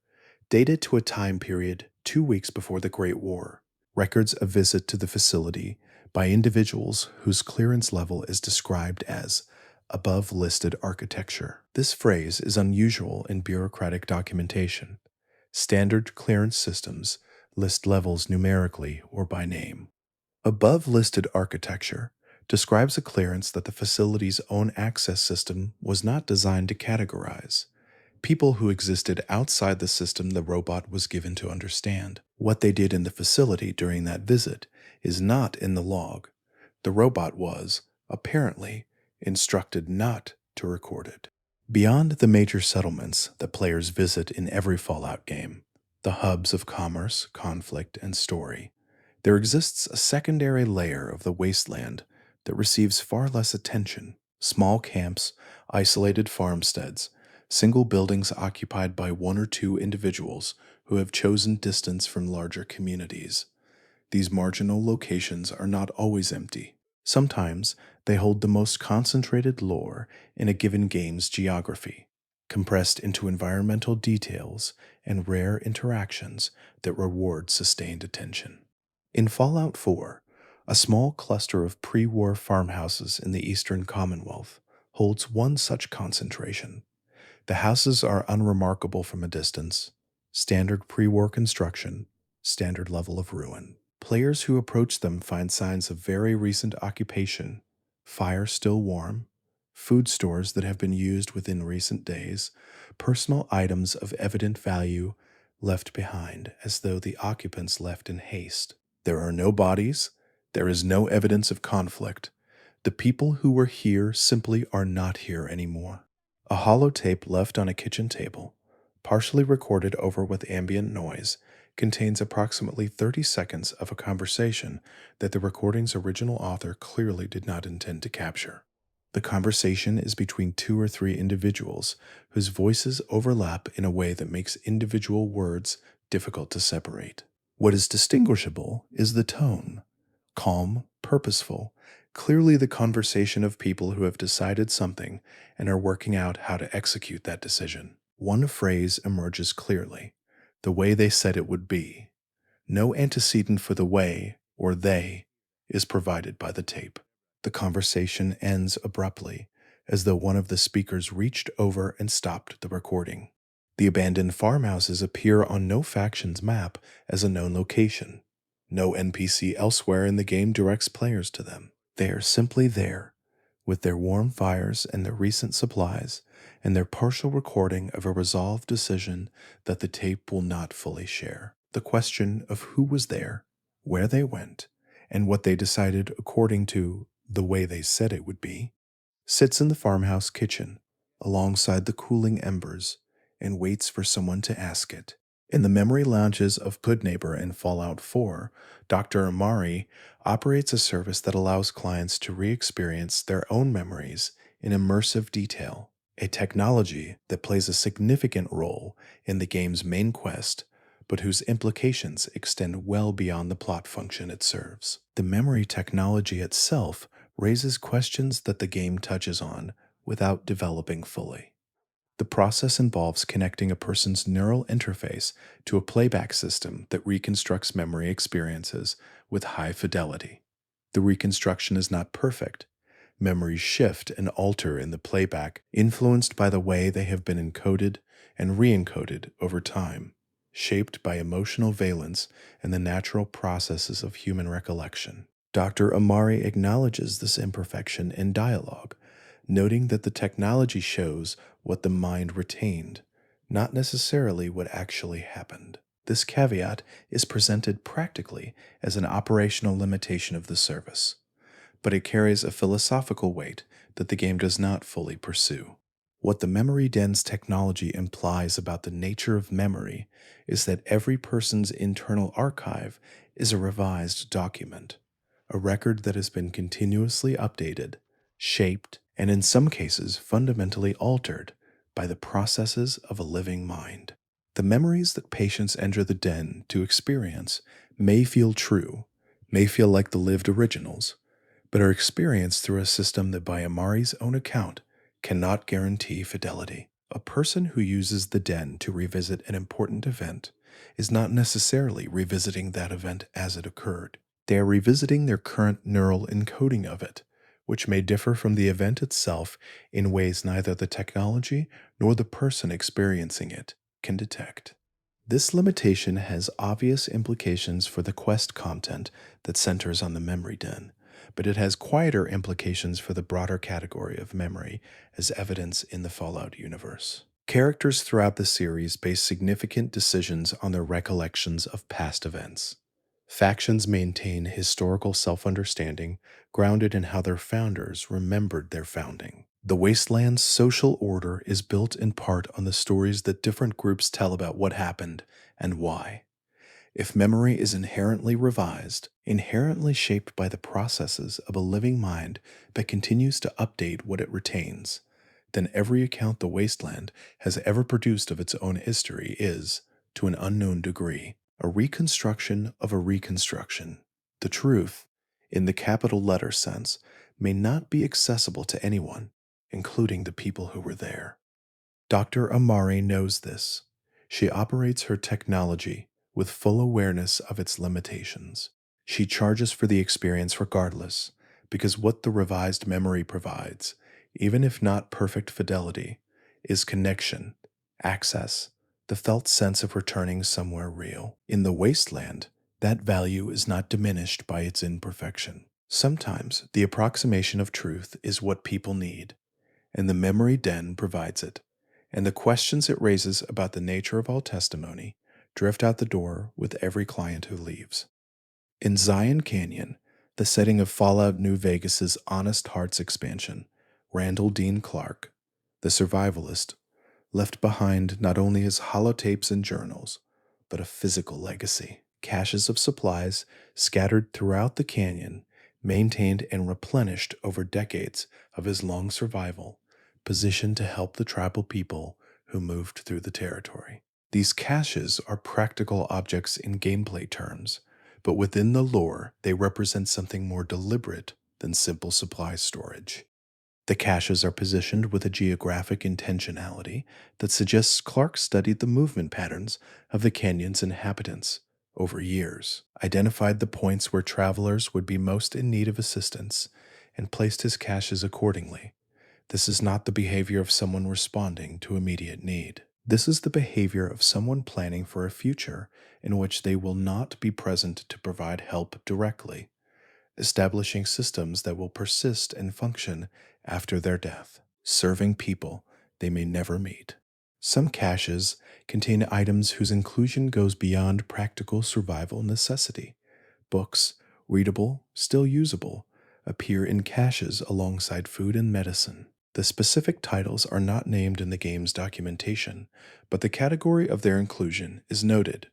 dated to a time period 2 weeks before the Great War, records a visit to the facility by individuals whose clearance level is described as above listed architecture. This phrase is unusual in bureaucratic documentation. Standard clearance systems list levels numerically or by name. Above listed architecture describes a clearance that the facility's own access system was not designed to categorize. People who existed outside the system the robot was given to understand. What they did in the facility during that visit is not in the log. The robot was, apparently, instructed not to record it. Beyond the major settlements that players visit in every Fallout game, the hubs of commerce, conflict, and story, there exists a secondary layer of the wasteland that receives far less attention. Small camps, isolated farmsteads, single buildings occupied by one or two individuals who have chosen distance from larger communities. These marginal locations are not always empty. Sometimes they hold the most concentrated lore in a given game's geography, compressed into environmental details and rare interactions that reward sustained attention. In Fallout 4, a small cluster of pre-war farmhouses in the Eastern Commonwealth holds one such concentration. The houses are unremarkable from a distance, standard pre-war construction, standard level of ruin. Players who approach them find signs of very recent occupation, fire still warm, food stores that have been used within recent days, personal items of evident value left behind as though the occupants left in haste. There are no bodies, there is no evidence of conflict. The people who were here simply are not here anymore. A holotape left on a kitchen table, partially recorded over with ambient noise, contains approximately 30 seconds of a conversation that the recording's original author clearly did not intend to capture. The conversation is between 2 or 3 individuals whose voices overlap in a way that makes individual words difficult to separate. What is distinguishable is the tone. Calm, purposeful, clearly the conversation of people who have decided something and are working out how to execute that decision. One phrase emerges clearly, the way they said it would be. No antecedent for the way, or they, is provided by the tape. The conversation ends abruptly, as though one of the speakers reached over and stopped the recording. The abandoned farmhouses appear on no faction's map as a known location. No NPC elsewhere in the game directs players to them. They are simply there, with their warm fires and their recent supplies, and their partial recording of a resolved decision that the tape will not fully share. The question of who was there, where they went, and what they decided according to the way they said it would be, sits in the farmhouse kitchen alongside the cooling embers and waits for someone to ask it. In the memory lounges of Pudneighbor and Fallout 4, Dr. Amari operates a service that allows clients to re-experience their own memories in immersive detail, a technology that plays a significant role in the game's main quest, but whose implications extend well beyond the plot function it serves. The memory technology itself raises questions that the game touches on without developing fully. The process involves connecting a person's neural interface to a playback system that reconstructs memory experiences with high fidelity. The reconstruction is not perfect. Memories shift and alter in the playback, influenced by the way they have been encoded and re-encoded over time, shaped by emotional valence and the natural processes of human recollection. Dr. Amari acknowledges this imperfection in dialogue, noting that the technology shows what the mind retained, not necessarily what actually happened. This caveat is presented practically as an operational limitation of the service, but it carries a philosophical weight that the game does not fully pursue. What the Memory Den's technology implies about the nature of memory is that every person's internal archive is a revised document, a record that has been continuously updated, shaped, and in some cases fundamentally altered by the processes of a living mind. The memories that patients enter the den to experience may feel true, may feel like the lived originals, but are experienced through a system that, by Amari's own account, cannot guarantee fidelity. A person who uses the den to revisit an important event is not necessarily revisiting that event as it occurred. They are revisiting their current neural encoding of it, which may differ from the event itself in ways neither the technology nor the person experiencing it can detect. This limitation has obvious implications for the quest content that centers on the memory den, but it has quieter implications for the broader category of memory, as evidence in the Fallout universe. Characters throughout the series base significant decisions on their recollections of past events. Factions maintain historical self-understanding grounded in how their founders remembered their founding. The Wasteland's social order is built in part on the stories that different groups tell about what happened and why. If memory is inherently revised, inherently shaped by the processes of a living mind that continues to update what it retains, then every account the Wasteland has ever produced of its own history is, to an unknown degree, a reconstruction of a reconstruction. The truth, in the capital letter sense, may not be accessible to anyone, including the people who were there. Dr. Amari knows this. She operates her technology with full awareness of its limitations. She charges for the experience regardless, because what the revised memory provides, even if not perfect fidelity, is connection, access, the felt sense of returning somewhere real. In the Wasteland, that value is not diminished by its imperfection. Sometimes the approximation of truth is what people need, and the memory den provides it, and the questions it raises about the nature of all testimony drift out the door with every client who leaves. In Zion Canyon, the setting of Fallout New Vegas's Honest Hearts expansion, Randall Dean Clark, the survivalist, left behind not only his holotapes and journals, but a physical legacy. Caches of supplies scattered throughout the canyon, maintained and replenished over decades of his long survival, positioned to help the tribal people who moved through the territory. These caches are practical objects in gameplay terms, but within the lore, they represent something more deliberate than simple supply storage. The caches are positioned with a geographic intentionality that suggests Clark studied the movement patterns of the canyon's inhabitants over years, identified the points where travelers would be most in need of assistance, and placed his caches accordingly. This is not the behavior of someone responding to immediate need. This is the behavior of someone planning for a future in which they will not be present to provide help directly, establishing systems that will persist and function after their death, serving people they may never meet. Some caches contain items whose inclusion goes beyond practical survival necessity. Books, readable, still usable, appear in caches alongside food and medicine. The specific titles are not named in the game's documentation, but the category of their inclusion is noted.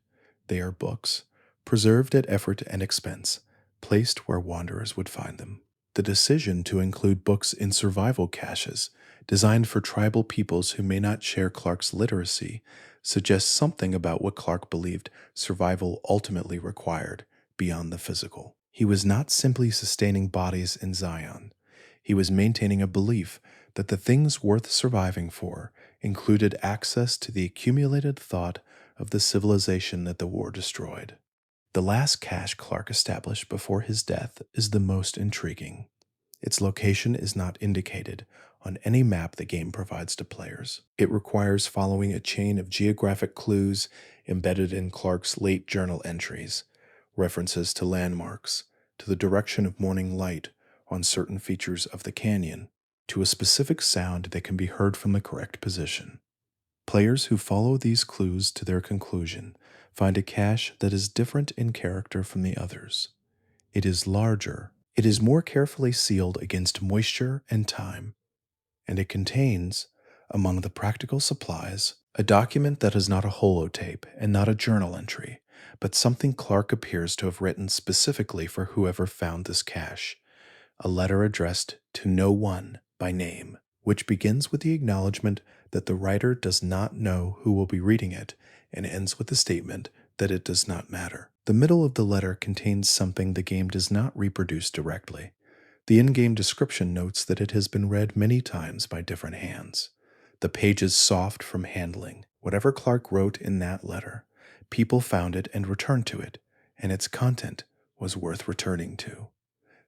They are books, preserved at effort and expense, placed where wanderers would find them. The decision to include books in survival caches, designed for tribal peoples who may not share Clark's literacy, suggests something about what Clark believed survival ultimately required beyond the physical. He was not simply sustaining bodies in Zion. He was maintaining a belief that the things worth surviving for included access to the accumulated thought of the civilization that the war destroyed. The last cache Clark established before his death is the most intriguing. Its location is not indicated on any map the game provides to players. It requires following a chain of geographic clues embedded in Clark's late journal entries, references to landmarks, to the direction of morning light on certain features of the canyon, to a specific sound that can be heard from the correct position. Players who follow these clues to their conclusion find a cache that is different in character from the others. It is larger, it is more carefully sealed against moisture and time, and it contains, among the practical supplies, a document that is not a holotape and not a journal entry, but something Clark appears to have written specifically for whoever found this cache, a letter addressed to no one by name, which begins with the acknowledgement that the writer does not know who will be reading it and ends with the statement that it does not matter. The middle of the letter contains something the game does not reproduce directly. The in-game description notes that it has been read many times by different hands. The page is soft from handling. Whatever Clark wrote in that letter, people found it and returned to it, and its content was worth returning to.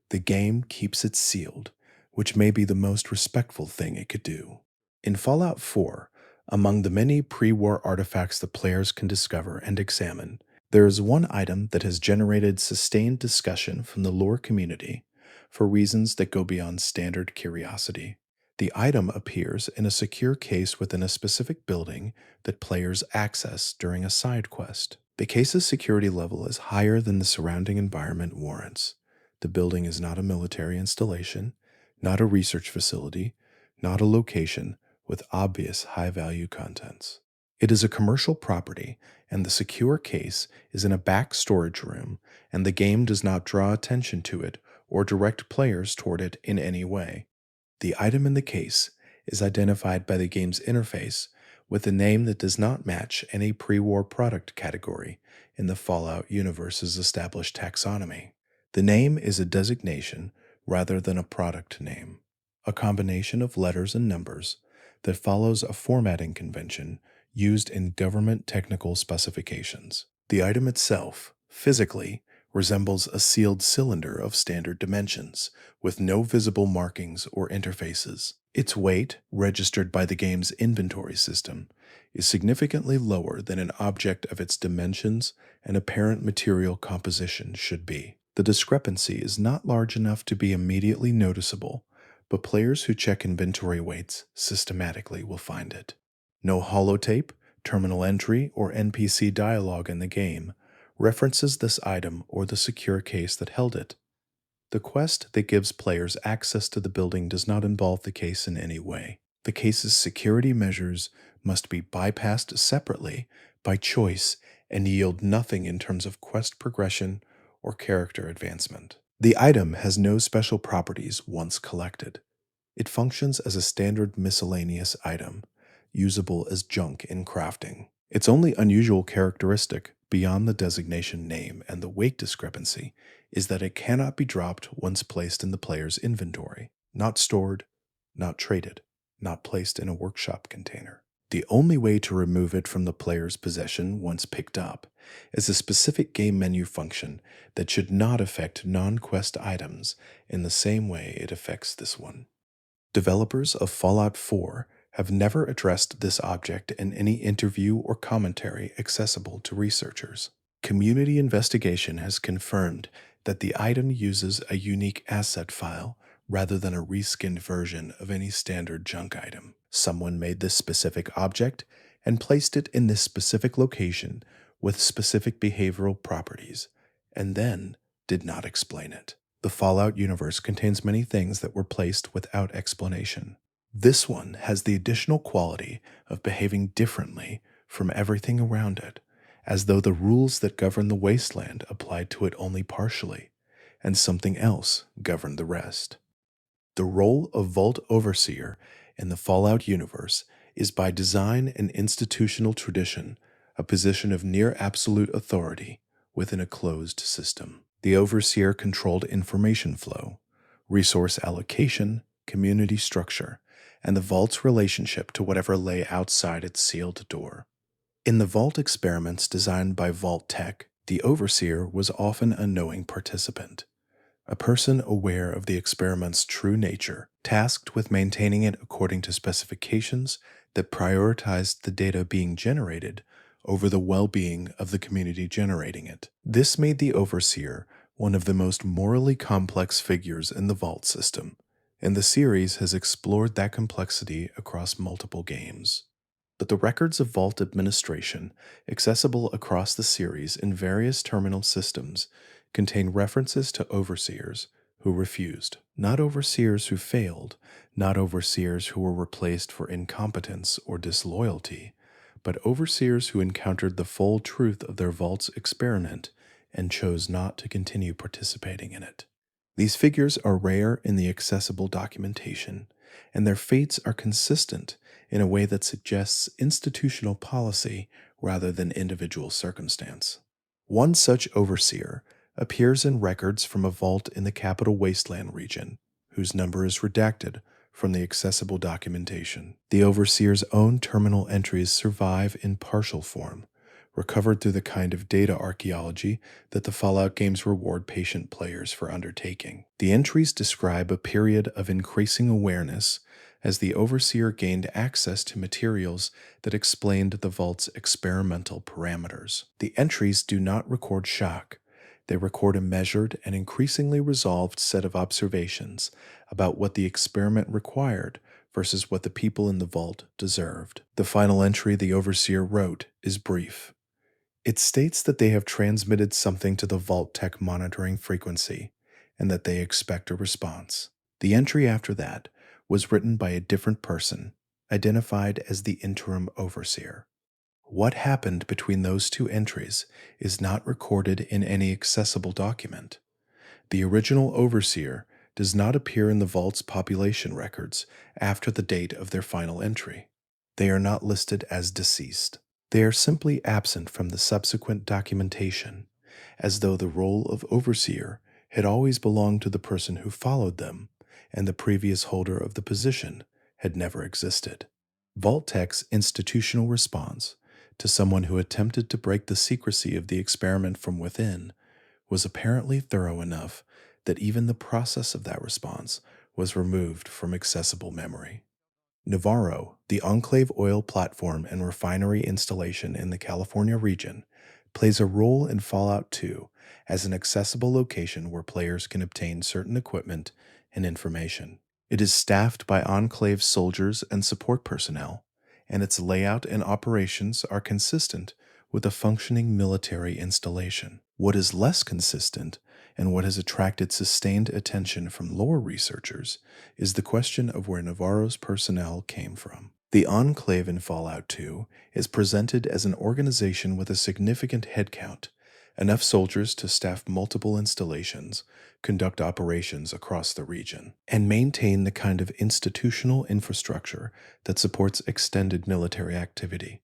The game keeps it sealed, which may be the most respectful thing it could do. In Fallout 4, among the many pre-war artifacts the players can discover and examine, there is one item that has generated sustained discussion from the lore community for reasons that go beyond standard curiosity. The item appears in a secure case within a specific building that players access during a side quest. The case's security level is higher than the surrounding environment warrants. The building is not a military installation, not a research facility, not a location with obvious high-value contents. It is a commercial property, and the secure case is in a back storage room, and the game does not draw attention to it or direct players toward it in any way. The item in the case is identified by the game's interface with a name that does not match any pre-war product category in the Fallout universe's established taxonomy. The name is a designation rather than a product name, a combination of letters and numbers that follows a formatting convention used in government technical specifications. The item itself, physically, resembles a sealed cylinder of standard dimensions, with no visible markings or interfaces. Its weight, registered by the game's inventory system, is significantly lower than an object of its dimensions and apparent material composition should be. The discrepancy is not large enough to be immediately noticeable, but players who check inventory weights systematically will find it. No holotape, terminal entry, or NPC dialogue in the game references this item or the secure case that held it. The quest that gives players access to the building does not involve the case in any way. The case's security measures must be bypassed separately by choice and yield nothing in terms of quest progression or character advancement. The item has no special properties once collected. It functions as a standard miscellaneous item, usable as junk in crafting. Its only unusual characteristic, beyond the designation name and the weight discrepancy, is that it cannot be dropped once placed in the player's inventory, not stored, not traded, not placed in a workshop container. The only way to remove it from the player's possession once picked up is a specific game menu function that should not affect non-quest items in the same way it affects this one. Developers of Fallout 4 have never addressed this object in any interview or commentary accessible to researchers. Community investigation has confirmed that the item uses a unique asset file rather than a reskinned version of any standard junk item. Someone made this specific object and placed it in this specific location with specific behavioral properties, and then did not explain it. The Fallout universe contains many things that were placed without explanation. This one has the additional quality of behaving differently from everything around it, as though the rules that govern the wasteland applied to it only partially, and something else governed the rest. The role of Vault Overseer in the Fallout universe is by design and institutional tradition a position of near absolute authority within a closed system. The Overseer controlled information flow, resource allocation, community structure, and the Vault's relationship to whatever lay outside its sealed door. In the Vault experiments designed by Vault Tech, the Overseer was often a knowing participant, a person aware of the experiment's true nature, tasked with maintaining it according to specifications that prioritized the data being generated over the well-being of the community generating it. This made the Overseer one of the most morally complex figures in the Vault system, and the series has explored that complexity across multiple games. But the records of Vault administration, accessible across the series in various terminal systems, contain references to overseers who refused. Not overseers who failed, not overseers who were replaced for incompetence or disloyalty, but overseers who encountered the full truth of their Vault's experiment and chose not to continue participating in it. These figures are rare in the accessible documentation, and their fates are consistent in a way that suggests institutional policy rather than individual circumstance. One such overseer appears in records from a vault in the Capital Wasteland region, whose number is redacted from the accessible documentation. The overseer's own terminal entries survive in partial form, recovered through the kind of data archaeology that the Fallout games reward patient players for undertaking. The entries describe a period of increasing awareness as the Overseer gained access to materials that explained the Vault's experimental parameters. The entries do not record shock. They record a measured and increasingly resolved set of observations about what the experiment required versus what the people in the Vault deserved. The final entry the Overseer wrote is brief. It states that they have transmitted something to the Vault Tech monitoring frequency and that they expect a response. The entry after that was written by a different person, identified as the interim overseer. What happened between those two entries is not recorded in any accessible document. The original overseer does not appear in the Vault's population records after the date of their final entry. They are not listed as deceased. They are simply absent from the subsequent documentation, as though the role of overseer had always belonged to the person who followed them, and the previous holder of the position had never existed. Vault Tech's institutional response to someone who attempted to break the secrecy of the experiment from within was apparently thorough enough that even the process of that response was removed from accessible memory. Navarro, the Enclave oil platform and refinery installation in the California region, plays a role in Fallout 2 as an accessible location where players can obtain certain equipment and information. It is staffed by Enclave soldiers and support personnel, and its layout and operations are consistent with a functioning military installation. What is less consistent, and what has attracted sustained attention from lore researchers, is the question of where Navarro's personnel came from. The Enclave in Fallout 2 is presented as an organization with a significant headcount, enough soldiers to staff multiple installations, conduct operations across the region, and maintain the kind of institutional infrastructure that supports extended military activity.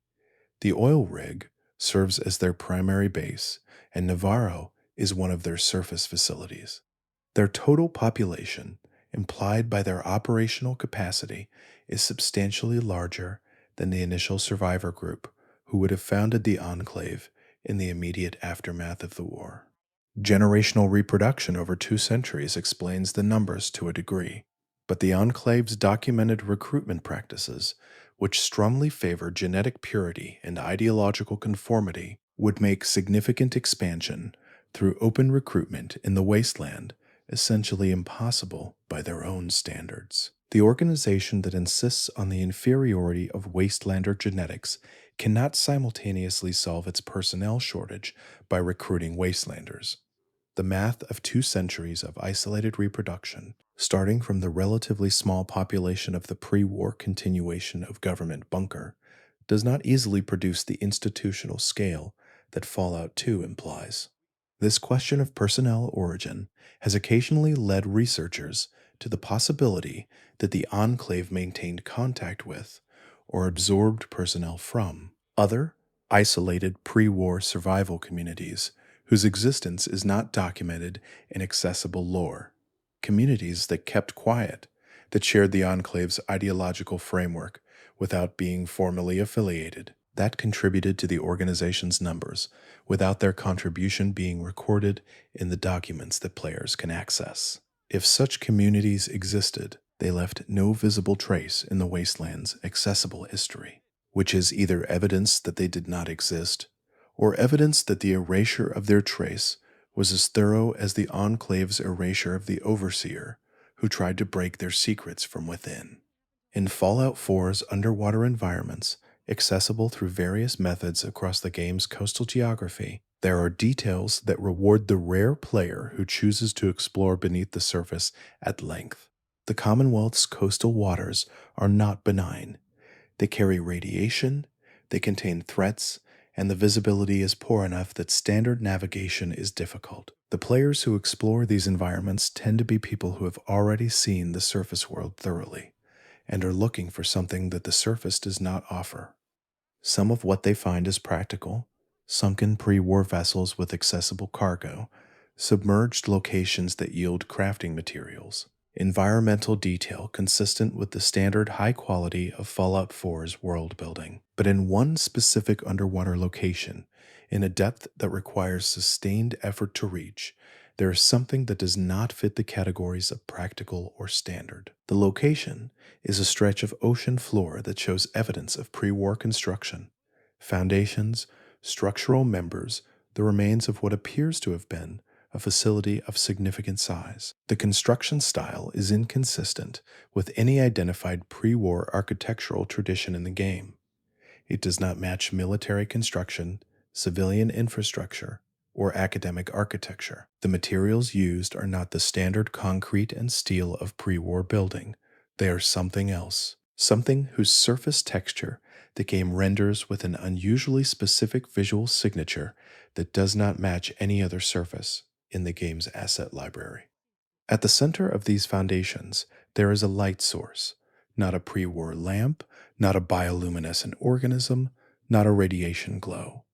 The oil rig serves as their primary base, and Navarro is one of their surface facilities. Their total population, implied by their operational capacity, is substantially larger than the initial survivor group who would have founded the Enclave in the immediate aftermath of the war. Generational reproduction over 2 centuries explains the numbers to a degree. But the Enclave's documented recruitment practices, which strongly favor genetic purity and ideological conformity, would make significant expansion through open recruitment in the wasteland essentially impossible by their own standards. The organization that insists on the inferiority of wastelander genetics cannot simultaneously solve its personnel shortage by recruiting wastelanders. The math of 2 centuries of isolated reproduction, starting from the relatively small population of the pre-war continuation of government bunker, does not easily produce the institutional scale that Fallout 2 implies. This question of personnel origin has occasionally led researchers to the possibility that the Enclave maintained contact with, or absorbed personnel from, other, isolated pre-war survival communities whose existence is not documented in accessible lore, communities that kept quiet, that shared the Enclave's ideological framework without being formally affiliated, that contributed to the organization's numbers without their contribution being recorded in the documents that players can access. If such communities existed, they left no visible trace in the wasteland's accessible history, which is either evidence that they did not exist, or evidence that the erasure of their trace was as thorough as the Enclave's erasure of the Overseer, who tried to break their secrets from within. In Fallout 4's underwater environments, accessible through various methods across the game's coastal geography, there are details that reward the rare player who chooses to explore beneath the surface at length. The Commonwealth's coastal waters are not benign. They carry radiation, they contain threats, and the visibility is poor enough that standard navigation is difficult. The players who explore these environments tend to be people who have already seen the surface world thoroughly and are looking for something that the surface does not offer. Some of what they find is practical: sunken pre-war vessels with accessible cargo, submerged locations that yield crafting materials, environmental detail consistent with the standard high quality of Fallout 4's world building. But in one specific underwater location, in a depth that requires sustained effort to reach, there is something that does not fit the categories of practical or standard. The location is a stretch of ocean floor that shows evidence of pre-war construction: foundations, structural members, the remains of what appears to have been a facility of significant size. The construction style is inconsistent with any identified pre-war architectural tradition in the game. It does not match military construction, civilian infrastructure, or academic architecture. The materials used are not the standard concrete and steel of pre-war building. They are something else, something whose surface texture the game renders with an unusually specific visual signature that does not match any other surface in the game's asset library. At the center of these foundations, there is a light source, not a pre-war lamp, not a bioluminescent organism, not a radiation glow.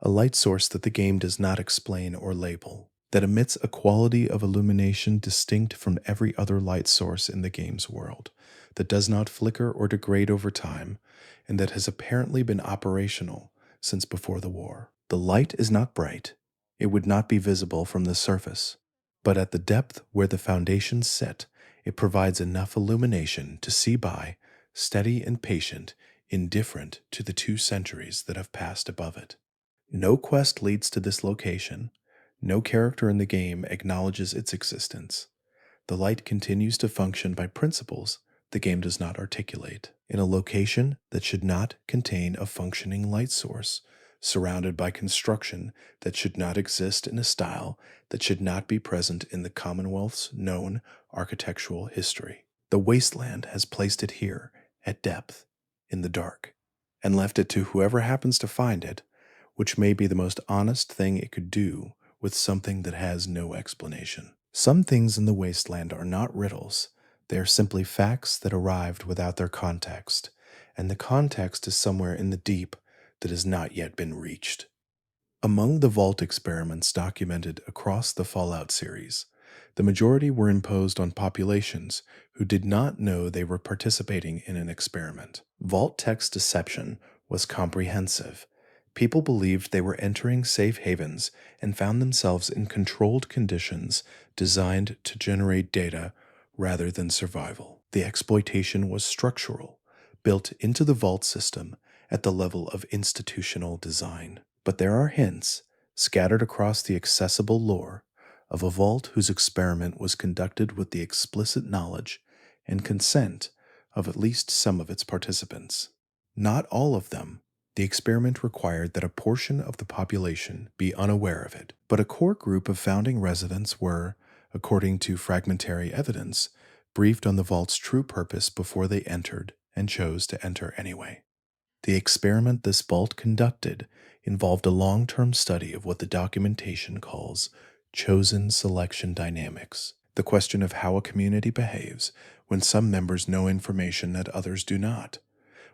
A light source that the game does not explain or label, that emits a quality of illumination distinct from every other light source in the game's world, that does not flicker or degrade over time, and that has apparently been operational since before the war. The light is not bright. It would not be visible from the surface, but at the depth where the foundations sit, it provides enough illumination to see by, steady and patient, indifferent to the 2 centuries that have passed above it. No quest leads to this location. No character in the game acknowledges its existence. The light continues to function by principles the game does not articulate, in a location that should not contain a functioning light source, surrounded by construction that should not exist in a style that should not be present in the Commonwealth's known architectural history. The wasteland has placed it here, at depth, in the dark, and left it to whoever happens to find it, which may be the most honest thing it could do with something that has no explanation. Some things in the wasteland are not riddles. They are simply facts that arrived without their context, and the context is somewhere in the deep that has not yet been reached. Among the vault experiments documented across the Fallout series, the majority were imposed on populations who did not know they were participating in an experiment. Vault text deception was comprehensive. People believed they were entering safe havens and found themselves in controlled conditions designed to generate data rather than survival. The exploitation was structural, built into the vault system at the level of institutional design. But there are hints, scattered across the accessible lore, of a vault whose experiment was conducted with the explicit knowledge and consent of at least some of its participants. Not all of them. The experiment required that a portion of the population be unaware of it, but a core group of founding residents were, according to fragmentary evidence, briefed on the vault's true purpose before they entered and chose to enter anyway. The experiment this vault conducted involved a long-term study of what the documentation calls chosen selection dynamics, the question of how a community behaves when some members know information that others do not,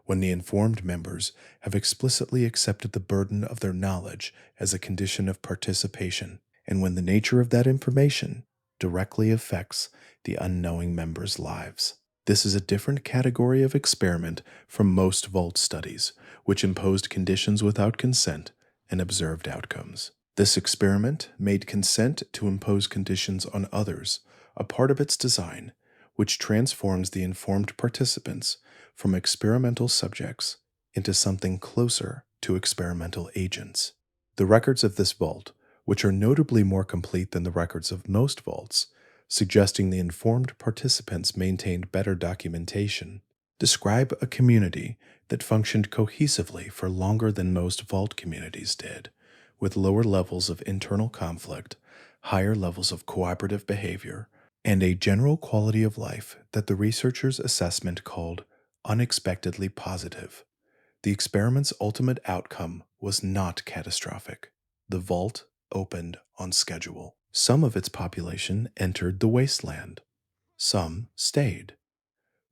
when the informed members have explicitly accepted the burden of their knowledge as a condition of participation, and when the nature of that information directly affects the unknowing members' lives. This is a different category of experiment from most vault studies, which imposed conditions without consent and observed outcomes. This experiment made consent to impose conditions on others a part of its design, which transforms the informed participants from experimental subjects into something closer to experimental agents. The records of this vault, which are notably more complete than the records of most vaults, suggesting the informed participants maintained better documentation, describe a community that functioned cohesively for longer than most vault communities did, with lower levels of internal conflict, higher levels of cooperative behavior, and a general quality of life that the researchers' assessment called unexpectedly positive. The experiment's ultimate outcome was not catastrophic. The vault opened on schedule. Some of its population entered the wasteland. Some stayed.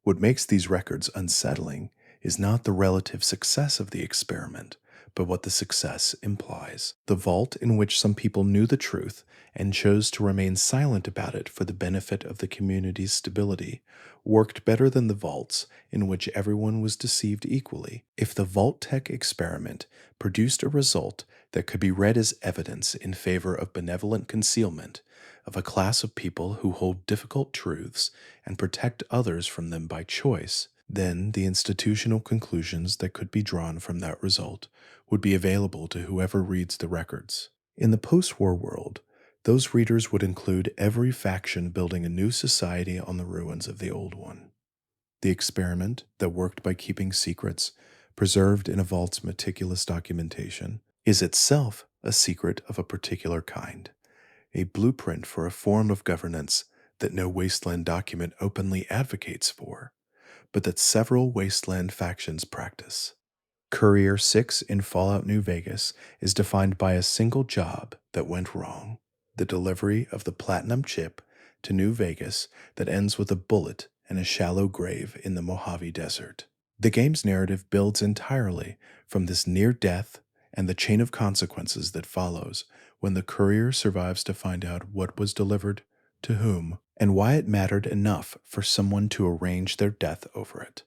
What makes these records unsettling is not the relative success of the experiment, but what the success implies. The vault in which some people knew the truth and chose to remain silent about it for the benefit of the community's stability worked better than the vaults in which everyone was deceived equally. If the Vault Tech experiment produced a result that could be read as evidence in favor of benevolent concealment, of a class of people who hold difficult truths and protect others from them by choice, then the institutional conclusions that could be drawn from that result would be available to whoever reads the records. In the post-war world, those readers would include every faction building a new society on the ruins of the old one. The experiment that worked by keeping secrets, preserved in a vault's meticulous documentation, is itself a secret of a particular kind, a blueprint for a form of governance that no wasteland document openly advocates for, but that several wasteland factions practice. Courier 6 in Fallout New Vegas is defined by a single job that went wrong: the delivery of the platinum chip to New Vegas that ends with a bullet and a shallow grave in the Mojave Desert. The game's narrative builds entirely from this near death and the chain of consequences that follows when the courier survives to find out what was delivered, to whom, and why it mattered enough for someone to arrange their death over it.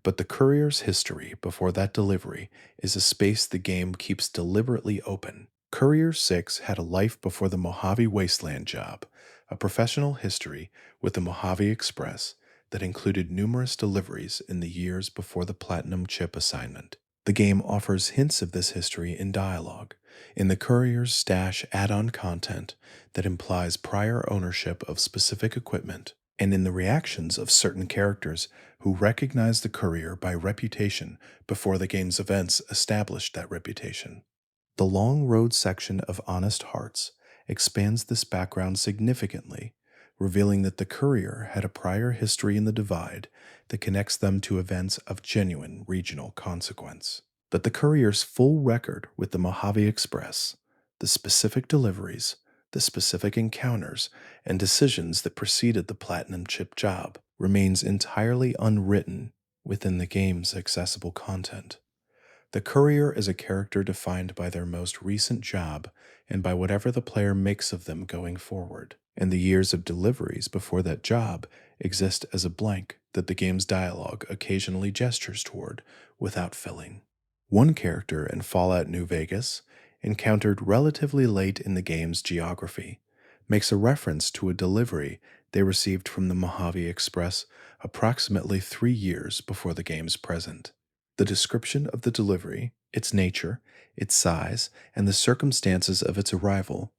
But the courier's history before that delivery is a space the game keeps deliberately open. Courier 6 had a life before the Mojave Wasteland job, a professional history with the Mojave Express that included numerous deliveries in the years before the Platinum Chip assignment. The game offers hints of this history in dialogue, in the courier's stash add-on content that implies prior ownership of specific equipment, and in the reactions of certain characters who recognize the courier by reputation before the game's events established that reputation. The Long Road section of Honest Hearts expands this background significantly, revealing that the courier had a prior history in the Divide that connects them to events of genuine regional consequence. But the courier's full record with the Mojave Express, the specific deliveries, the specific encounters, and decisions that preceded the Platinum Chip job remains entirely unwritten within the game's accessible content. The courier is a character defined by their most recent job and by whatever the player makes of them going forward, and the years of deliveries before that job exist as a blank that the game's dialogue occasionally gestures toward without filling. One character in Fallout New Vegas, encountered relatively late in the game's geography, makes a reference to a delivery they received from the Mojave Express approximately 3 years before the game's present. The description of the delivery, its nature, its size, and the circumstances of its arrival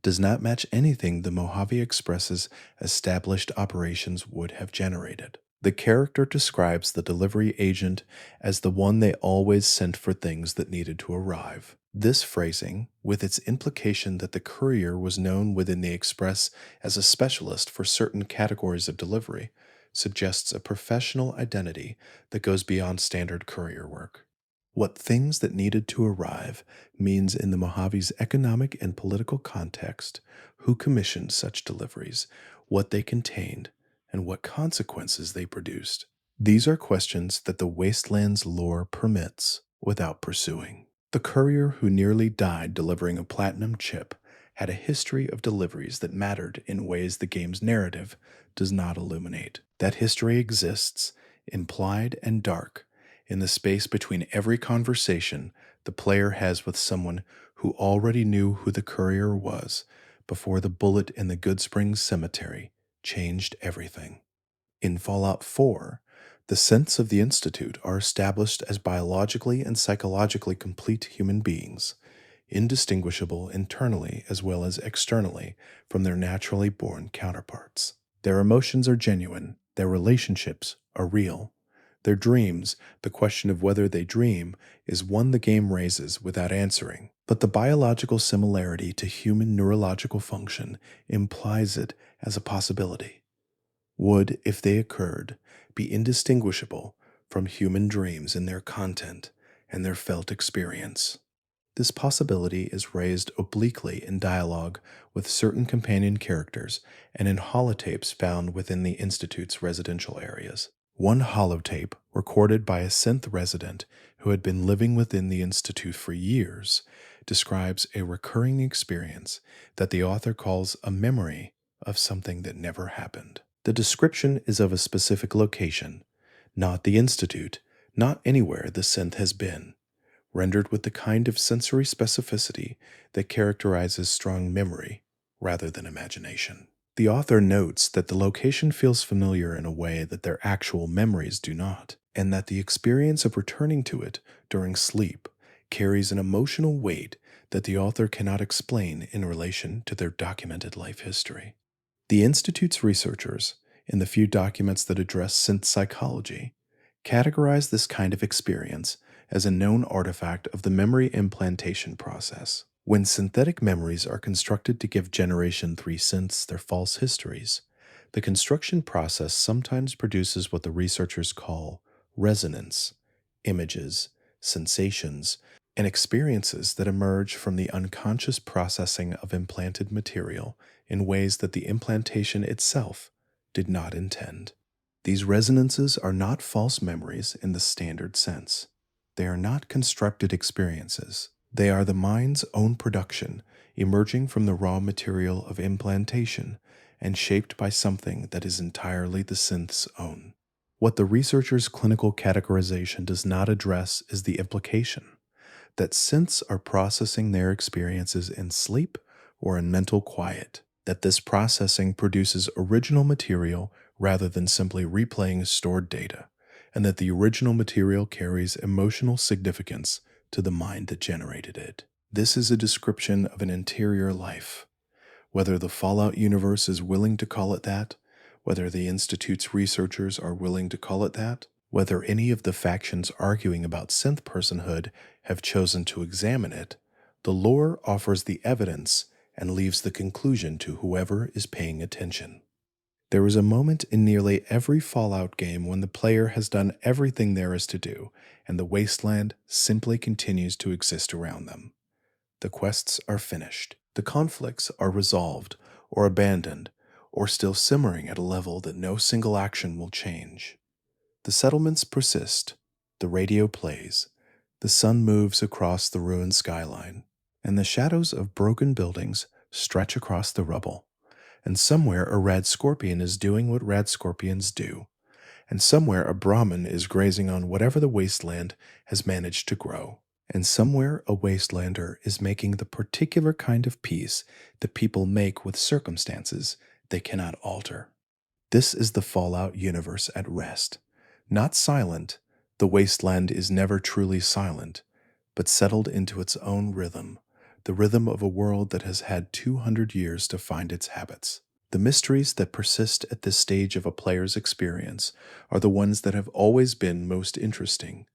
does not match anything the Mojave Express's established operations would have generated. The character describes the delivery agent as the one they always sent for things that needed to arrive. This phrasing, with its implication that the courier was known within the Express as a specialist for certain categories of delivery, suggests a professional identity that goes beyond standard courier work. What things that needed to arrive means in the Mojave's economic and political context, who commissioned such deliveries, what they contained, and what consequences they produced. These are questions that the wasteland's lore permits without pursuing. The courier who nearly died delivering a platinum chip had a history of deliveries that mattered in ways the game's narrative does not illuminate. That history exists, implied and dark, in the space between every conversation the player has with someone who already knew who the courier was before the bullet in the Good Springs Cemetery changed everything. In Fallout 4, the synths of the Institute are established as biologically and psychologically complete human beings, indistinguishable internally as well as externally from their naturally born counterparts. Their emotions are genuine, their relationships are real. Their dreams, the question of whether they dream, is one the game raises without answering. But the biological similarity to human neurological function implies it as a possibility. Would, if they occurred, be indistinguishable from human dreams in their content and their felt experience. This possibility is raised obliquely in dialogue with certain companion characters and in holotapes found within the Institute's residential areas. One holotape, recorded by a synth resident who had been living within the Institute for years, describes a recurring experience that the author calls a memory of something that never happened. The description is of a specific location, not the Institute, not anywhere the synth has been, rendered with the kind of sensory specificity that characterizes strong memory rather than imagination. The author notes that the location feels familiar in a way that their actual memories do not, and that the experience of returning to it during sleep carries an emotional weight that the author cannot explain in relation to their documented life history. The Institute's researchers, in the few documents that address synth psychology, categorize this kind of experience as a known artifact of the memory implantation process. When synthetic memories are constructed to give Generation 3 synths their false histories, the construction process sometimes produces what the researchers call resonance, images, sensations, and experiences that emerge from the unconscious processing of implanted material in ways that the implantation itself did not intend. These resonances are not false memories in the standard sense. They are not constructed experiences. They are the mind's own production, emerging from the raw material of implantation and shaped by something that is entirely the synth's own. What the researcher's clinical categorization does not address is the implication that synths are processing their experiences in sleep or in mental quiet, that this processing produces original material rather than simply replaying stored data, and that the original material carries emotional significance to the mind that generated it. This is a description of an interior life. Whether the Fallout universe is willing to call it that, whether the Institute's researchers are willing to call it that, whether any of the factions arguing about synth personhood have chosen to examine it, the lore offers the evidence and leaves the conclusion to whoever is paying attention. There is a moment in nearly every Fallout game when the player has done everything there is to do, and the wasteland simply continues to exist around them. The quests are finished. The conflicts are resolved, or abandoned, or still simmering at a level that no single action will change. The settlements persist, the radio plays, the sun moves across the ruined skyline, and the shadows of broken buildings stretch across the rubble. And somewhere a rad scorpion is doing what rad scorpions do, and somewhere a Brahmin is grazing on whatever the wasteland has managed to grow, and somewhere a wastelander is making the particular kind of peace that people make with circumstances they cannot alter. This is the Fallout universe at rest. Not silent, the wasteland is never truly silent, but settled into its own rhythm, the rhythm of a world that has had 200 years to find its habits. The mysteries that persist at this stage of a player's experience are the ones that have always been most interesting,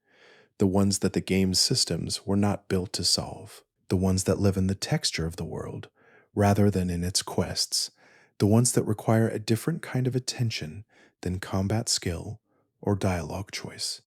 the ones that the game's systems were not built to solve, the ones that live in the texture of the world rather than in its quests, the ones that require a different kind of attention than combat skill or dialogue choice.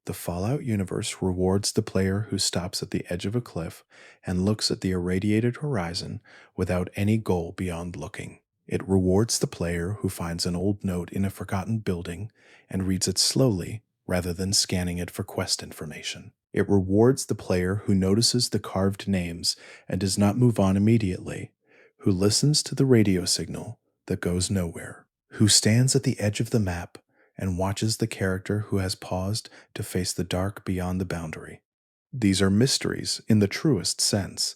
The Fallout universe rewards the player who stops at the edge of a cliff and looks at the irradiated horizon without any goal beyond looking. It rewards the player who finds an old note in a forgotten building and reads it slowly rather than scanning it for quest information. It rewards the player who notices the carved names and does not move on immediately, who listens to the radio signal that goes nowhere, who stands at the edge of the map and watches the character who has paused to face the dark beyond the boundary. These are mysteries in the truest sense,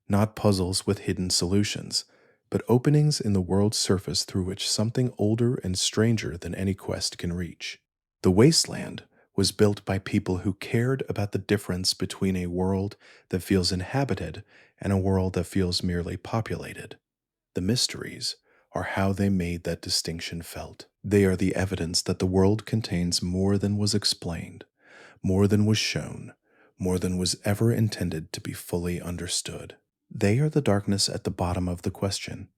not puzzles with hidden solutions, but openings in the world's surface through which something older and stranger than any quest can reach. The Wasteland was built by people who cared about the difference between a world that feels inhabited and a world that feels merely populated. The mysteries are how they made that distinction felt. They are the evidence that the world contains more than was explained, more than was shown, more than was ever intended to be fully understood. They are the darkness at the bottom of the question,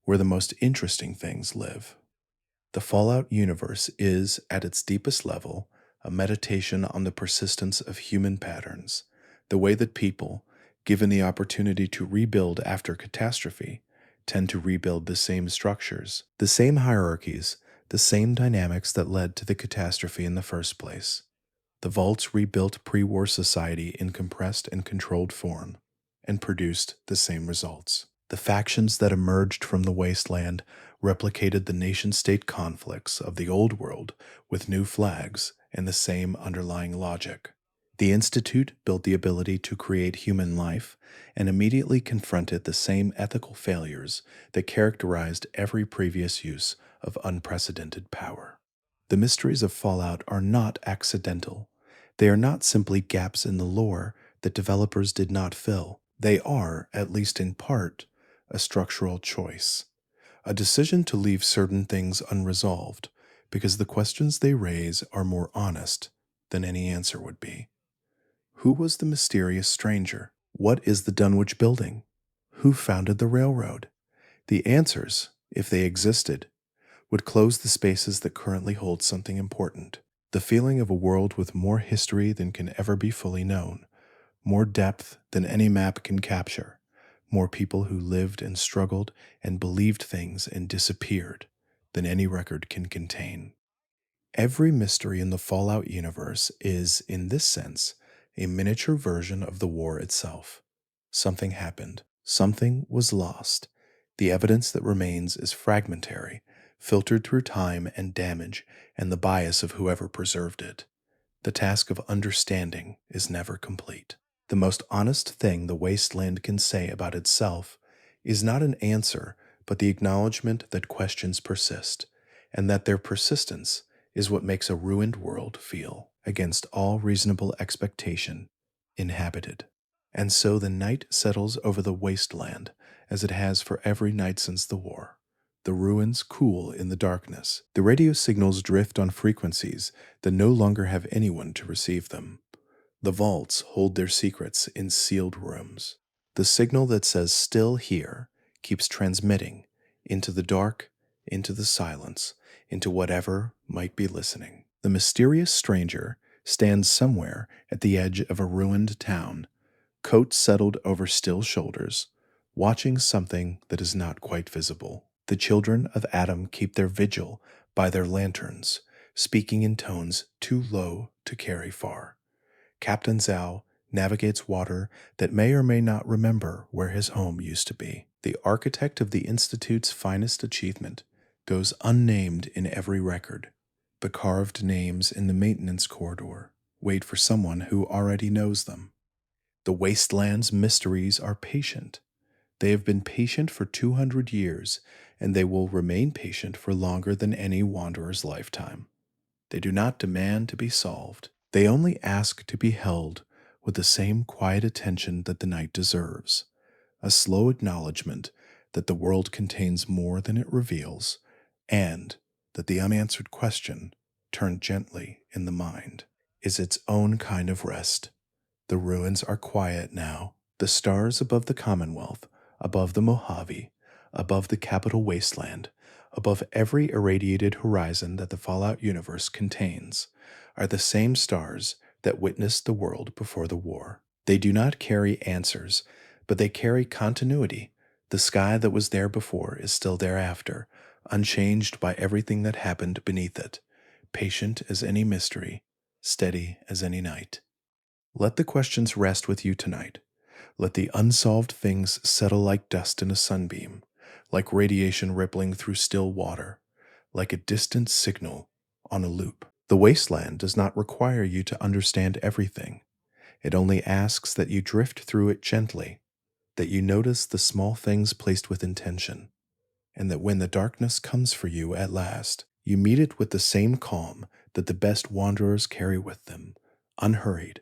where the most interesting things live. The Fallout universe is, at its deepest level, a meditation on the persistence of human patterns, the way that people, given the opportunity to rebuild after catastrophe, tend to rebuild the same structures, the same hierarchies, the same dynamics that led to the catastrophe in the first place. The vaults rebuilt pre-war society in compressed and controlled form, and produced the same results. The factions that emerged from the wasteland replicated the nation-state conflicts of the old world with new flags and the same underlying logic. The Institute built the ability to create human life and immediately confronted the same ethical failures that characterized every previous use of unprecedented power. The mysteries of Fallout are not accidental. They are not simply gaps in the lore that developers did not fill. They are, at least in part, a structural choice, a decision to leave certain things unresolved because the questions they raise are more honest than any answer would be. Who was the mysterious stranger? What is the Dunwich building? Who founded the railroad? The answers, if they existed, would close the spaces that currently hold something important. The feeling of a world with more history than can ever be fully known, more depth than any map can capture, more people who lived and struggled and believed things and disappeared than any record can contain. Every mystery in the Fallout universe is, in this sense, a miniature version of the war itself. Something happened. Something was lost. The evidence that remains is fragmentary, filtered through time and damage and the bias of whoever preserved it. The task of understanding is never complete. The most honest thing the wasteland can say about itself is not an answer, but the acknowledgement that questions persist, and that their persistence is what makes a ruined world feel, against all reasonable expectation, inhabited. And so the night settles over the wasteland, as it has for every night since the war. The ruins cool in the darkness. The radio signals drift on frequencies that no longer have anyone to receive them. The vaults hold their secrets in sealed rooms. The signal that says "still here" keeps transmitting into the dark, into the silence, into whatever might be listening. The mysterious stranger stands somewhere at the edge of a ruined town, coat settled over still shoulders, watching something that is not quite visible. The children of Adam keep their vigil by their lanterns, speaking in tones too low to carry far. Captain Zhao navigates water that may or may not remember where his home used to be. The architect of the Institute's finest achievement goes unnamed in every record, but carved names in the maintenance corridor wait for someone who already knows them. The wasteland's mysteries are patient. They have been patient for 200 years, and they will remain patient for longer than any wanderer's lifetime. They do not demand to be solved. They only ask to be held with the same quiet attention that the night deserves, a slow acknowledgement that the world contains more than it reveals, and that the unanswered question, turned gently in the mind, is its own kind of rest. The ruins are quiet now. The stars above the Commonwealth, above the Mojave, above the capital wasteland, above every irradiated horizon that the Fallout universe contains, are the same stars that witnessed the world before the war. They do not carry answers, but they carry continuity. The sky that was there before is still thereafter, unchanged by everything that happened beneath it, patient as any mystery, steady as any night. Let the questions rest with you tonight. Let the unsolved things settle like dust in a sunbeam, like radiation rippling through still water, like a distant signal on a loop. The wasteland does not require you to understand everything. It only asks that you drift through it gently, that you notice the small things placed with intention, and that when the darkness comes for you at last, you meet it with the same calm that the best wanderers carry with them, unhurried,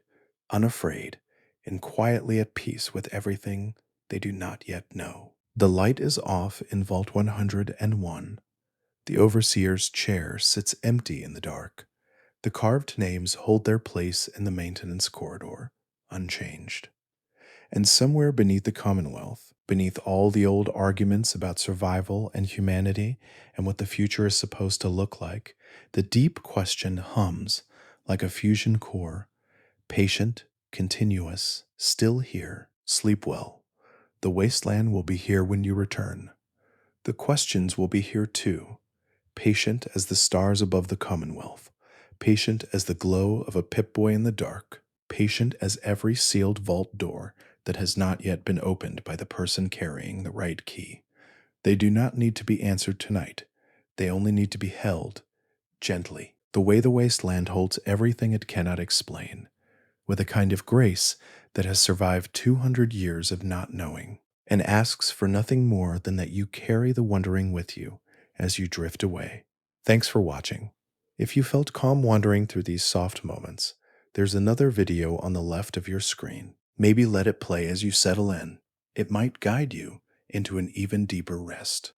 unafraid, and quietly at peace with everything they do not yet know. The light is off in Vault 101. The overseer's chair sits empty in the dark. The carved names hold their place in the maintenance corridor, unchanged. And somewhere beneath the Commonwealth, beneath all the old arguments about survival and humanity and what the future is supposed to look like, the deep question hums like a fusion core, patient, continuous, still here. Sleep well. The wasteland will be here when you return. The questions will be here too, patient as the stars above the Commonwealth, patient as the glow of a Pip-Boy in the dark, patient as every sealed vault door that has not yet been opened by the person carrying the right key. They do not need to be answered tonight. They only need to be held, gently, the way the wasteland holds everything it cannot explain, with a kind of grace that has survived 200 years of not knowing, and asks for nothing more than that you carry the wondering with you as you drift away. Thanks for watching. If you felt calm wandering through these soft moments, there's another video on the left of your screen. Maybe let it play as you settle in. It might guide you into an even deeper rest.